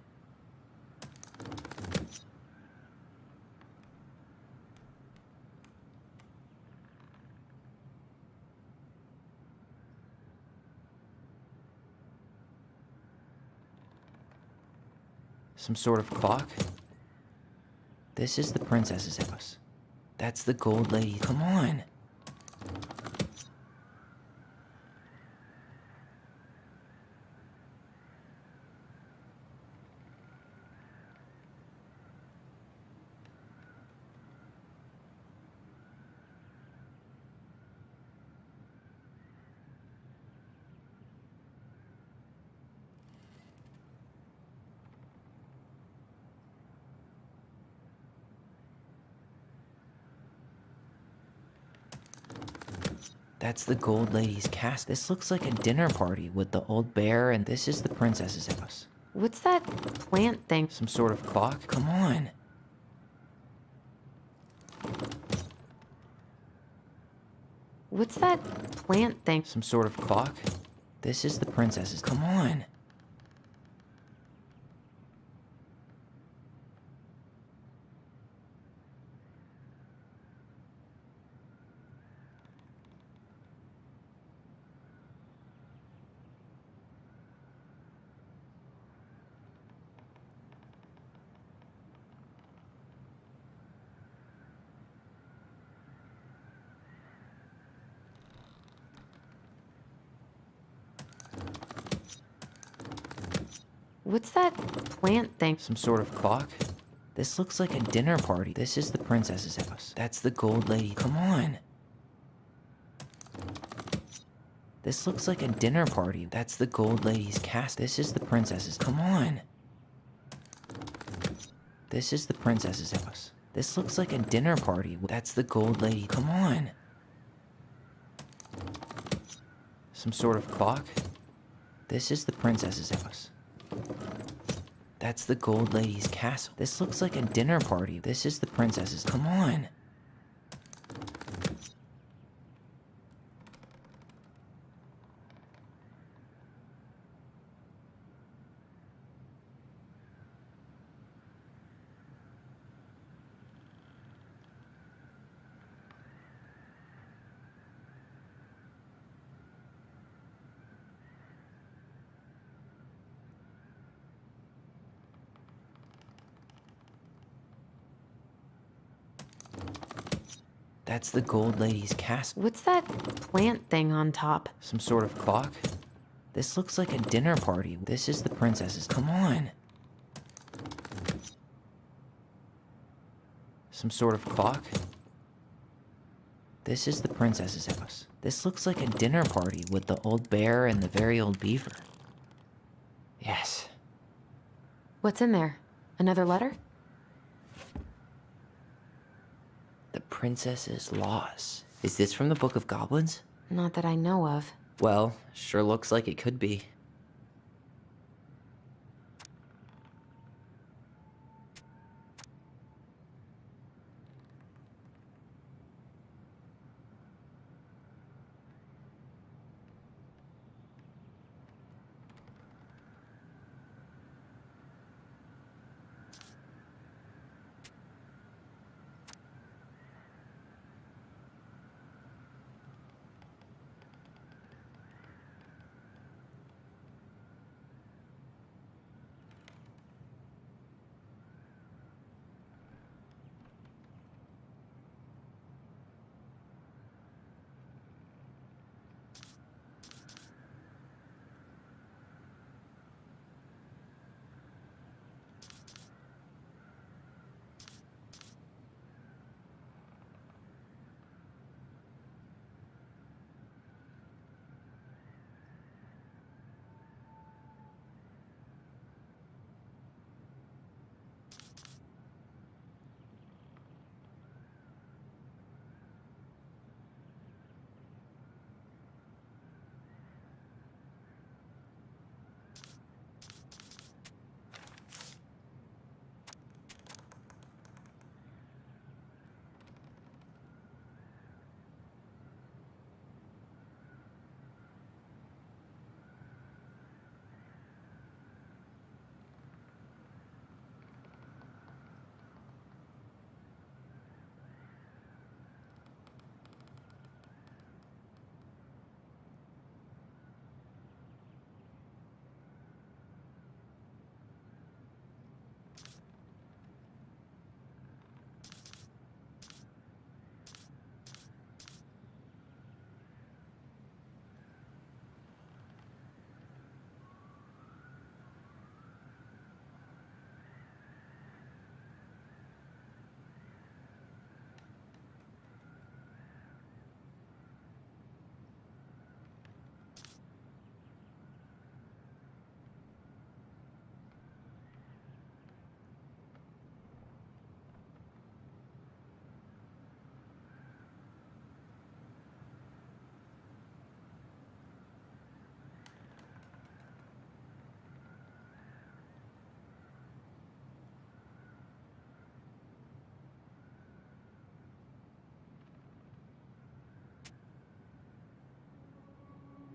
Some sort of clock. This is the princess's house. That's the Gold Lady. Come on. That's the Gold Lady's castle. This looks like a dinner party with the old bear, and this is the princess's house. What's that plant thing? Some sort of clock? Come on. What's that plant thing? Some sort of clock? This is the princess's. Come on. What's that plant thing? Some sort of clock? This looks like a dinner party. This is the princess's house. That's the gold lady. Come on. This looks like a dinner party. That's the gold lady's castle. This is the princess's. Come on. This is the princess's house. This looks like a dinner party. That's the gold lady. Come on. Some sort of clock? This is the princess's house. That's the gold lady's castle. This looks like a dinner party. This is the princess's. Come on. That's the gold lady's castle. What's that plant thing on top? Some sort of clock? This looks like a dinner party. This is the princess's. Come on. Some sort of clock? This is the princess's house. This looks like a dinner party with the old bear and the very old beaver. Yes. What's in there? Another letter? The princess's loss. Is this from the Book of Goblins? Not that I know of. Well, sure looks like it could be.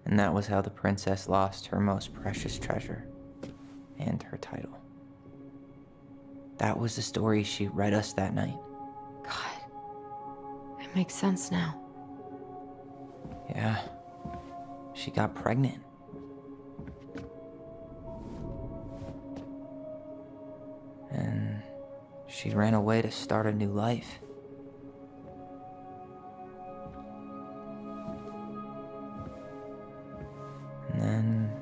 And that was how the princess lost her most precious treasure and her title. That was the story she read us that night. God, it makes sense now. Yeah, she got pregnant. And she ran away to start a new life. And then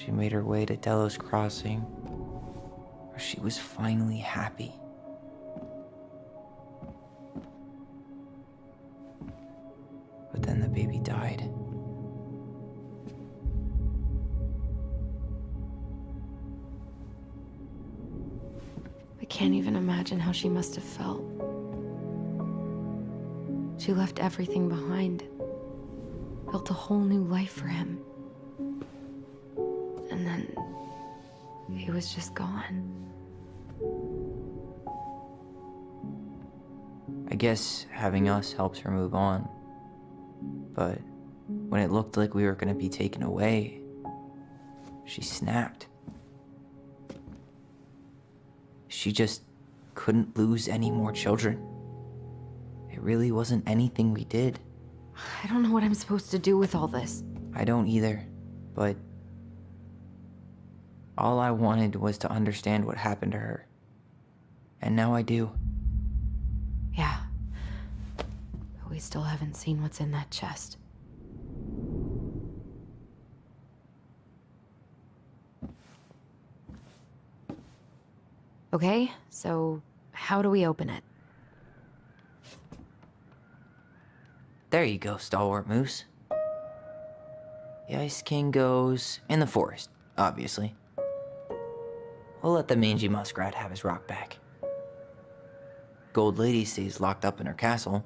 she made her way to Delos Crossing, where she was finally happy. But then the baby died. I can't even imagine how she must have felt. She left everything behind, built a whole new life for him. And then he was just gone. I guess having us helps her move on. But when it looked like we were gonna be taken away, she snapped. She just couldn't lose any more children. It really wasn't anything we did. I don't know what I'm supposed to do with all this. I don't either, but all I wanted was to understand what happened to her. And now I do. Yeah. But we still haven't seen what's in that chest. Okay, so how do we open it? There you go, Stalwart Moose. The Ice King goes in the forest, obviously. We'll let the mangy muskrat have his rock back. Gold Lady stays locked up in her castle.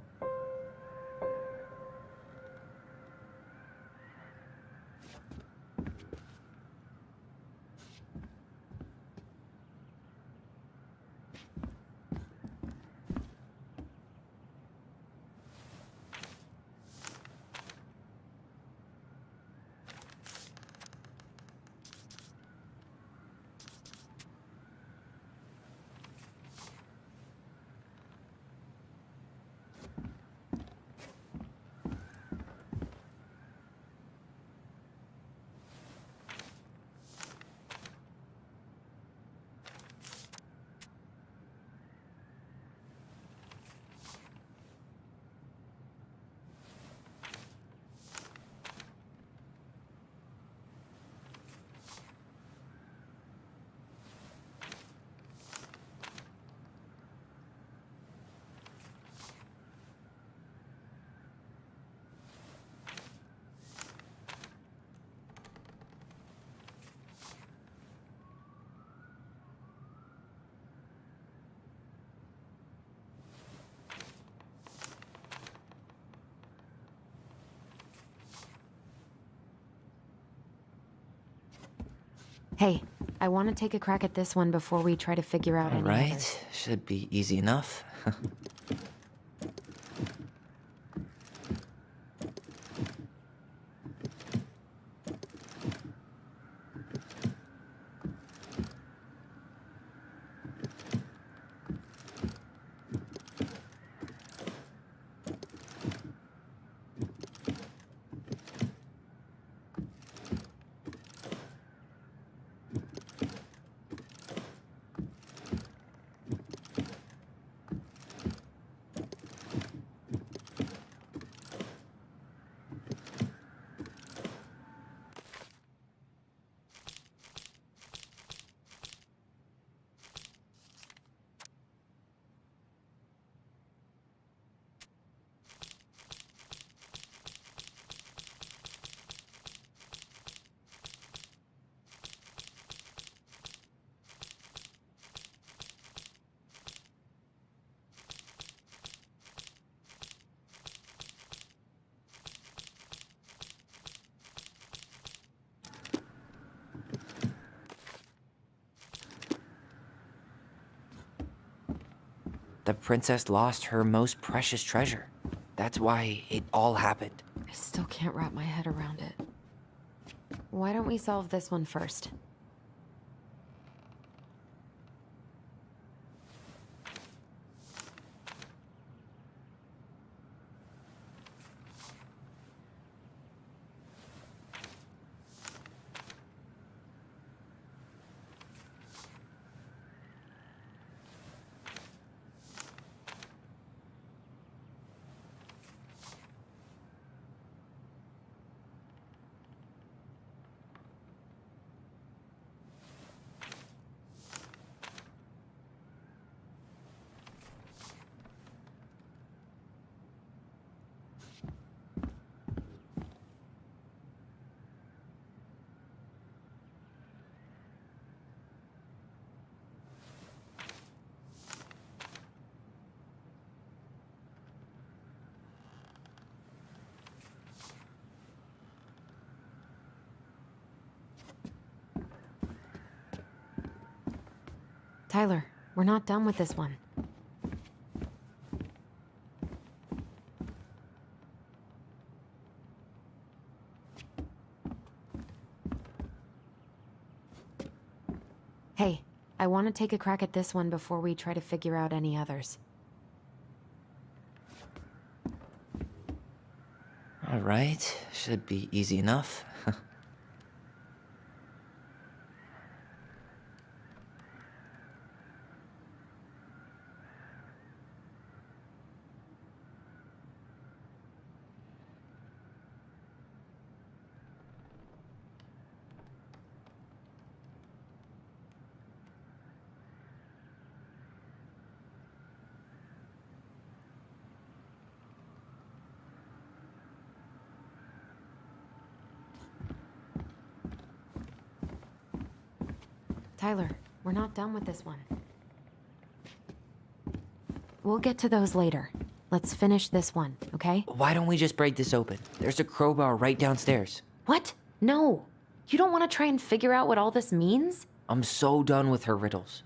Hey, I want to take a crack at this one before we try to figure out any others. Alright, should be easy enough. The princess lost her most precious treasure. That's why it all happened. I still can't wrap my head around it. Why don't we solve this one first? Tyler, we're not done with this one. Hey, I want to take a crack at this one before we try to figure out any others. All right, should be easy enough. Tyler, we're not done with this one. We'll get to those later. Let's finish this one, okay? Why don't we just break this open? There's a crowbar right downstairs. What? No. You don't want to try and figure out what all this means? I'm so done with her riddles.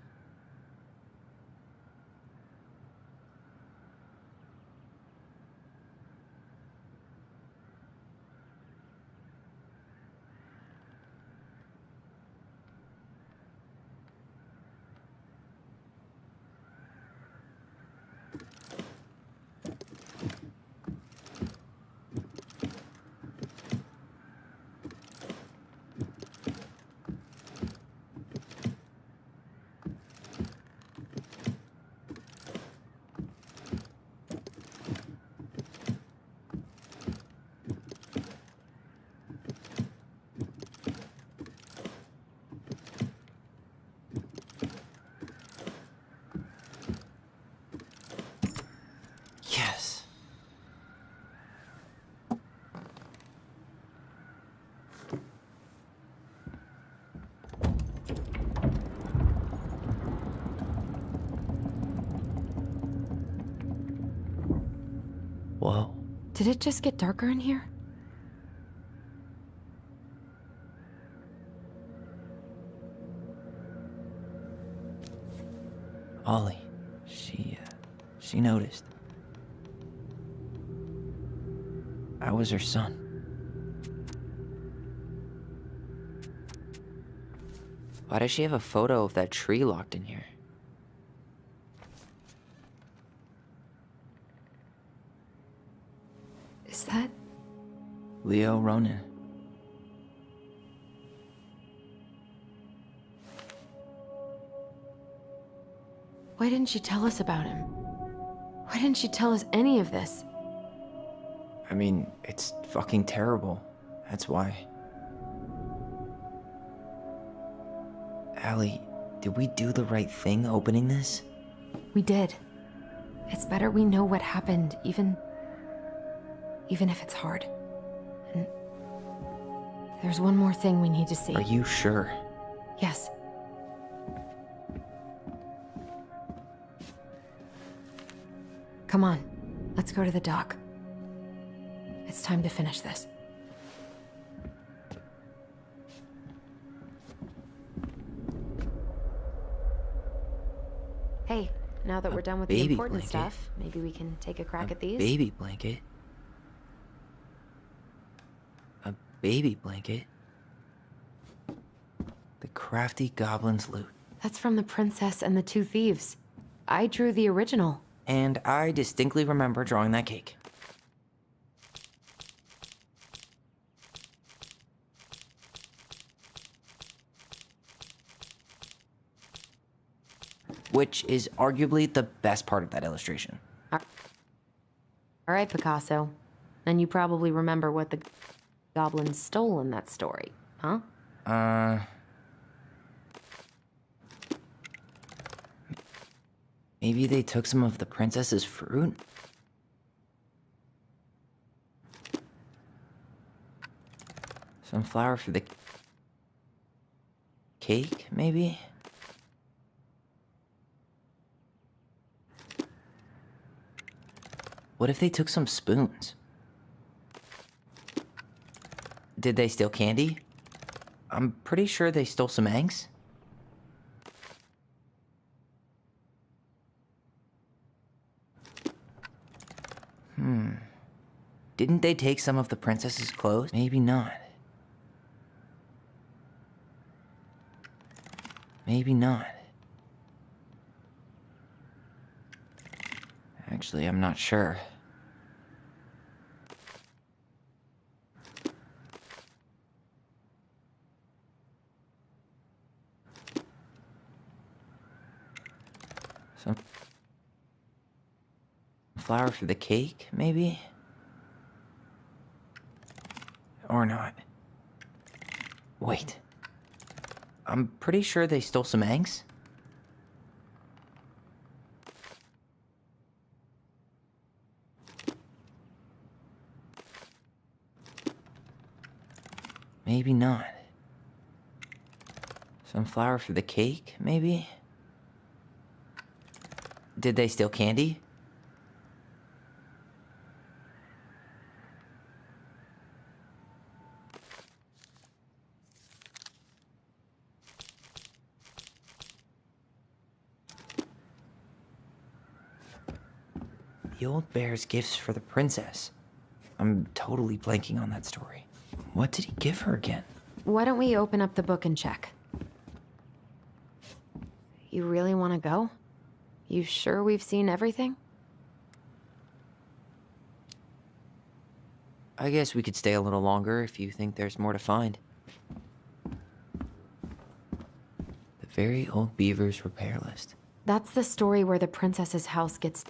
Yes. Whoa. Did it just get darker in here? Ollie. She noticed. I was her son. Why does she have a photo of that tree locked in here? Is that... Leo Ronan. Why didn't she tell us about him? Why didn't she tell us any of this? I mean, it's fucking terrible. That's why. Allie, did we do the right thing opening this? We did. It's better we know what happened, even if it's hard. And there's one more thing we need to see. Are you sure? Yes. Come on, let's go to the dock. It's time to finish this. Hey, now that we're done with the baby important blanket. stuff, maybe we can take a crack at these? Baby blanket? A baby blanket? The crafty goblin's loot. That's from The Princess and the Two Thieves. I drew the original. And I distinctly remember drawing that cake. Which is arguably the best part of that illustration. All right, Picasso. And you probably remember what the goblin stole in that story, huh? Maybe they took some of the princess's fruit? Some flour for the cake, maybe? What if they took some spoons? Did they steal candy? I'm pretty sure they stole some eggs. Didn't they take some of the princess's clothes? Maybe not. Maybe not. Actually, I'm not sure. Some flour for the cake, maybe? Or not. Wait. I'm pretty sure they stole some eggs. Maybe not. Some flour for the cake, maybe? Did they steal candy? The old bear's gifts for the princess. I'm totally blanking on that story. What did he give her again? Why don't we open up the book and check? You really want to go? You sure we've seen everything? I guess we could stay a little longer if you think there's more to find. The Very Old Beaver's repair list. That's the story where the princess's house gets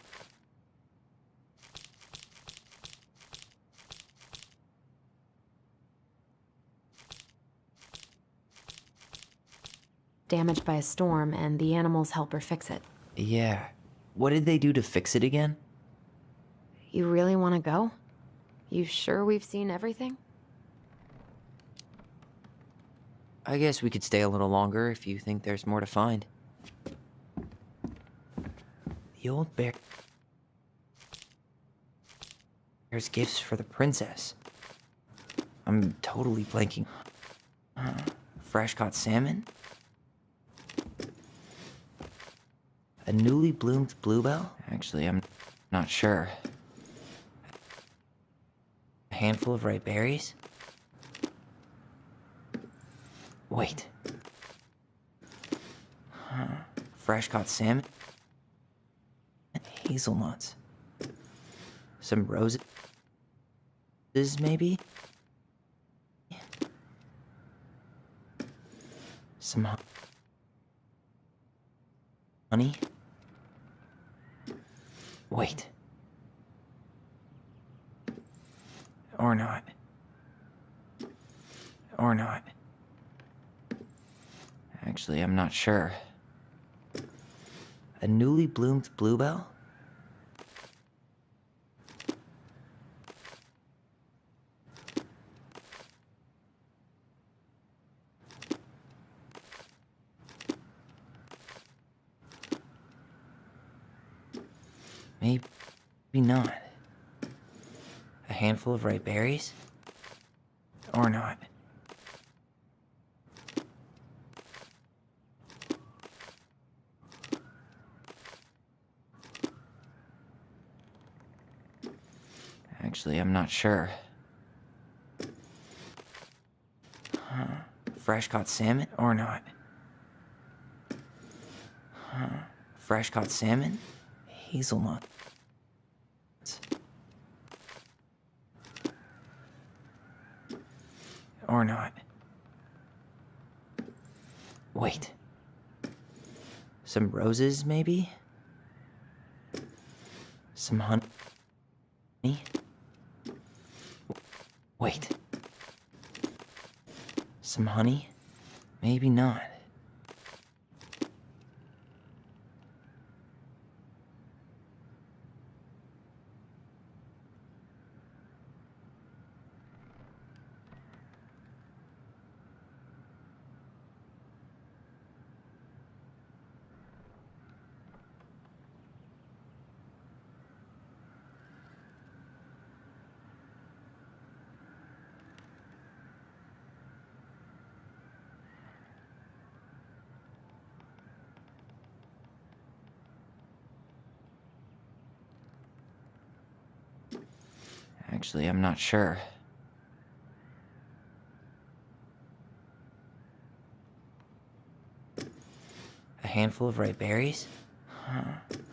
damaged by a storm, and the animals help her fix it. Yeah. What did they do to fix it again? You really want to go? You sure we've seen everything? I guess we could stay a little longer if you think there's more to find. The old bear's gifts for the princess. I'm totally blanking. Fresh caught salmon? A newly bloomed bluebell? Actually, I'm not sure. A handful of ripe berries? Wait. Fresh caught salmon? And hazelnuts. Some roses, maybe? Some honey? Wait. Or not. Or not. Actually, I'm not sure. A newly bloomed bluebell? Maybe not. A handful of ripe berries? Or not. Actually, I'm not sure. Fresh caught salmon? Or not. Fresh caught salmon? Hazelnut. Or not. Wait. Some roses, maybe? Some honey? Wait. Some honey? Maybe not. Actually, I'm not sure. A handful of ripe berries? Huh.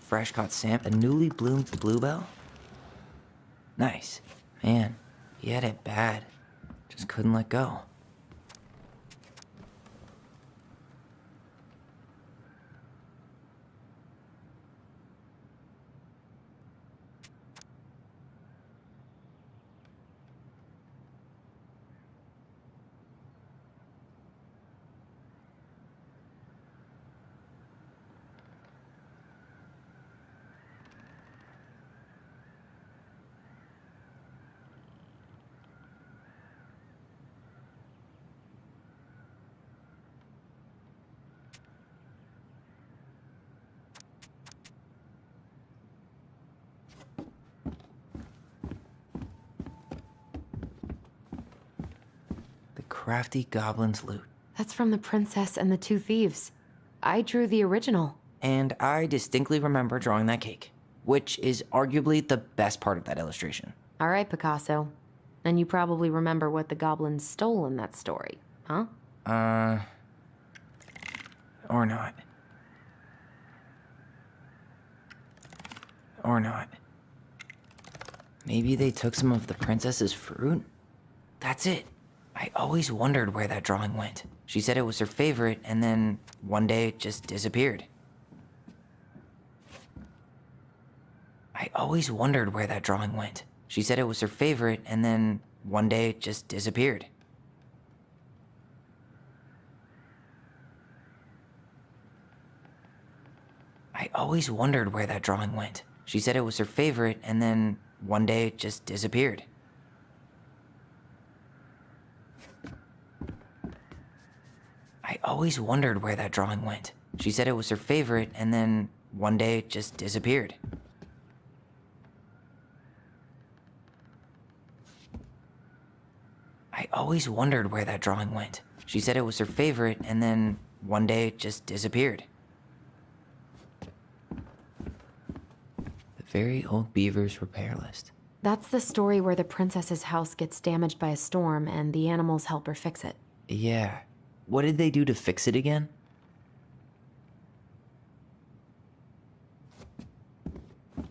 Fresh caught salmon? A newly bloomed bluebell? Nice. Man, he had it bad. Just couldn't let go. Crafty goblin's loot. That's from The Princess and the Two Thieves. I drew the original. And I distinctly remember drawing that cake, which is arguably the best part of that illustration. All right, Picasso. And you probably remember what the goblins stole in that story, huh? Or not. Or not. Maybe they took some of the princess's fruit? That's it. I always wondered where that drawing went. She said it was her favorite, and then one day it just disappeared. I always wondered where that drawing went. She said it was her favorite, and then one day it just disappeared. I always wondered where that drawing went. She said it was her favorite, and then one day it just disappeared. I always wondered where that drawing went. She said it was her favorite, and then one day it just disappeared. I always wondered where that drawing went. She said it was her favorite, and then one day it just disappeared. The Very Old Beaver's Repair List. That's the story where the princess's house gets damaged by a storm and the animals help her fix it. Yeah. What did they do to fix it again?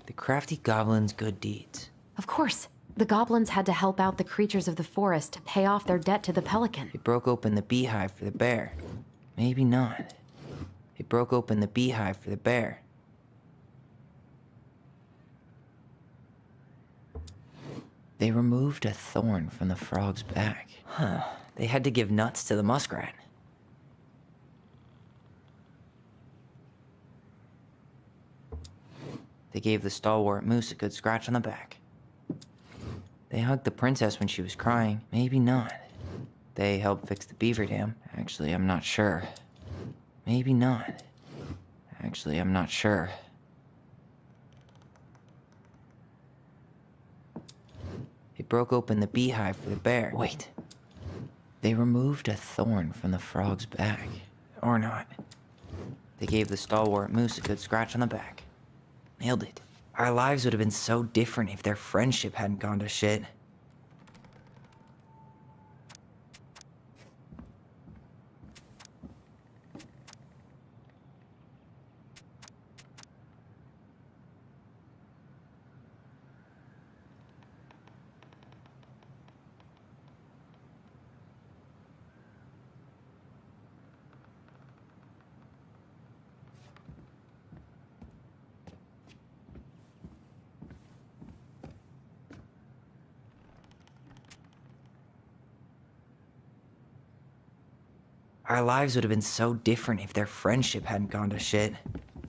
The crafty goblin's good deeds. Of course. The goblins had to help out the creatures of the forest to pay off their debt to the pelican. They broke open the beehive for the bear. Maybe not. They broke open the beehive for the bear. They removed a thorn from the frog's back. Huh. They had to give nuts to the muskrat. They gave the stalwart moose a good scratch on the back. They hugged the princess when she was crying. Maybe not. They helped fix the beaver dam. Actually, I'm not sure. Maybe not. Actually, I'm not sure. They broke open the beehive for the bear. Wait. They removed a thorn from the frog's back. Or not. They gave the stalwart moose a good scratch on the back. Nailed it. Our lives would have been so different if their friendship hadn't gone to shit. Our lives would have been so different if their friendship hadn't gone to shit.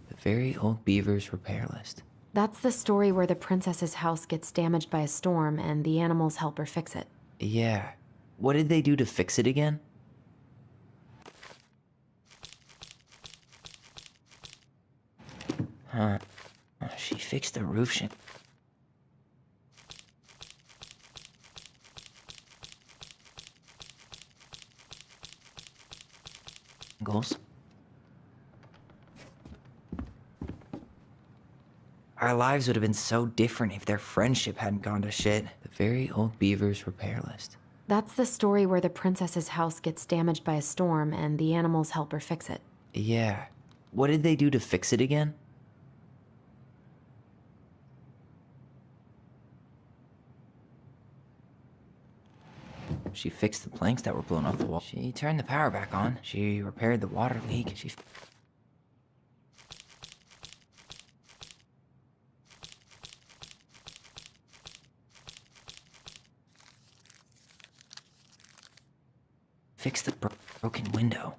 The Very Old Beaver's Repair List. That's the story where the princess's house gets damaged by a storm and the animals help her fix it. Yeah. What did they do to fix it again? Huh. She fixed the roof shingles. Our lives would have been so different if their friendship hadn't gone to shit. The Very old beaver's repair list. That's the story where the princess's house gets damaged by a storm and the animals help her fix it. Yeah. What did they do to fix it again? She fixed the planks that were blown off the wall. She turned the power back on. She repaired the water leak. She... fixed the broken window.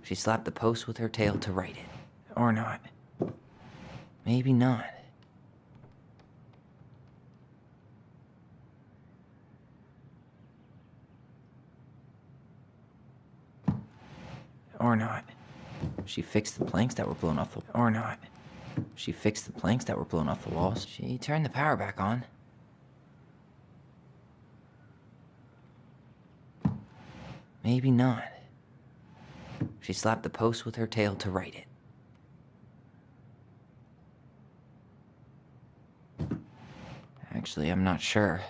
She slapped the post with her tail to right it. Or not. Maybe not. Or not. She fixed the planks that were blown off the... Or not. She fixed the planks that were blown off the walls. She turned the power back on. Maybe not. She slapped the post with her tail to right it. Actually, I'm not sure.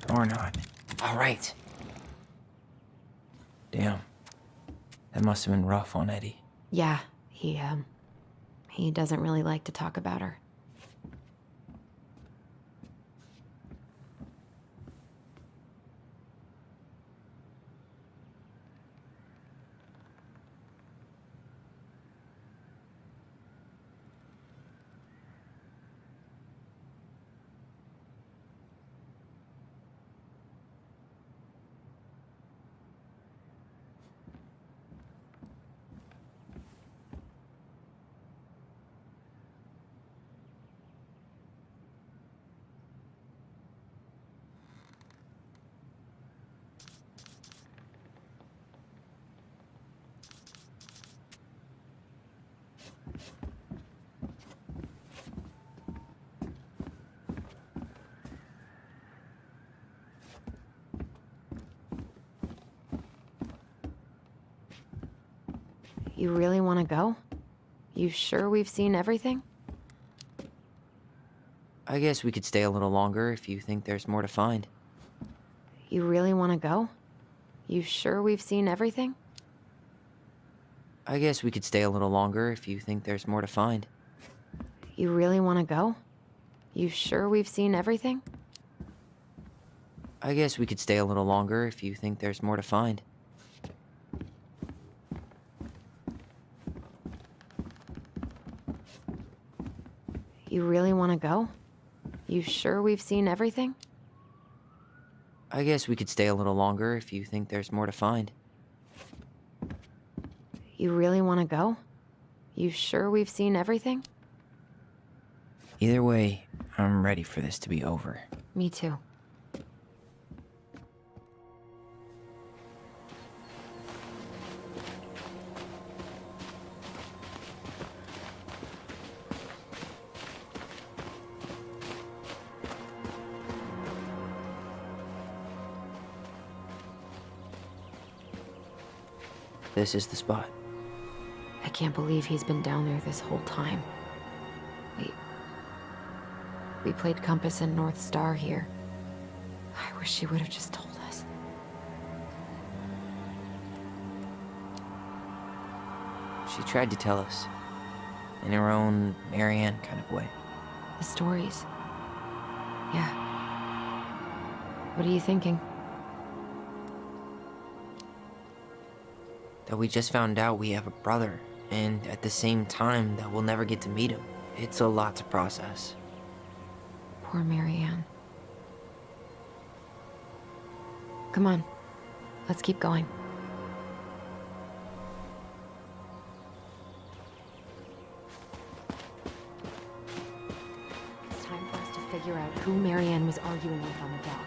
Or not. All right. Damn. That must have been rough on Eddie. Yeah, he doesn't really like to talk about her. You really want to go? You sure we've seen everything? I guess we could stay a little longer if you think there's more to find. You really want to go? You sure we've seen everything? I guess we could stay a little longer if you think there's more to find. You really want to go? You sure we've seen everything? I guess we could stay a little longer if you think there's more to find. You really want to go? You sure we've seen everything? I guess we could stay a little longer if you think there's more to find. You really want to go? You sure we've seen everything? Either way, I'm ready for this to be over. Me too. This is the spot. I can't believe he's been down there this whole time. We played Compass and North Star here. I wish she would have just told us. She tried to tell us. In her own Marianne kind of way. The stories. Yeah. What are you thinking? That we just found out we have a brother, and at the same time that we'll never get to meet him. It's a lot to process. Poor Marianne. Come on. Let's keep going. It's time for us to figure out who Marianne was arguing with on the dock.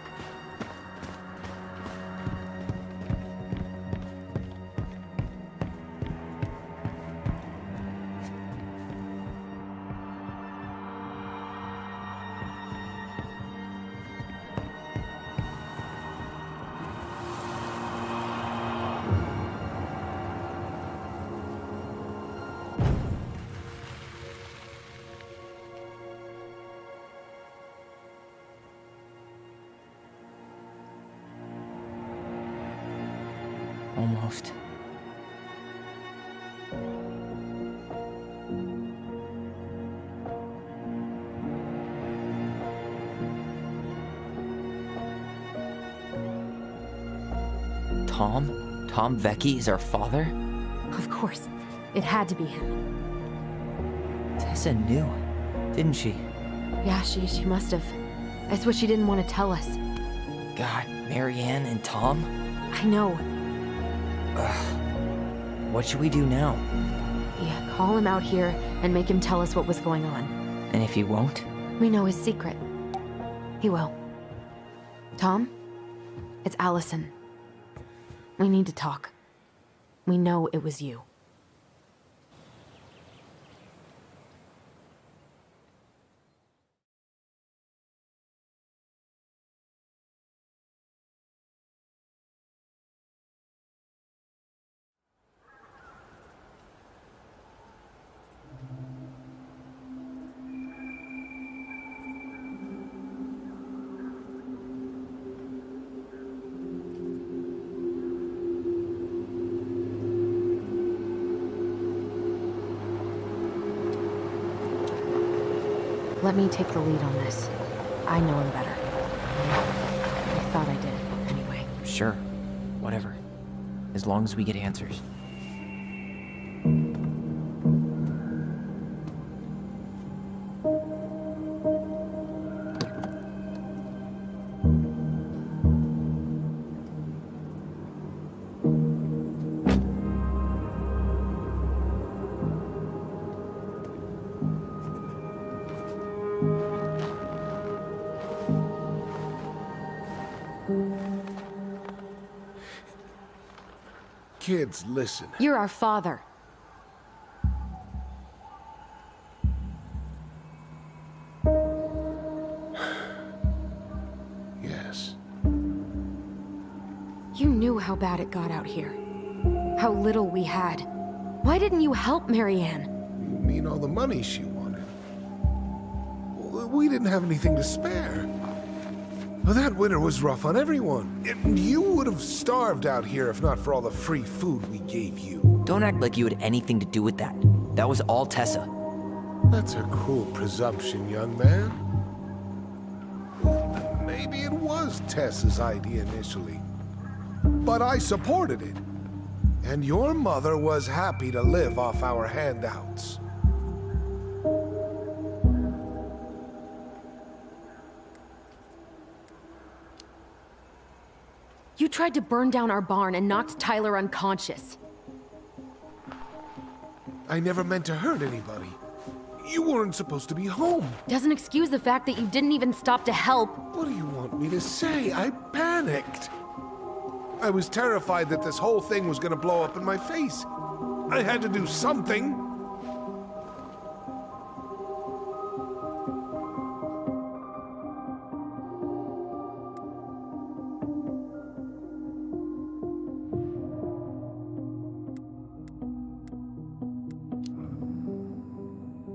Almost. Tom? Tom Vecchi is our father? Of course. It had to be him. Tessa knew, didn't she? Yeah, she must have. That's what she didn't want to tell us. God, Marianne and Tom? I know. Ugh. What should we do now? Yeah, call him out here and make him tell us what was going on. And if he won't? We know his secret. He will. Tom? It's Allison. We need to talk. We know it was you. Let me take the lead on this. I know him better. I thought I did, anyway. Sure. Whatever. As long as we get answers. Kids, listen. You're our father. Yes. You knew how bad it got out here. How little we had. Why didn't you help Marianne? You mean all the money she wanted? We didn't have anything to spare. Well, that winter was rough on everyone. You would have starved out here if not for all the free food we gave you. Don't act like you had anything to do with that. That was all Tessa. That's a cruel presumption, young man. Maybe it was Tessa's idea initially. But I supported it. And your mother was happy to live off our handouts. You tried to burn down our barn and knocked Tyler unconscious. I never meant to hurt anybody. You weren't supposed to be home. Doesn't excuse the fact that you didn't even stop to help. What do you want me to say? I panicked. I was terrified that this whole thing was gonna blow up in my face. I had to do something.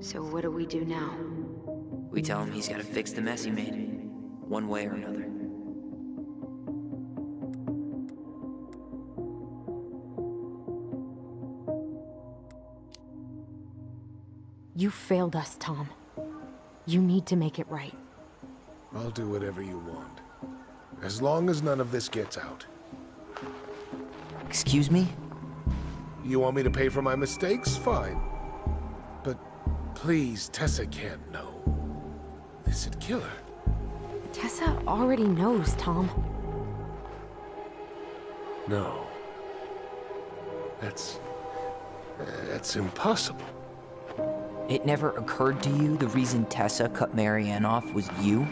So what do we do now? We tell him he's gotta fix the mess he made, one way or another. You failed us, Tom. You need to make it right. I'll do whatever you want. As long as none of this gets out. Excuse me? You want me to pay for my mistakes? Fine. But please, Tessa can't know. This'd kill her. Tessa already knows, Tom. No. That's impossible. It never occurred to you the reason Tessa cut Marianne off was you?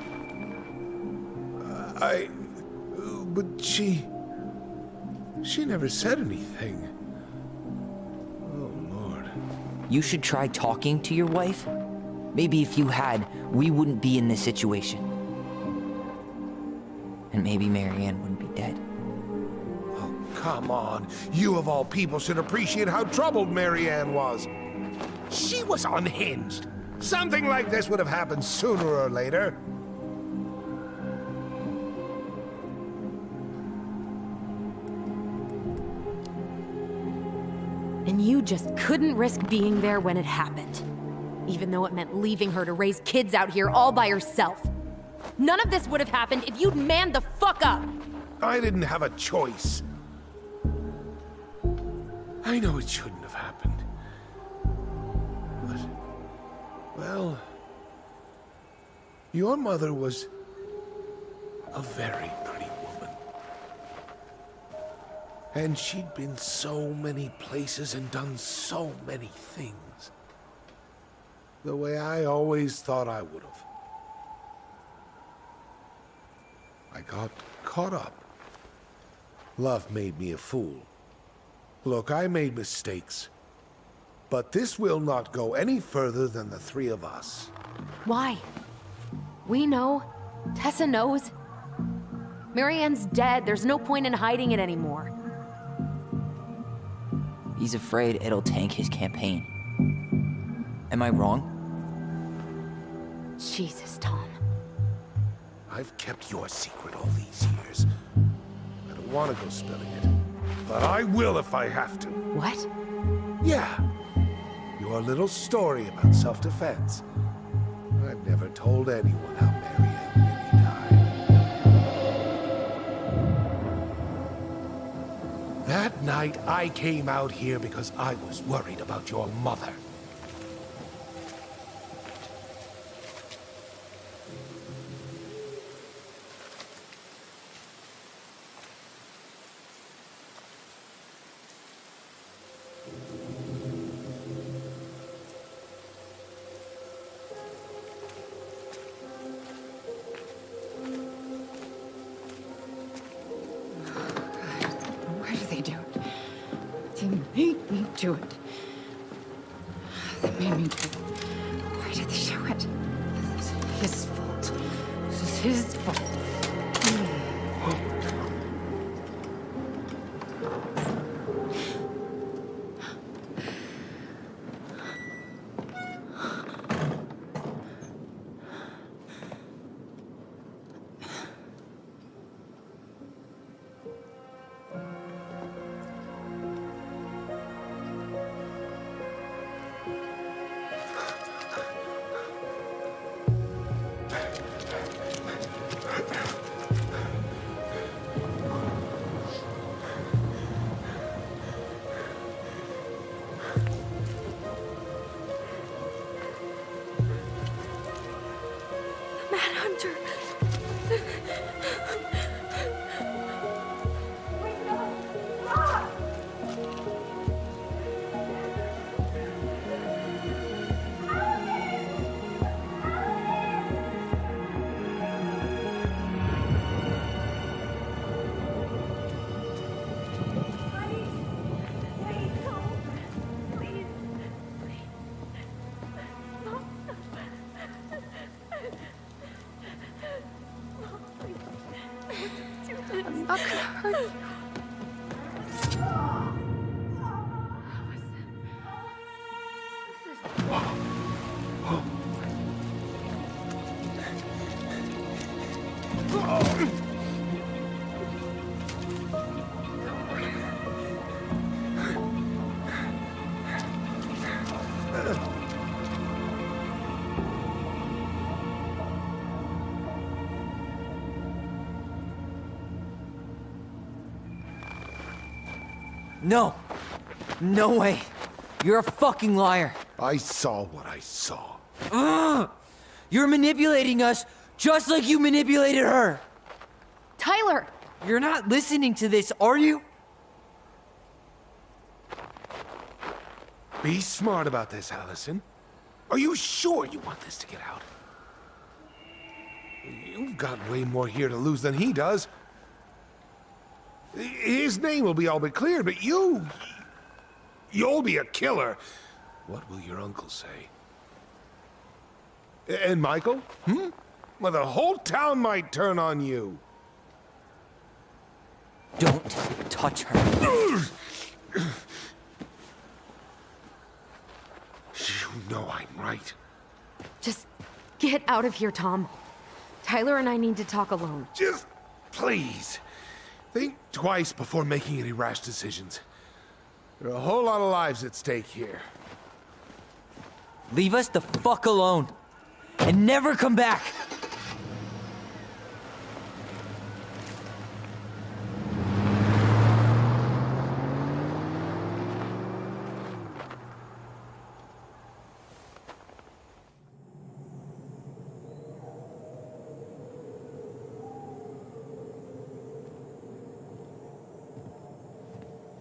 But she never said anything. Oh, Lord. You should try talking to your wife. Maybe if you had, we wouldn't be in this situation. And maybe Marianne wouldn't be dead. Oh, come on. You of all people should appreciate how troubled Marianne was. She was unhinged. Something like this would have happened sooner or later. And you just couldn't risk being there when it happened. Even though it meant leaving her to raise kids out here all by herself. None of this would have happened if you'd manned the fuck up! I didn't have a choice. I know it shouldn't have happened. But, well, your mother was a very pretty woman. And she'd been so many places and done so many things. The way I always thought I would have. I got caught up. Love made me a fool. Look, I made mistakes. But this will not go any further than the three of us. Why? We know. Tessa knows. Marianne's dead. There's no point in hiding it anymore. He's afraid it'll tank his campaign. Am I wrong? Jesus, Tom. I've kept your secret all these years. I don't want to go spilling it. But I will if I have to. What? Yeah. Your little story about self-defense. I've never told anyone how Marianne really died. That night, I came out here because I was worried about your mother. Do it. They made me do it. Why did they do it? This is his fault. This is his fault. I'm not gonna hurt you. No. No way. You're a fucking liar. I saw what I saw. Ugh! You're manipulating us just like you manipulated her. Tyler! You're not listening to this, are you? Be smart about this, Allison. Are you sure you want this to get out? You've got way more here to lose than he does. His name will be all but cleared, but you'll be a killer. What will your uncle say? And Michael? Well, the whole town might turn on you. Don't touch her. You know I'm right. Just get out of here, Tom. Tyler and I need to talk alone. Just please. Think twice before making any rash decisions. There are a whole lot of lives at stake here. Leave us the fuck alone. And never come back.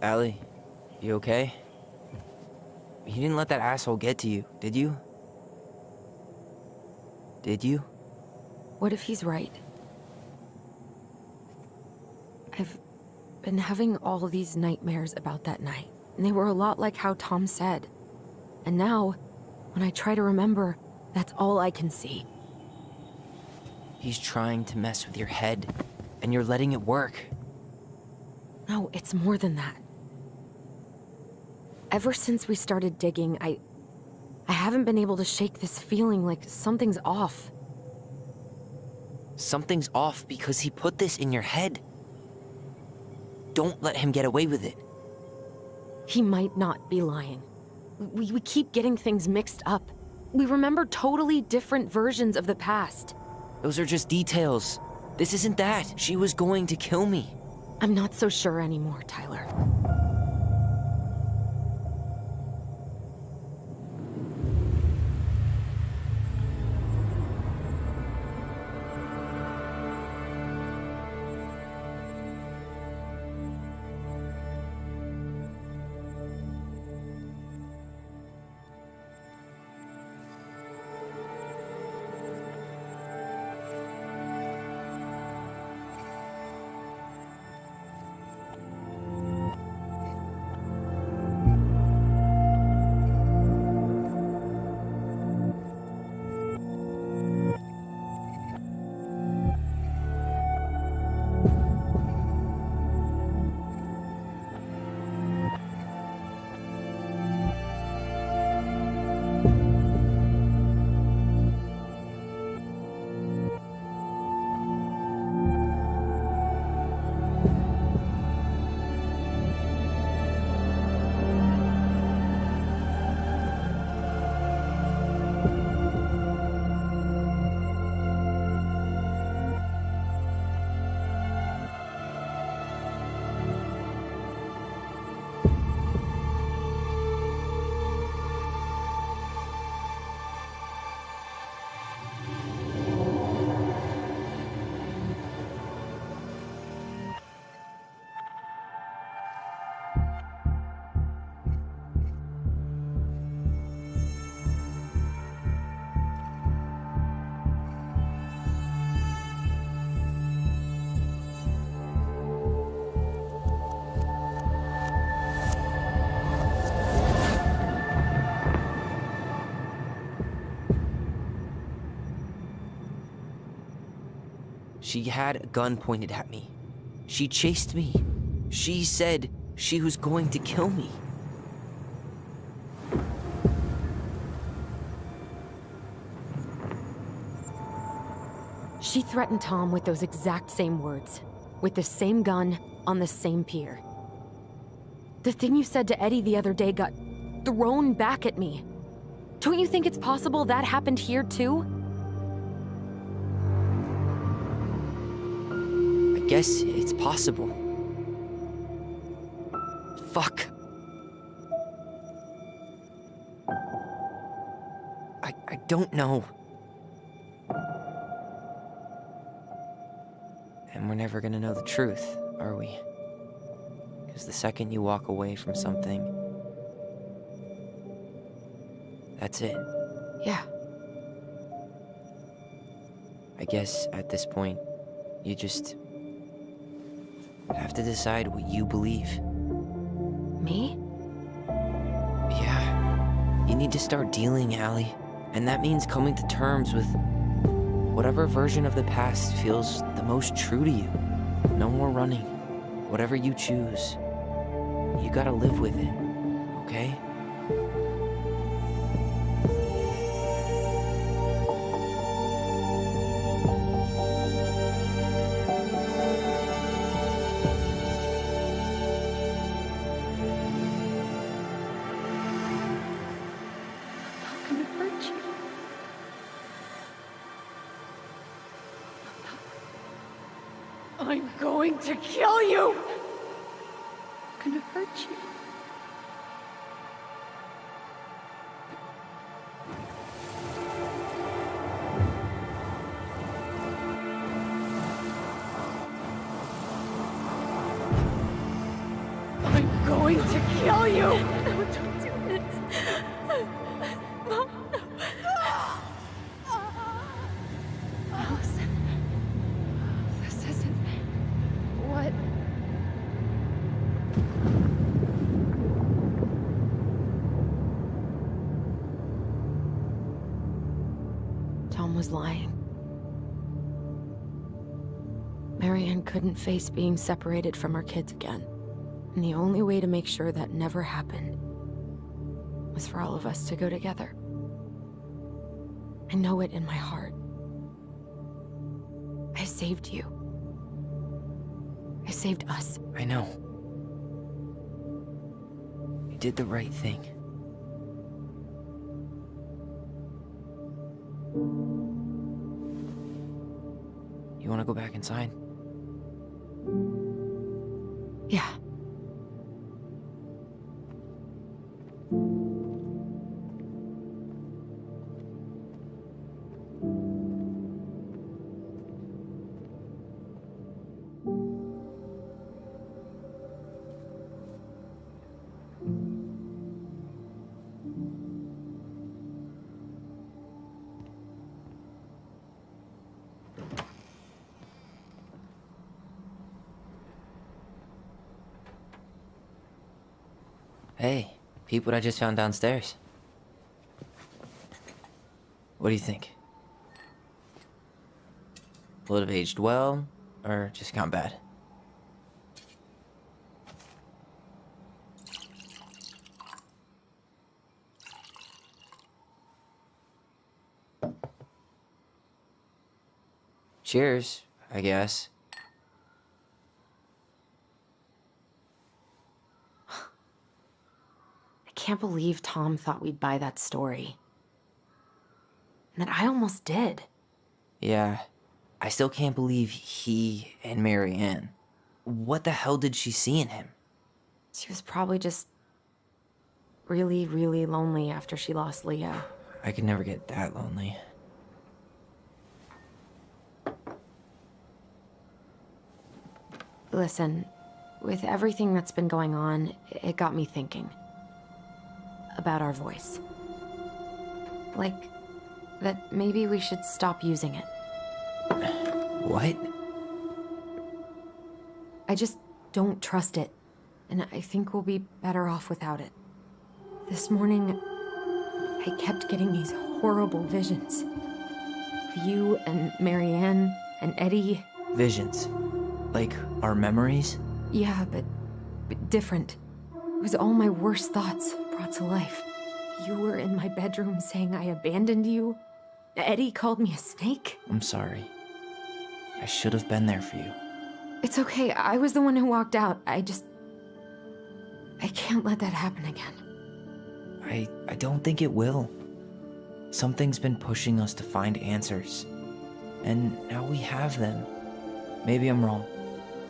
Allie, you okay? You didn't let that asshole get to you, did you? Did you? What if he's right? I've been having all these nightmares about that night, and they were a lot like how Tom said. And now, when I try to remember, that's all I can see. He's trying to mess with your head, and you're letting it work. No, it's more than that. Ever since we started digging, I haven't been able to shake this feeling like something's off. Something's off because he put this in your head. Don't let him get away with it. He might not be lying. We keep getting things mixed up. We remember totally different versions of the past. Those are just details. This isn't that. She was going to kill me. I'm not so sure anymore, Tyler. She had a gun pointed at me. She chased me. She said she was going to kill me. She threatened Tom with those exact same words, with the same gun on the same pier. The thing you said to Eddie the other day got thrown back at me. Don't you think it's possible that happened here too? I guess it's possible. Fuck. I don't know. And we're never gonna know the truth, are we? Because the second you walk away from something, that's it. Yeah. I guess at this point, you just have to decide what you believe. Me? Yeah. You need to start dealing, Allie. And that means coming to terms with whatever version of the past feels the most true to you. No more running. Whatever you choose, you gotta live with it, okay? I'm going to kill you! I'm gonna hurt you. I'm going to kill you! No, don't do this. Mom, no. Allison. This isn't what... Tom was lying. Marianne couldn't face being separated from her kids again. And the only way to make sure that never happened was for all of us to go together. I know it in my heart. I saved you. I saved us. I know. You did the right thing. You want to go back inside? Yeah. Hey, peep what I just found downstairs. What do you think? Will it have aged well, or just gone bad? Cheers, I guess. I can't believe Tom thought we'd buy that story. And that I almost did. Yeah, I still can't believe he and Marianne. What the hell did she see in him? She was probably just really, really lonely after she lost Leo. I could never get that lonely. Listen, with everything that's been going on, it got me thinking. About our voice. Like, that maybe we should stop using it. What? I just don't trust it, and I think we'll be better off without it. This morning, I kept getting these horrible visions. Of you and Marianne and Eddie. Visions? Like our memories? Yeah, but different. It was all my worst thoughts brought to life. You were in my bedroom saying I abandoned you. Eddie called me a snake. I'm sorry. I should have been there for you. It's okay, I was the one who walked out. I can't let that happen again. I don't think it will. Something's been pushing us to find answers. And now we have them. Maybe I'm wrong.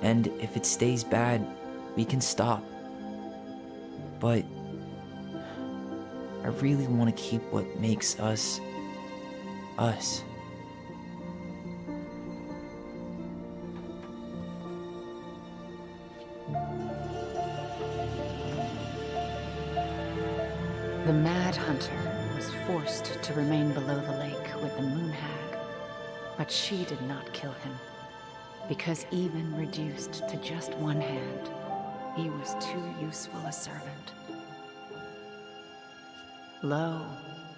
And if it stays bad, we can stop. But I really want to keep what makes us, us. The Mad Hunter was forced to remain below the lake with the Moon Hag, but she did not kill him, because even reduced to just one hand, he was too useful a servant. Lo,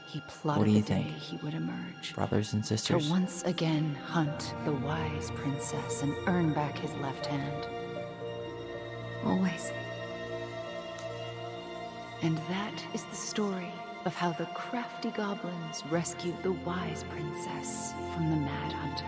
he plotted the day he would emerge. Brothers and sisters? To once again hunt the wise princess and earn back his left hand. Always. And that is the story of how the crafty goblins rescued the wise princess from the Mad Hunter.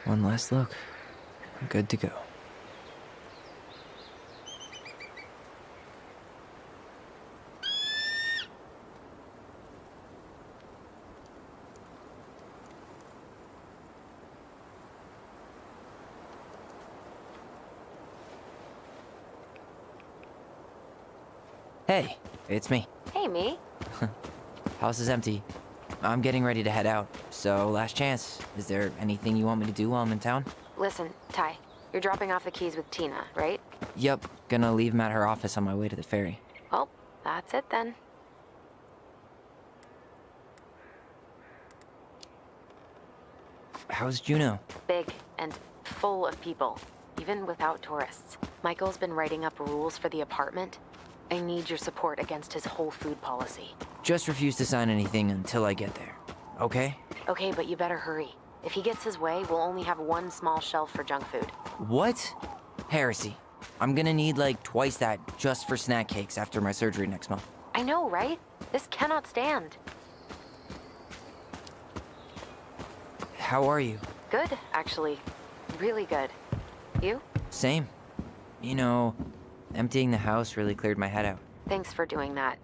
One last look. I'm good to go. Hey, it's me. Hey, me. House is empty. I'm getting ready to head out, so last chance. Is there anything you want me to do while I'm in town? Listen, Ty, you're dropping off the keys with Tina, right? Yep, gonna leave them at her office on my way to the ferry. Well, that's it then. How's Juno? Big and full of people, even without tourists. Michael's been writing up rules for the apartment. I need your support against his whole food policy. Just refuse to sign anything until I get there, okay? Okay, but you better hurry. If he gets his way, we'll only have one small shelf for junk food. What? Heresy. I'm gonna need like twice that just for snack cakes after my surgery next month. I know, right? This cannot stand. How are you? Good, actually. Really good. You? Same. You know, emptying the house really cleared my head out. Thanks for doing that.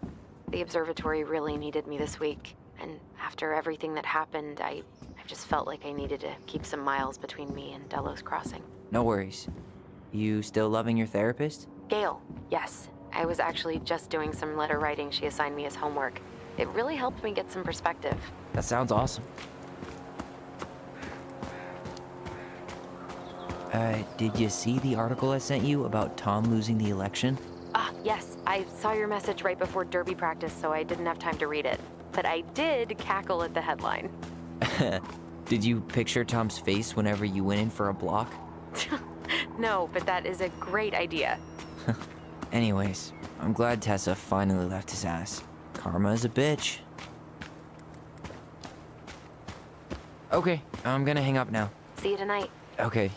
The observatory really needed me this week. And after everything that happened, I just felt like I needed to keep some miles between me and Delos Crossing. No worries. You still loving your therapist? Gail, yes. I was actually just doing some letter writing she assigned me as homework. It really helped me get some perspective. That sounds awesome. Did you see the article I sent you about Tom losing the election? Ah, yes. I saw your message right before derby practice, so I didn't have time to read it. But I did cackle at the headline. Did you picture Tom's face whenever you went in for a block? No, but that is a great idea. Anyways, I'm glad Tessa finally left his ass. Karma is a bitch. Okay, I'm gonna hang up now. See you tonight. Okay,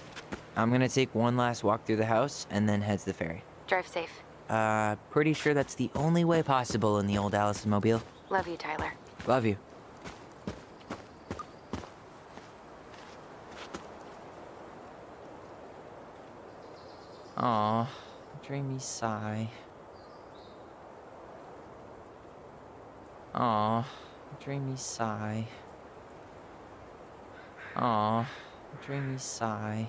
I'm gonna take one last walk through the house and then head to the ferry. Drive safe. Pretty sure that's the only way possible in the old Allison mobile. Love you, Tyler. Love you. Aw, dreamy sigh. Aw, dreamy sigh. Aw, dreamy sigh.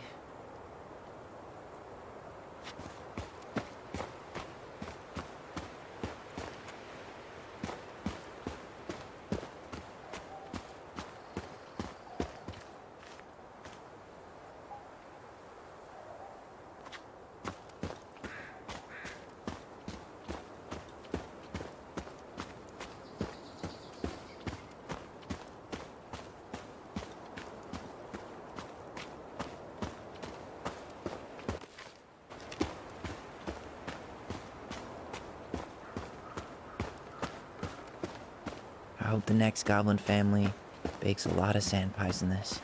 I hope the next goblin family bakes a lot of sand pies in this.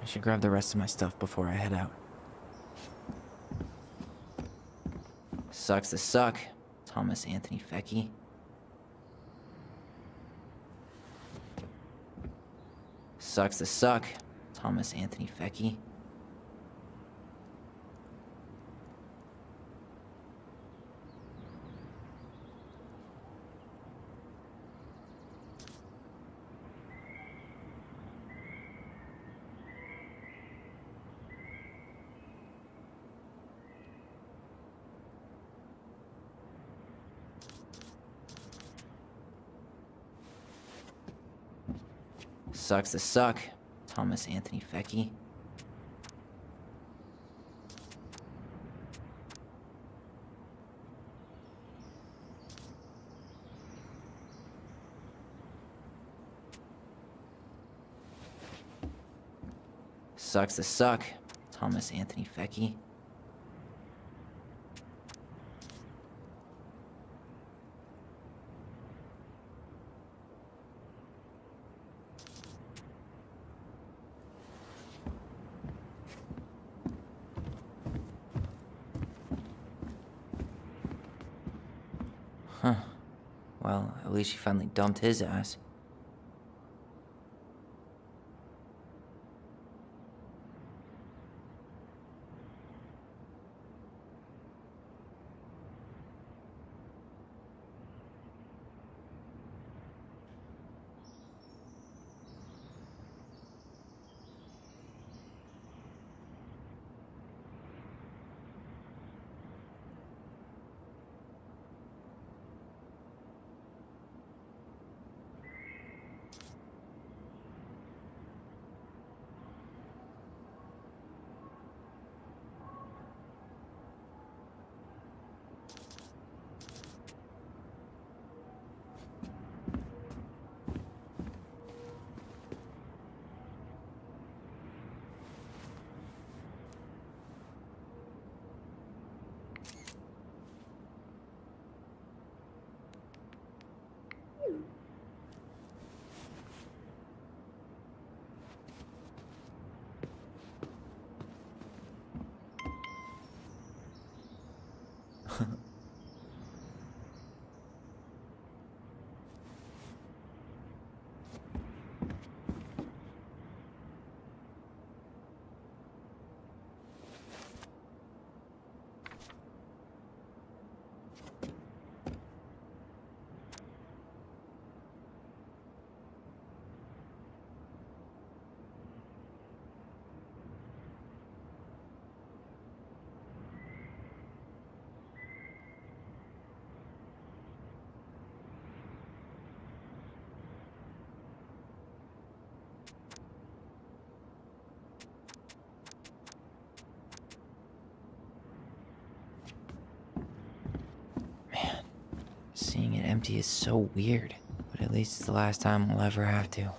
I should grab the rest of my stuff before I head out. Sucks to suck, Thomas Anthony Fecky. Sucks to suck, Thomas Anthony Fecky. Sucks to suck, Thomas Anthony Fecky. Sucks to suck, Thomas Anthony Fecky. Huh. Well, at least she finally dumped his ass. Seeing it empty is so weird, but at least it's the last time we'll ever have to.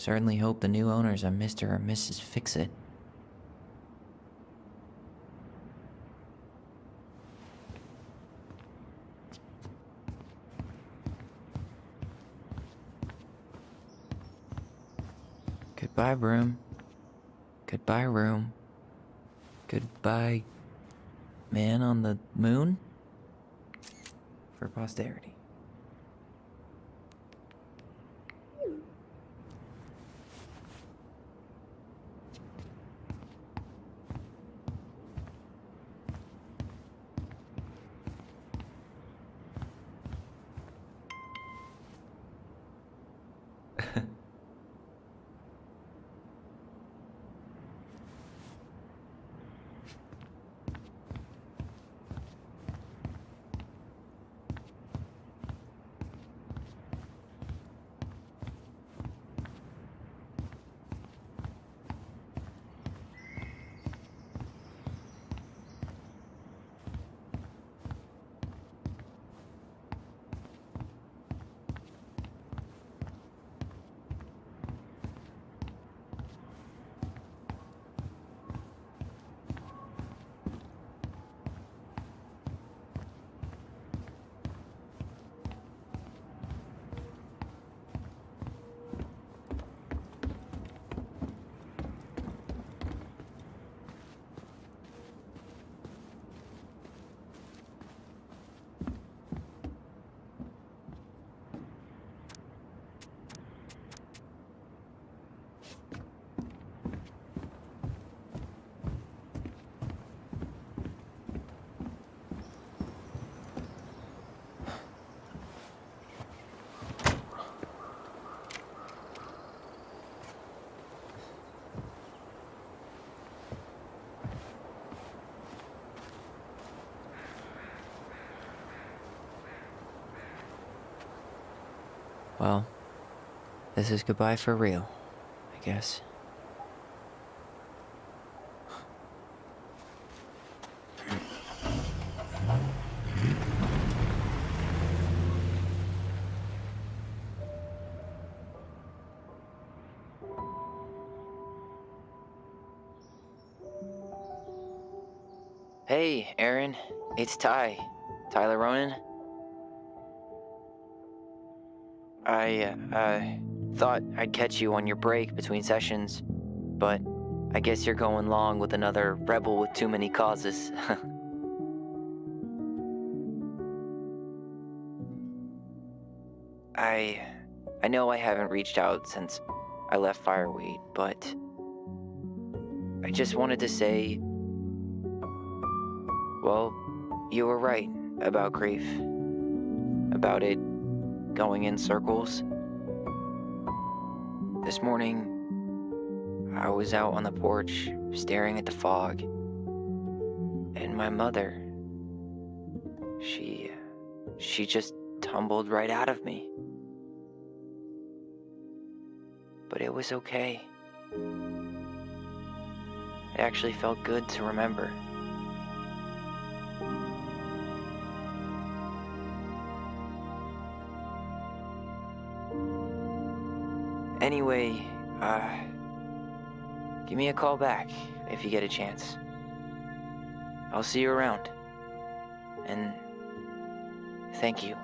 certainly hope the new owners are Mr. or Mrs. Fix-It. Goodbye, broom. Goodbye, room. Goodbye, man on the moon. For posterity. Well, this is goodbye for real, I guess. Hey, Aaron. It's Ty. Tyler Ronan. I thought I'd catch you on your break between sessions, but I guess you're going long with another rebel with too many causes. I know I haven't reached out since I left Fireweed, but I just wanted to say, well, you were right about grief, about it going in circles. This morning, I was out on the porch staring at the fog, and my mother, she just tumbled right out of me. But it was okay. It actually felt good to remember. Anyway, give me a call back if you get a chance. I'll see you around. And thank you.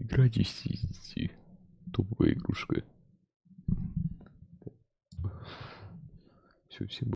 Играйтесь, топовая игрушка. Все, всем